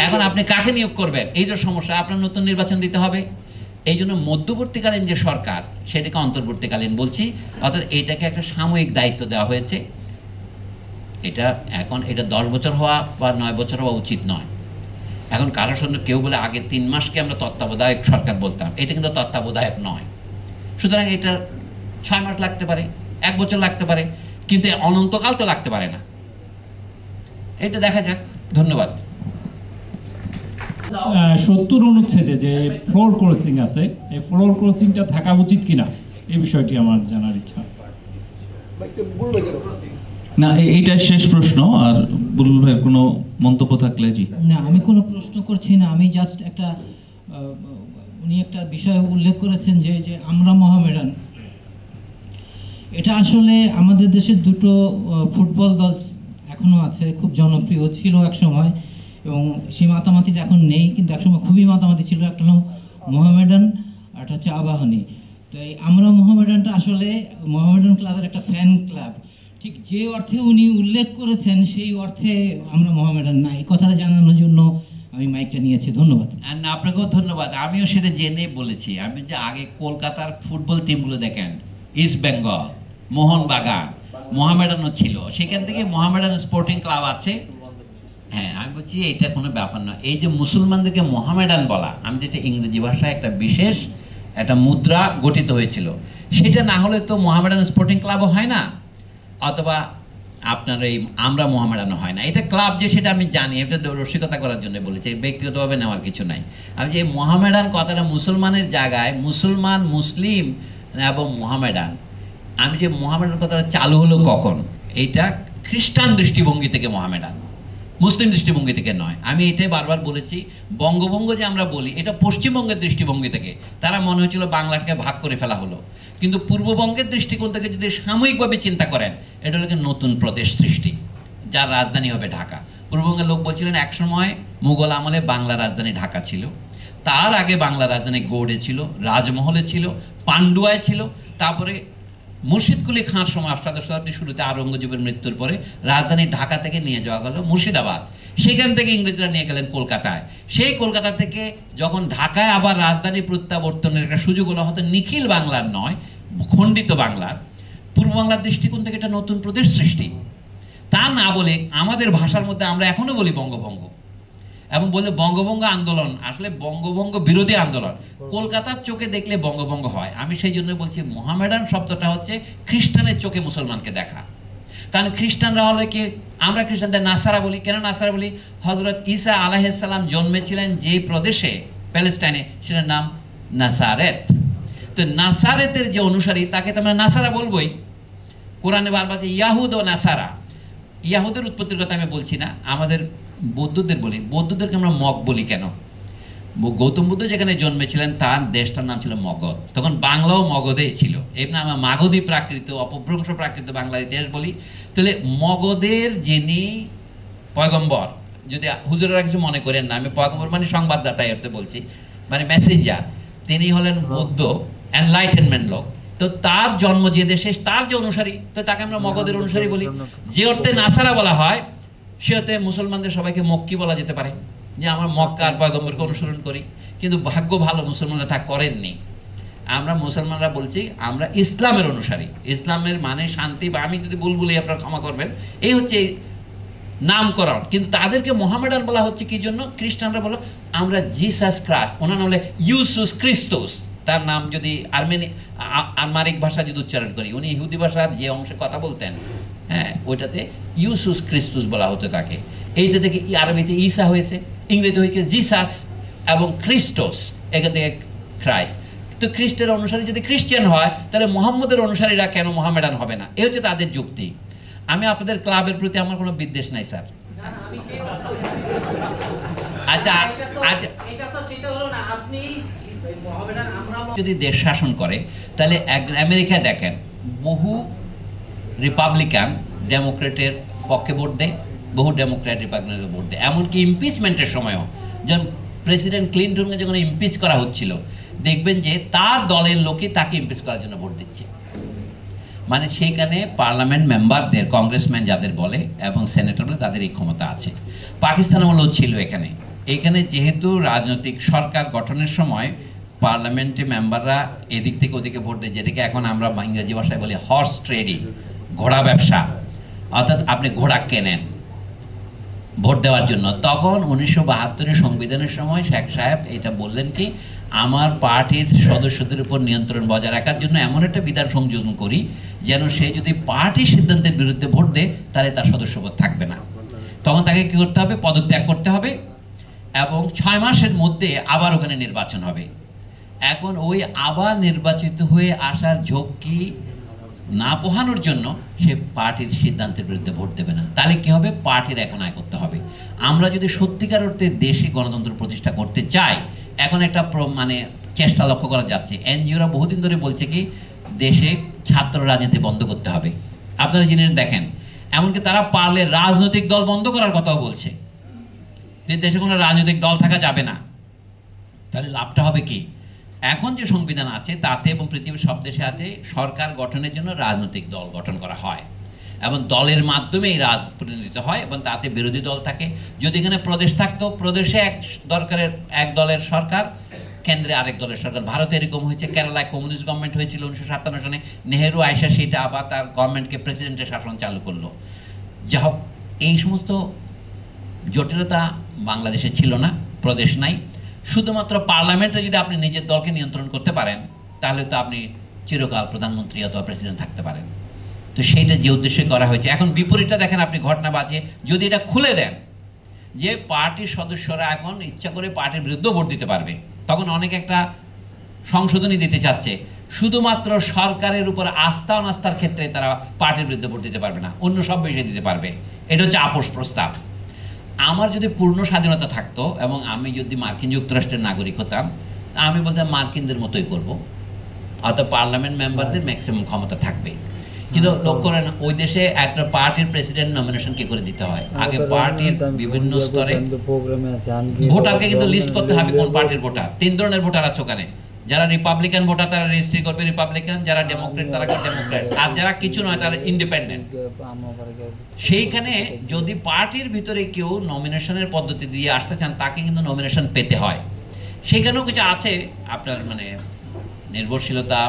এখন আপনি কাকে নিয়োগ করবেন, এই যে সমস্যা। আপনার নতুন নির্বাচন দিতে হবে। এই জন্য মধ্যবর্তীকালীন যে সরকার, সেটাকে অন্তর্বর্তীকালীন বলছি, অর্থাৎ এইটাকে একটা সাময়িক দায়িত্ব দেওয়া হয়েছে। এটা এখন, এটা 10 বছর হওয়া বা 9 বছর হওয়া উচিত নয়। এখন কারোর সঙ্গে কেউ বলে আগে 3 মাসকে আমরা তত্ত্বাবধায়ক সরকার বলতাম, এটা কিন্তু তত্ত্বাবধায়ক নয়। সুতরাং এটা 6 মাস লাগতে পারে, 1 বছর লাগতে পারে, কিন্তু অনন্তকাল তো লাগতে পারে না। এটা দেখা যাক। ধন্যবাদ। 70 অনুচ্ছেদে যে ফ্লোর ক্রসিং আছে, এই ফ্লোর ক্রসিংটা থাকা উচিত কিনা, এই বিষয়টি আমার জানার ইচ্ছা। না, এইটা শেষ প্রশ্ন। আর বুলবুল ভাইয়ের কোনো মন্তব্য থাকলে। জি না, আমি কোনো প্রশ্ন করছি না, আমি জাস্ট একটা উনি একটা বিষয় উল্লেখ করেছেন যে যে আমরা মোহামেডান। এটা আসলে আমাদের দেশের দুটো ফুটবল দল এখনো আছে, খুব জনপ্রিয় ছিল এক সময়, এবং সেই মাতামাতিটা এখন নেই, কিন্তু একসময় খুবই মাতামাতি ছিল। একটা হলো মোহামেডান, আর একটা হচ্ছে আবাহনী। তো এই আমরা মোহামেডানটা আসলে মোহামেডান ক্লাবের একটা ফ্যান ক্লাব। ঠিক যে অর্থে উনি উল্লেখ করেছেন, সেই অর্থে আমরা মোহামেডান না। এই কথাটা জানানোর জন্য আমি মাইকটা নিয়েছি। ধন্যবাদ। আপনাকেও ধন্যবাদ। আমিও সেটা জেনে বলেছি। আমি যে আগে কলকাতার ফুটবল টিমগুলো দেখেন, ইস্ট বেঙ্গল, মোহনবাগান, মোহামেডানও ছিল, সেখান থেকে মোহামেডান স্পোর্টিং ক্লাব আছে। হ্যাঁ, আমি বলছি এটা কোনো ব্যাপার নয়। এই যে মুসলমানদেরকে মোহামেডান বলা, আমি যেটা ইংরেজি ভাষায় একটা বিশেষ একটা মুদ্রা গঠিত হয়েছিল, সেটা না হলে তো মোহামেডান স্পোর্টিং ক্লাবও হয় না, অথবা আপনার এই আমরা মোহামেডানও হয় না। এটা ক্লাব যে, সেটা আমি জানি, এটা রসিকতা করার জন্য বলেছি, ব্যক্তিগতভাবে নেওয়ার কিছু নাই। আমি যে মোহামেডান কথাটা মুসলমানের জায়গায়, মুসলমান, মুসলিম এবং মোহামেডান, আমি যে মোহামেডান কথাটা চালু হলো কখন, এইটা খ্রিস্টান দৃষ্টিভঙ্গি থেকে মোহামেডান, মুসলিম দৃষ্টিভঙ্গি থেকে নয়। আমি এটাই বারবার বলেছি, বঙ্গভঙ্গ যে আমরা বলি, এটা পশ্চিমবঙ্গের দৃষ্টিভঙ্গি থেকে। তারা মনে হয়েছিল বাংলাটাকে ভাগ করে ফেলা হলো, কিন্তু পূর্ববঙ্গের দৃষ্টিকোণ থেকে যদি সাময়িকভাবে চিন্তা করেন, এটা হলো নতুন প্রদেশ সৃষ্টি, যার রাজধানী হবে ঢাকা। পূর্ববঙ্গের লোক বলছিলেন একসময় মুঘল আমলে বাংলা রাজধানী ঢাকা ছিল, তার আগে বাংলা রাজধানী গৌড়ে ছিল, রাজমহলে ছিল, পান্ডুয়ায় ছিল, তারপরে মুর্শিদকুলি খাঁর সময় 18শো শতাব্দীর শুরুতে আওরঙ্গজেবের মৃত্যুর পরে রাজধানী ঢাকা থেকে নিয়ে যাওয়া গেল মুর্শিদাবাদ। সেখান থেকে ইংরেজরা নিয়ে গেলেন কলকাতায়। সেই কলকাতা থেকে যখন ঢাকায় আবার রাজধানী প্রত্যাবর্তনের একটা সুযোগ হলো, হয়তো নিখিল বাংলার নয়, খণ্ডিত বাংলার, পূর্ব বাংলার দৃষ্টিকোণ থেকে একটা নতুন প্রদেশ সৃষ্টি। তা না বলে আমাদের ভাষার মধ্যে আমরা এখনো বলি বঙ্গভঙ্গ, এবং বলে বঙ্গভঙ্গ আন্দোলন আসলে বঙ্গভঙ্গ বিরোধী আন্দোলন। কলকাতার চোখে দেখলে বঙ্গভঙ্গ হয়। আমি সেই জন্য বলছি মোহামেডান শব্দটা হচ্ছে খ্রিস্টানের চোখে মুসলমানকে দেখা। কারণ খ্রিস্টানরা হলে কি, আমরা খ্রিস্টানদের নাসারা বলি। কেন নাসারা বলি? হযরত ঈসা আলাইহিস সালাম জন্মেছিলেন যে প্রদেশে, প্যালেস্টাইনে, সেটার নাম নাসারেত। তো নাসারেতের যে অনুসারী তাকে তো আমরা নাসারা বলবোই। কোরআনে বারবার আছে ইয়াহুদ ও নাসারা। ইয়াহুদের উৎপত্তির কথা আমি বলছি না, আমাদের বৌদ্ধদের বলি। বৌদ্ধদেরকে আমরা মগ বলি কেন? গৌতম বুদ্ধ যেখানে জন্মেছিলেন তার দেশটার নাম ছিল মগধ। তখন বাংলাও মগধেই ছিল। এমনি আমরা মাগধী প্রাকৃত, অপভ্রংশ প্রাকৃত বাংলার ইতিহাস বলি। তাহলে মগধের যিনি পয়গম্বর, যদি হুজুরেরা কিছু মনে করেন না, আমি পয়গম্বর মানে সংবাদদাতা এতে বলছি, মানে মেসেঞ্জার, তিনি হলেন বৌদ্ধ, এনলাইটেনমেন্ট লোক। তো তার জন্ম যে দেশে, তার যে অনুসারী, তো তাকে আমরা মগধের অনুসারী বলি। যে অর্থে নাসারা বলা হয় সে অর্থে মুসলমানদের সবাইকে মক্কি বলা যেতে পারে, যে আমরা মক্কার পয়গম্বরকে অনুসরণ করি। কিন্তু ভাগ্য ভালো মুসলমানরা তা করেননি। আমরা মুসলমানরা বলছি আমরা ইসলামের অনুসারী। ইসলামের মানে শান্তি, বা আমি যদি ভুল বলি আপনারা ক্ষমা করবেন, এই হচ্ছে নামকরণ। কিন্তু তাদেরকে মোহামেডান বলা হচ্ছে কি জন্য? খ্রিস্টানরা বলো আমরা জিসাস ক্রাইস্ট, ওনার নাম হলো ইউসুস খ্রিস্টোস। তার নাম যদি আরমানিক ভাষা যদি উচ্চারণ করি, উনি ইহুদি ভাষার যে অংশে কথা বলতেন, হ্যাঁ, ওইটাতে ইউসুস খ্রিস্টোস বলা হতো তাকে। এইটা থেকে আরবিতে ঈসা হয়েছে, ইংরেজিতে হয়েছে জিসাস, এবং খ্রিস্টোস এখান থেকে ক্রাইস্ট। তো খ্রিস্টের অনুসারী যদি খ্রিস্টান হয়, তাহলে মোহাম্মদের অনুসারীরা কেন মোহামেডান হবে না? এই হচ্ছে তাদের যুক্তি। আমি আপনাদের ক্লাবের প্রতি আমার কোনো বিদ্বেষ নাই স্যার। আচ্ছা আচ্ছা, যদি দেশ শাসন করে, তাহলে আমেরিকায় দেখেন বহু রিপাবলিকান ডেমোক্রেটের পক্ষে ভোট দেয়, বহু ডেমোক্রেট রিপাবলিকানের ভোট দেয়। এমনকি ইমপিচমেন্টের সময়ও যখন প্রেসিডেন্ট ক্লিনটনকে যখন ইমপিচ করা হচ্ছিল, দেখবেন যে তার দলের লোকই তাকে ইমপিচ করার জন্য ভোট দিচ্ছে। মানে সেইখানে পার্লামেন্ট মেম্বারদের, কংগ্রেসম্যান যাদের বলে এবং সেনেটর বলে, তাদের এই ক্ষমতা আছে। পাকিস্তান আমলেও ছিল এখানে। এইখানে যেহেতু রাজনৈতিক সরকার গঠনের সময় পার্লামেন্টে মেম্বাররা এদিক থেকে ওদিকে ভোট দেয়, যেটাকে এখন আমরা ইংরেজি ভাষায় বলি হর্স ট্রেডিং, ঘোড়া ব্যবসা। অর্থাৎ আপনি ঘোড়া কেনেন ভোট দেওয়ার জন্য। তখন 1972 সংবিধানের সময় শেখ সাহেব এটা বললেন কি, আমার পার্টির সদস্যদের উপর নিয়ন্ত্রণ বজায় রাখার জন্য এমন একটা বিধান সংযোজন করি যেন সে যদি পার্টির সিদ্ধান্তের বিরুদ্ধে ভোট দেয়, তাহলে তার সদস্যপদ থাকবে না। তখন তাকে কি করতে হবে? পদত্যাগ করতে হবে, এবং 6 মাসের মধ্যে আবার ওখানে নির্বাচন হবে। এখন ওই আবার নির্বাচিত হয়ে আসার ঝক্কি না পোহানোর জন্য সে পার্টির সিদ্ধান্তের বিরুদ্ধে ভোট দেবে না। তাহলে কি হবে? পার্টির এখন আয় করতে হবে। আমরা যদি সত্যিকার অর্থে দেশে গণতন্ত্র প্রতিষ্ঠা করতে চাই, এখন একটা মানে চেষ্টা লক্ষ্য করা যাচ্ছে। এনজিওরা বহুদিন ধরে বলছে কি দেশে ছাত্র রাজনীতি বন্ধ করতে হবে। আপনারা জিনিস দেখেন, এমনকি তারা পারলে রাজনৈতিক দল বন্ধ করার কথাও বলছে, যে দেশে কোনো রাজনৈতিক দল থাকা যাবে না। তাহলে লাভটা হবে কি? এখন যে সংবিধান আছে তাতে এবং পৃথিবীর সব দেশে আছে, সরকার গঠনের জন্য রাজনৈতিক দল গঠন করা হয় এবং দলের মাধ্যমেই রাজ প্রতিনিধিত্ব হয়, এবং তাতে বিরোধী দল থাকে। যদি এখানে প্রদেশ থাকতো, প্রদেশে এক দলের সরকার, কেন্দ্রে আরেক দলের সরকার। ভারতে এরকম হয়েছে, কেরালায় কমিউনিস্ট গভর্নমেন্ট হয়েছিল 1957 সালে। নেহেরু আয়সা সেটা আবার তার গভর্নমেন্টকে প্রেসিডেন্টের শাসন চালু করলো। যা হোক, এই সমস্ত জটিলতা বাংলাদেশে ছিল না, প্রদেশ নাই। শুধুমাত্র পার্লামেন্টে যদি আপনি নিজের দলকে নিয়ন্ত্রণ করতে পারেন, তাহলে তো আপনি চিরকাল প্রধানমন্ত্রী অথবা প্রেসিডেন্ট থাকতে পারেন। তো সেইটা যে উদ্দেশ্যে করা হয়েছে। এখন বিপরীতটা দেখেন আপনি, ঘটনা বাজে যদি এটা খুলে দেন যে পার্টির সদস্যরা এখন ইচ্ছা করে পার্টির বিরুদ্ধে ভোট দিতে পারবে, তখন অনেক একটা সংশোধনী দিতে চাচ্ছে, শুধুমাত্র সরকারের উপর আস্থা অনাস্থার ক্ষেত্রে তারা পার্টির বিরুদ্ধে ভোট দিতে পারবে না, অন্য সব বিষয়ে দিতে পারবে। এটা হচ্ছে আপোষ প্রস্তাব। আমার যদি পূর্ণ স্বাধীনতা থাকতো এবং আমি যদি মার্কিন যুক্তরাষ্ট্রের নাগরিক হতাম, আমি বলতাম মার্কিনদের মতোই করব, অর্থাৎ পার্লামেন্ট মেম্বারদের ম্যাক্সিমাম ক্ষমতা থাকবে। কিন্তু লক্ষ্য করেন ওই দেশে একটা পার্টির প্রেসিডেন্ট নমিনেশন কি করে দিতে হয়? আগে পার্টির বিভিন্ন স্তরে ভোটারকে কিন্তু লিস্ট করতে হবে কোন পার্টির ভোটার। 3 ধরনের ভোটার আছে ওখানে। যারা রিপাবলিকান ভোটার তারা রেজিস্ট্রি করবে রিপাবলিকান, যারা ডেমোক্রেট তারা ডেমোক্রেট, আর যারা কিছু নয় তারা ইন্ডিপেন্ডেন্ট। সেইখানে যদি পার্টির ভিতরে কেউ নমিনেশনের পদ্ধতি দিয়ে আসতে চান, তাকে কিন্তু নমিনেশন পেতে হয়। সেখানেও কিছু আছে আপনার মানে নির্ভরশীলতা,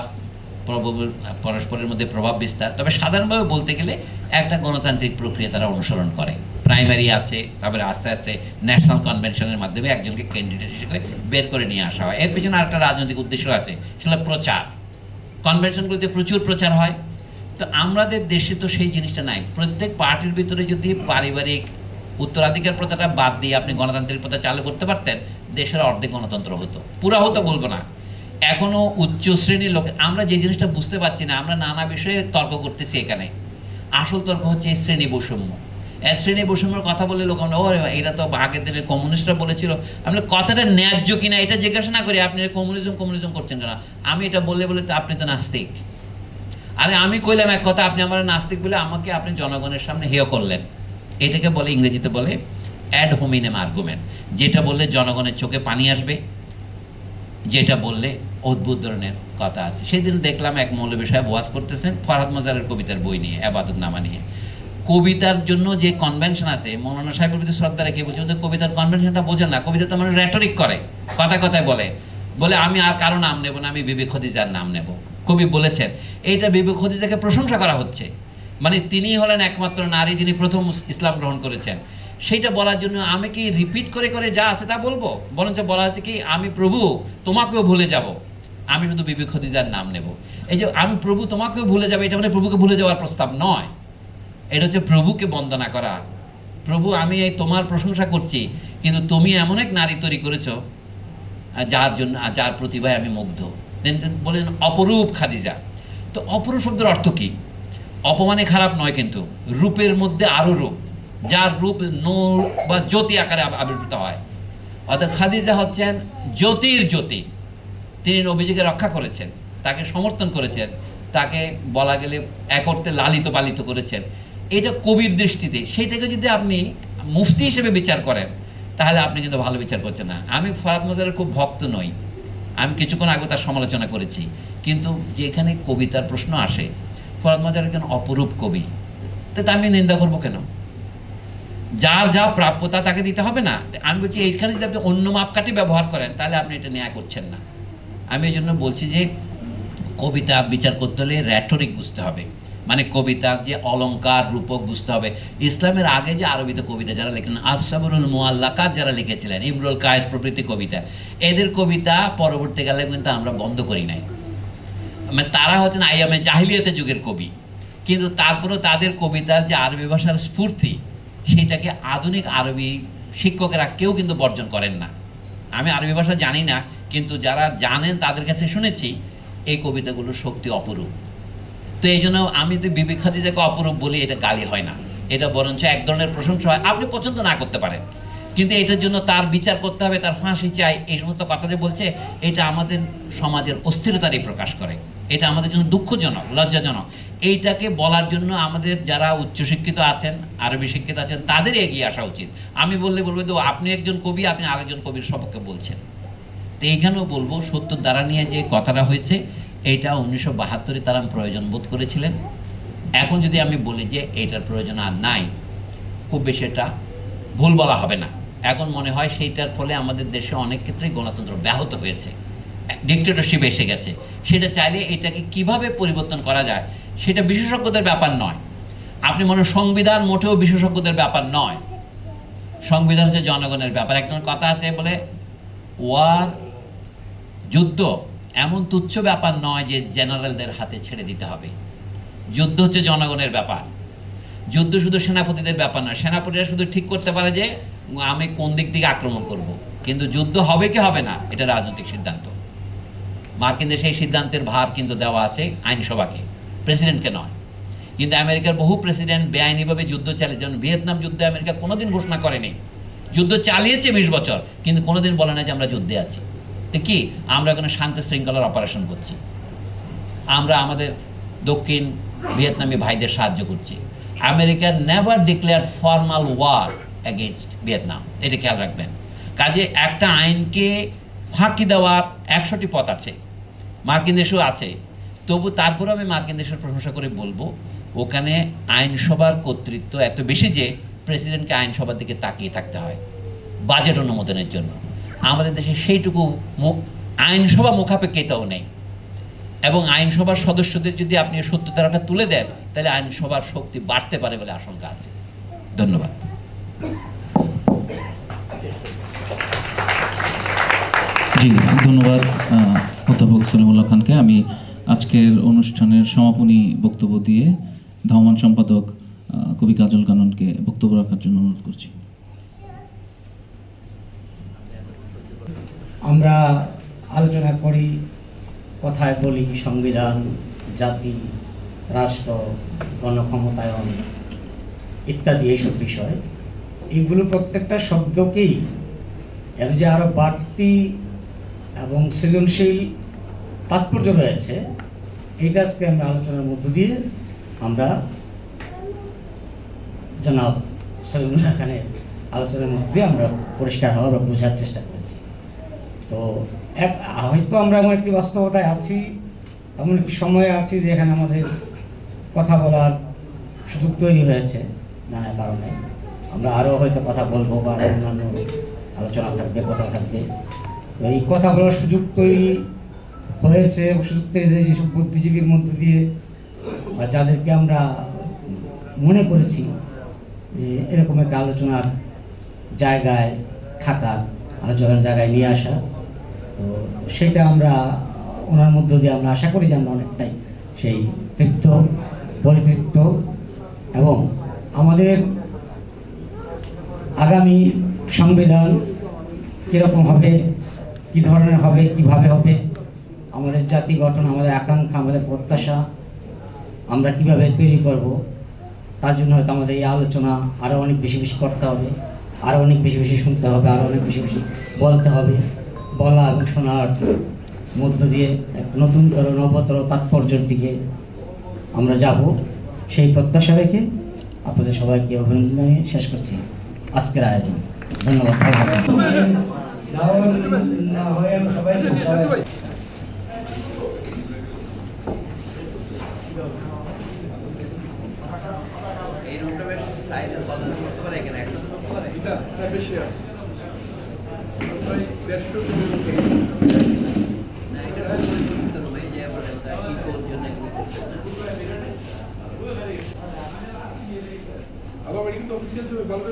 পরস্পরের মধ্যে প্রভাব বিস্তার। তবে সাধারণভাবে বলতে গেলে একটা গণতান্ত্রিক প্রক্রিয়া তারা অনুসরণ করে। প্রাইমারি আছে, তারপরে আস্তে আস্তে ন্যাশনাল কনভেনশনের মাধ্যমে একজনকে ক্যান্ডিডেট হিসেবে বের করে নিয়ে আসা হয়। এর পেছনে আরেকটা রাজনৈতিক উদ্দেশ্য আছে, সেটা প্রচার। কনভেনশনগুলোতে প্রচুর প্রচার হয়। তো আমাদের দেশে তো সেই জিনিসটা নাই। প্রত্যেক পার্টির ভিতরে যদি পারিবারিক উত্তরাধিকার প্রথাটা বাদ দিয়ে আপনি গণতান্ত্রিক প্রথা চালু করতে পারতেন, দেশের অর্ধেক গণতন্ত্র হতো। পুরা হতো বলবো না, এখনো উচ্চ শ্রেণীর লোক। আমরা যে জিনিসটা বুঝতে পারছি না, আমরা নানা বিষয়ে তর্ক করতেছি। এখানে আসল তর্ক হচ্ছে এই শ্রেণী বৈষম্য। শ্রেণী বৈষম্যের কথা বলে লোক আমরা, ও এটা তো আগের দিনে কমিউনিস্টরা বলেছিল, আমরা কথাটা ন্যায্য কিনা এটা জিজ্ঞাসা না করি আপনি কমিউনিজম করছেন কেন। আমি এটা বলে তো আপনি তো নাস্তিক। আরে আমি কইলাম এক কথা, আপনি আমার নাস্তিক বলে আমাকে আপনি জনগণের সামনে হেয় করলেন। এটাকে বলে, ইংরেজিতে বলে অ্যাড হোমিনেম আর্গুমেন্ট, যেটা বললে জনগণের চোখে পানি আসবে, যেটা বললে অদ্ভুত ধরনের কথা আছে। সেদিন দেখলাম এক মৌলভী সাহেব ওয়াজ করতেছেন ফরহাদ মজারের কবিতার বই নিয়ে, আবাদতনামা নিয়ে। কবিতার জন্য যে কনভেনশন আছে, মৌলানা সাহেবের প্রতি শ্রদ্ধা রেখে বলছেন যে কবিতার কনভেনশনটা বোঝেন না। কবিতা তো মানে রেটরিক করে, কথায় বলে আমি আর কারো নাম নেব না, আমি বিবি খদিজার নাম নেব। কবি বলেছেন, এইটা বিবি খদিজাকে প্রশংসা করা হচ্ছে, মানে তিনি হলেন একমাত্র নারী যিনি প্রথম ইসলাম গ্রহণ করেছেন। সেইটা বলার জন্য আমি কি রিপিট করে যা আছে তা বলবো? বরঞ্চ বলা হচ্ছে কি, আমি প্রভু তোমাকেও ভুলে যাব, আমি শুধু বিবি খদিজার নাম নেব। এই যে আমি প্রভু তোমাকেও ভুলে যাবো, এটা মানে প্রভুকে ভুলে যাওয়ার প্রস্তাব নয়, এটা হচ্ছে প্রভুকে বন্দনা করা। প্রভু আমি এই তোমার প্রশংসা করছি, কিন্তু তুমি এমন এক নারী তৈরি করেছো যার প্রতিভায় আমি মুগ্ধ। বলেন অপরূপ খাদিজা। তো অপরূপ শব্দের অর্থ কি? অপমানে খারাপ নয়, কিন্তু রূপের মধ্যে আরো রূপ, যার রূপ নূর বা জ্যোতি আকারে আবির্ভূত হয়। অর্থাৎ খাদিজা হচ্ছেন জ্যোতির জ্যোতি। তিনি নবীজিকে রক্ষা করেছেন, তাকে সমর্থন করেছেন, তাকে বলা গেলে এক অর্থে লালিত পালিত করেছেন। এটা কবির দৃষ্টিতে, সেইটাকে যদি আপনি মুফতি হিসেবে বিচার করেন, তাহলে আপনি কিন্তু ভালো বিচার করছেন না। আমি ফরহাদ মজারের খুব ভক্ত নই, আমি কিছুক্ষণ আগে তার সমালোচনা করেছি, কিন্তু যেখানে কবিতার প্রশ্ন আসে, ফরহাদ মজার একজন অপরূপ কবি, তো আমি নিন্দা করবো কেন? যার যা প্রাপ্যতা তাকে দিতে হবে না? আমি বলছি এইখানে যদি আপনি অন্য মাপকাঠি ব্যবহার করেন, তাহলে আপনি এটা ন্যায় করছেন না। আমি এই জন্য বলছি যে কবিতা বিচার করতে হলে র্যাটরিক বুঝতে হবে, মানে কবিতার যে অলংকার রূপক বুঝতে হবে। ইসলামের আগে যে আরবিতে কবিতা যারা লেখেন, আসসাবরুল মুআল্লাকাত যারা লিখেছিলেন, ইমরুল কায়েস প্রভৃতি কবিতা, এদের কবিতা পরবর্তীকালে কিন্তু আমরা বন্ধ করি নাই। মানে তারা হচ্ছেন আইয়ামে জাহিলিয়াতে যুগের কবি, কিন্তু তারপরেও তাদের কবিতার যে আরবি ভাষার স্ফূর্তি, সেটাকে আধুনিক আরবি শিক্ষকেরা কেউ কিন্তু বর্জন করেন না। আমি আরবি ভাষা জানি না, কিন্তু যারা জানেন তাদের কাছে শুনেছি এই কবিতাগুলোর শক্তি অপরূপ। তো এই জন্য আমি যদি বিবি খাদিজাকে অপরূপ বলি, এটা গালি হয় না, এটা বরঞ্চ এক ধরনের প্রশংসা হয়। আপনি পছন্দ না করতে পারেন, কিন্তু এটার জন্য তার বিচার করতে হবে, তার ফাঁসি চাই, এই সমস্ত কথা যে বলছে, এটা আমাদের সমাজের অস্থিরতারই প্রকাশ করে। এটা আমাদের জন্য দুঃখজনক, লজ্জাজনক। এইটাকে বলার জন্য আমাদের যারা উচ্চশিক্ষিত আছেন, আরবি শিক্ষিত আছেন, তাদের এগিয়ে আসা উচিত। আমি বললে বলবো তো আপনি একজন কবি, আপনি আরেকজন কবির সপক্ষে বলছেন। তো এইখানেও বলবো, সত্যর দ্বারা নিয়ে যে কথাটা হয়েছে, এইটা 1972-এ তারা প্রয়োজন বোধ করেছিলেন। এখন যদি আমি বলি যে এইটার প্রয়োজন আর নাই, খুব বেশি এটা ভুল বলা হবে না। এখন মনে হয় সেইটার ফলে আমাদের দেশে অনেক ক্ষেত্রে গণতন্ত্র ব্যাহত হয়েছে, ডিক্টেটরশিপ এসে গেছে। সেটা চাইলে এটাকে কিভাবে পরিবর্তন করা যায়, সেটা বিশেষজ্ঞদের ব্যাপার নয়। আপনি মনে সংবিধান মোটেও বিশেষজ্ঞদের ব্যাপার নয়, সংবিধান হচ্ছে জনগণের ব্যাপার। একটা কথা আছে বলে, ওয়ার যুদ্ধ এমন তুচ্ছ ব্যাপার নয় যে জেনারেলদের হাতে ছেড়ে দিতে হবে। যুদ্ধ হচ্ছে জনগণের ব্যাপার। যুদ্ধ শুধু সেনাপতিদের ব্যাপার নয়, সেনাপতিরা শুধু ঠিক করতে পারে যে আমি কোন দিক থেকে আক্রমণ করব, কিন্তু যুদ্ধ হবে কি হবে না এটা রাজনৈতিক সিদ্ধান্ত। মার্কিন দেশে এই সিদ্ধান্তের ভার কিন্তু দেওয়া আছে আইনসভাকে, প্রেসিডেন্টকে নয়। কিন্তু আমেরিকার বহু প্রেসিডেন্ট বেআইনিভাবে যুদ্ধ চালিয়ে, যেমন ভিয়েতনাম যুদ্ধে আমেরিকা কোনোদিন ঘোষণা করেনি, যুদ্ধ চালিয়েছে 20 বছর, কিন্তু কোনোদিন বলে না যে আমরা যুদ্ধে আছি। তো কি আমরা এখানে শান্তি শৃঙ্খলার অপারেশন করছি, আমরা আমাদের দক্ষিণ ভিয়েতনামি ভাইদের সাহায্য করছি। America never declare formal war against Vietnam, এটা খেয়াল রাখবেন। কাজে একটা আইনকে ফাঁকি দেওয়ার 100টি পথ আছে, মার্কিন দেশেও আছে। তবু তারপরে আমি মার্কিন দেশের প্রশংসা করে বলবো, ওখানে আইনসভার কর্তৃত্ব এত বেশি যে প্রেসিডেন্টকে আইনসভার দিকে তাকিয়ে থাকতে হয় বাজেট অনুমোদনের জন্য। আমাদের দেশে সেইটুকু আইনসভা মুখাপেক্ষিতাও নেই, এবং আইনসভার সদস্যদের যদি আপনি সত্যতাটা তুলে দেন, তাহলে আইনসভার শক্তি বাড়তে পারে বলে আশঙ্কা আছে। ধন্যবাদ। জি, ধন্যবাদ অধ্যাপক সলিমুল্লাহ খানকে। আমি আজকের অনুষ্ঠানের সমাপনী বক্তব্য দিয়ে ধাবমান সম্পাদক কবি কাজল কাননকে বক্তব্য রাখার জন্য অনুরোধ করছি। আমরা আলোচনা করি, কথায় বলি সংবিধান, জাতি, রাষ্ট্র, গণক্ষমতায়ন ইত্যাদি এইসব বিষয়। এইগুলো প্রত্যেকটা শব্দকেই এর যে আরও বাড়তি এবং সৃজনশীল তাৎপর্য রয়েছে, এইটা আজকে আমরা আলোচনার মধ্য দিয়ে আমরা জনাব সলিমুল্লাহ খানের আলোচনার মধ্য দিয়ে আমরা পরিষ্কার হওয়ার বা বোঝার চেষ্টা করেছি। তো হয়তো আমরা এমন একটি বাস্তবতায় আছি, এমন একটি সময়ে আছি যেখানে আমাদের কথা বলার সুযোগ তৈরি হয়েছে নানা কারণে। আমরা আরও হয়তো কথা বলবো বা আরও অন্যান্য আলোচনা থাকবে, কথা থাকবে। তো এই কথা বলার সুযোগ তৈরি হয়েছে, সুযোগ তৈরি হয়েছে যেসব বুদ্ধিজীবীর মধ্য দিয়ে বা যাদেরকে আমরা মনে করেছি এরকম একটা আলোচনার জায়গায় থাকা, আলোচনার জায়গায় নিয়ে আসা। তো সেটা আমরা ওনার মধ্য দিয়ে আমরা আশা করি যে আমরা অনেকটাই সেই তৃপ্ত, পরিতৃপ্ত এবং আমাদের আগামী সংবিধান কীরকম হবে, কী ধরনের হবে, কীভাবে হবে, আমাদের জাতি গঠন, আমাদের আকাঙ্ক্ষা, আমাদের প্রত্যাশা আমরা কীভাবে তৈরি করব, তার জন্য হয়তো আমাদের এই আলোচনা আরও অনেক বেশি বেশি করতে হবে, আরও অনেক বেশি বেশি শুনতে হবে, আরও অনেক বেশি বেশি বলতে হবে। বলা এবং শোনার মধ্য দিয়ে এক নতুনতর নবতর তাৎপর্যের দিকে আমরা যাব, সেই প্রত্যাশা রেখে আপনাদের সবাইকে অভিনন্দন জানিয়ে শেষ করছি আজকের আয়োজন। ধন্যবাদ। আবার কিন্তু অফিসিয়াল ভালো